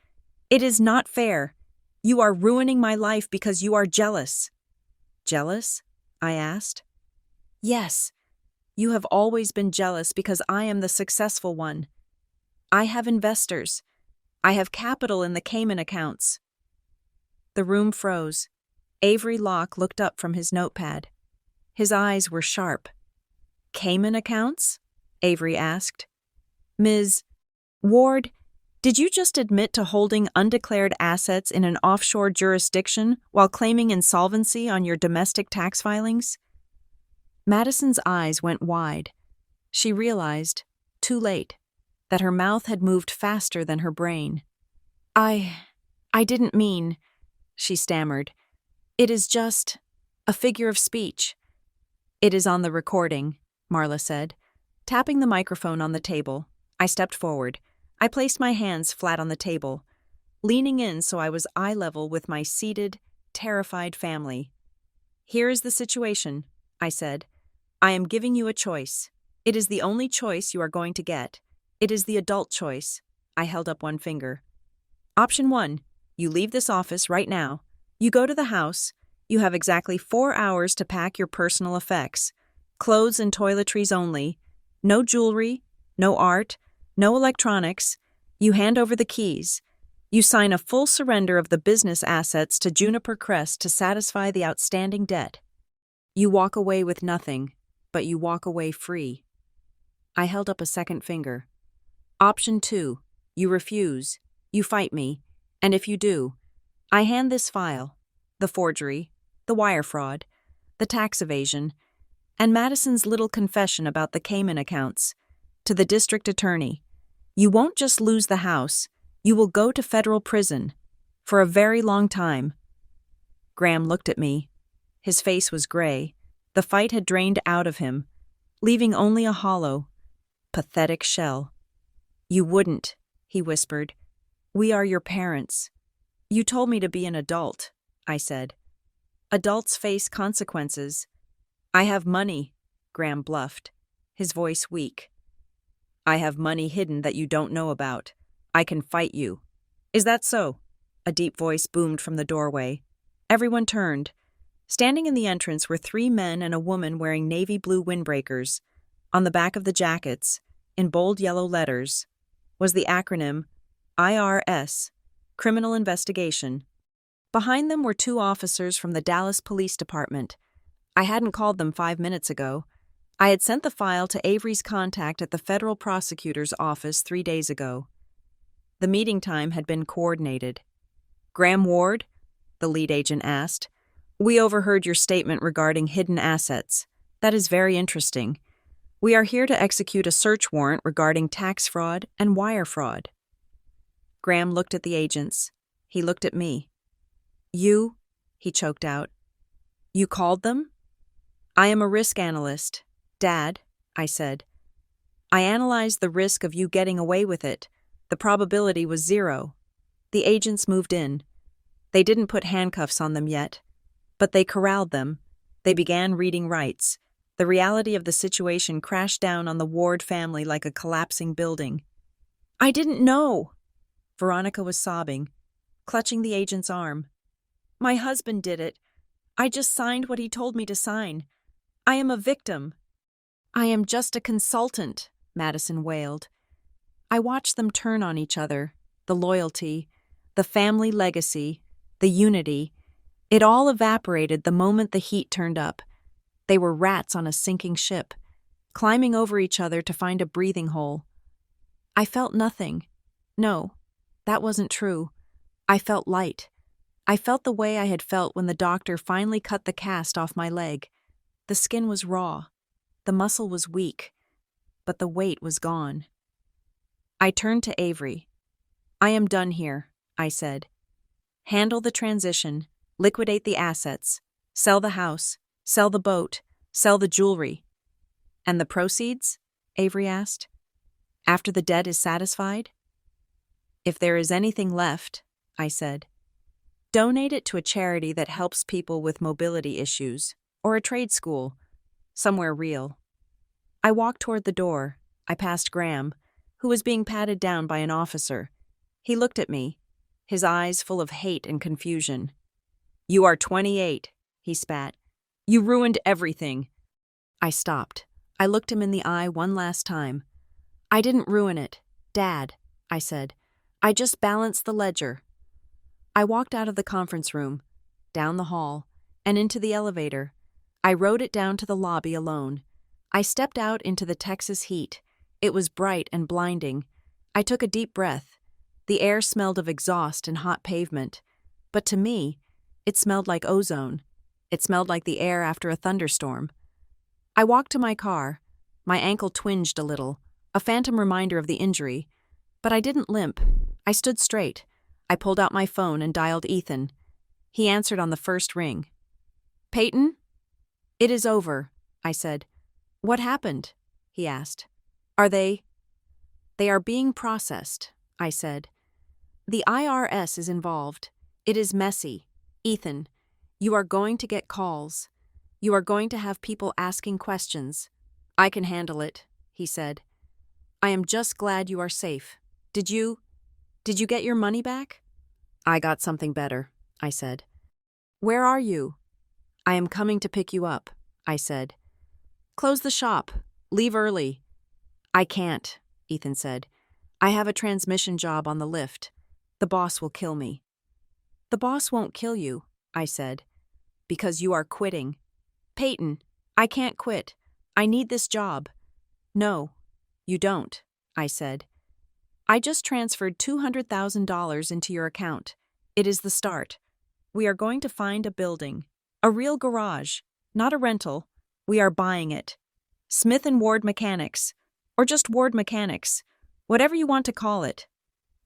It is not fair. You are ruining my life because you are jealous." "Jealous?" I asked. "Yes. You have always been jealous because I am the successful one. I have investors. I have capital in the Cayman accounts." The room froze. Avery Locke looked up from his notepad. His eyes were sharp. "Cayman accounts?" Avery asked. "Ms. Ward, did you just admit to holding undeclared assets in an offshore jurisdiction while claiming insolvency on your domestic tax filings?" Madison's eyes went wide. She realized, too late, that her mouth had moved faster than her brain. I didn't mean," she stammered. "It is just a figure of speech." "It is on the recording," Marla said. Tapping the microphone on the table, I stepped forward. I placed my hands flat on the table, leaning in so I was eye level with my seated, terrified family. "Here is the situation," I said. "I am giving you a choice. It is the only choice you are going to get. It is the adult choice." I held up one finger. "Option 1, you leave this office right now. You go to the house. You have exactly 4 hours to pack your personal effects. Clothes and toiletries only. No jewelry, no art, no electronics. You hand over the keys. You sign a full surrender of the business assets to Juniper Crest to satisfy the outstanding debt. You walk away with nothing, but you walk away free." I held up a second finger. "Option 2, you refuse. You fight me. And if you do, I hand this file, the forgery, the wire fraud, the tax evasion, and Madison's little confession about the Cayman accounts, to the district attorney. You won't just lose the house, you will go to federal prison. For a very long time." Graham looked at me. His face was gray. The fight had drained out of him, leaving only a hollow, pathetic shell. "You wouldn't," he whispered. "We are your parents. You told me to be an adult," I said. "Adults face consequences." "I have money," Graham bluffed, his voice weak. "I have money hidden that you don't know about. I can fight you." "Is that so?" A deep voice boomed from the doorway. Everyone turned. Standing in the entrance were 3 men and a woman wearing navy blue windbreakers. On the back of the jackets, in bold yellow letters, was the acronym IRS, Criminal Investigation. Behind them were 2 officers from the Dallas Police Department. I hadn't called them 5 minutes ago. I had sent the file to Avery's contact at the federal prosecutor's office 3 days ago. The meeting time had been coordinated. "Graham Ward?" the lead agent asked. "We overheard your statement regarding hidden assets. That is very interesting. We are here to execute a search warrant regarding tax fraud and wire fraud." Graham looked at the agents. He looked at me. "You," he choked out. "You called them?" "I am a risk analyst, Dad," I said. "I analyzed the risk of you getting away with it. The probability was 0. The agents moved in. They didn't put handcuffs on them yet, but they corralled them. They began reading rights. The reality of the situation crashed down on the Ward family like a collapsing building." "I didn't know." Veronica was sobbing, clutching the agent's arm. "My husband did it. I just signed what he told me to sign. I am a victim." "I am just a consultant," Madison wailed. I watched them turn on each other, the loyalty, the family legacy, the unity. It all evaporated the moment the heat turned up. They were rats on a sinking ship, climbing over each other to find a breathing hole. I felt nothing. No, that wasn't true. I felt light. I felt the way I had felt when the doctor finally cut the cast off my leg. The skin was raw. The muscle was weak. But the weight was gone. I turned to Avery. "I am done here," I said. "Handle the transition, liquidate the assets, sell the house, sell the boat, sell the jewelry." "And the proceeds?" Avery asked. "After the debt is satisfied?" "If there is anything left," I said, "donate it to a charity that helps people with mobility issues, or a trade school, somewhere real." I walked toward the door. I passed Graham, who was being patted down by an officer. He looked at me, his eyes full of hate and confusion. "You are 28, he spat. "You ruined everything." I stopped. I looked him in the eye one last time. "I didn't ruin it, Dad," I said. "I just balanced the ledger." I walked out of the conference room, down the hall, and into the elevator. I rode it down to the lobby alone. I stepped out into the Texas heat. It was bright and blinding. I took a deep breath. The air smelled of exhaust and hot pavement. But to me, it smelled like ozone. It smelled like the air after a thunderstorm. I walked to my car. My ankle twinged a little, a phantom reminder of the injury. But I didn't limp. I stood straight. I pulled out my phone and dialed Ethan. He answered on the first ring. "Peyton?" "It is over," I said. "What happened?" he asked. "Are they?" "They are being processed," I said. "The IRS is involved. It is messy. Ethan, you are going to get calls. You are going to have people asking questions." "I can handle it," he said. "I am just glad you are safe. Did you get your money back?" "I got something better," I said. "Where are you?" "I am coming to pick you up," I said. "Close the shop. Leave early." "I can't," Ethan said. "I have a transmission job on the lift. The boss will kill me." "The boss won't kill you," I said, "because you are quitting." "Peyton, I can't quit. I need this job." "No, you don't," I said. "I just transferred $200,000 into your account. It is the start. We are going to find a building, a real garage, not a rental. We are buying it. Smith & Ward Mechanics, or just Ward Mechanics, whatever you want to call it."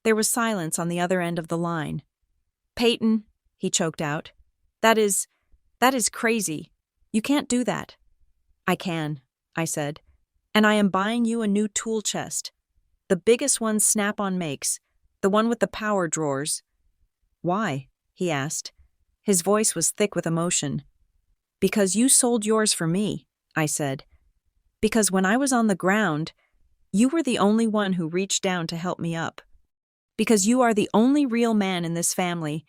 There was silence on the other end of the line. "Peyton," he choked out, that is crazy. You can't do that." "I can," I said, "and I am buying you a new tool chest. The biggest one Snap-on makes, the one with the power drawers." "Why?" he asked. His voice was thick with emotion. "Because you sold yours for me," I said. "Because when I was on the ground, you were the only one who reached down to help me up. Because you are the only real man in this family."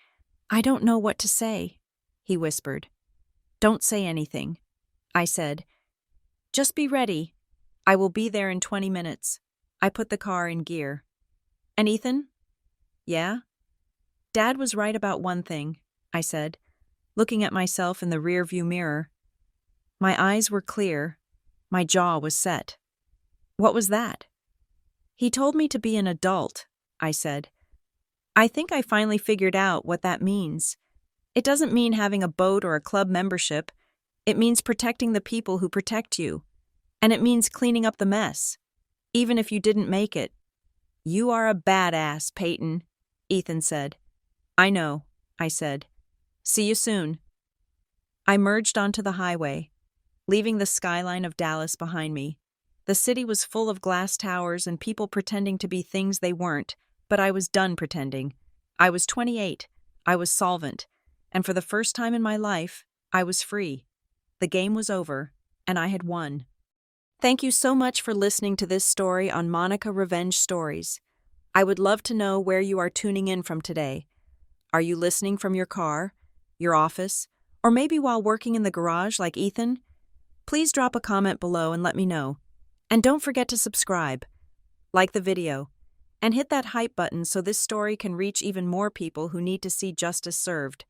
"I don't know what to say," he whispered. "Don't say anything," I said. "Just be ready. I will be there in 20 minutes. I put the car in gear. "And Ethan?" "Yeah?" "Dad was right about one thing," I said, looking at myself in the rearview mirror. My eyes were clear. My jaw was set. "What was that?" "He told me to be an adult," I said. "I think I finally figured out what that means. It doesn't mean having a boat or a club membership. It means protecting the people who protect you. And it means cleaning up the mess, even if you didn't make it." "You are a badass, Peyton," Ethan said. "I know," I said. "See you soon." I merged onto the highway, leaving the skyline of Dallas behind me. The city was full of glass towers and people pretending to be things they weren't, but I was done pretending. I was 28, I was solvent, and for the first time in my life, I was free. The game was over, and I had won. Thank you so much for listening to this story on Monica Revenge Stories. I would love to know where you are tuning in from today. Are you listening from your car, your office, or maybe while working in the garage like Ethan? Please drop a comment below and let me know. And don't forget to subscribe, like the video, and hit that hype button so this story can reach even more people who need to see justice served.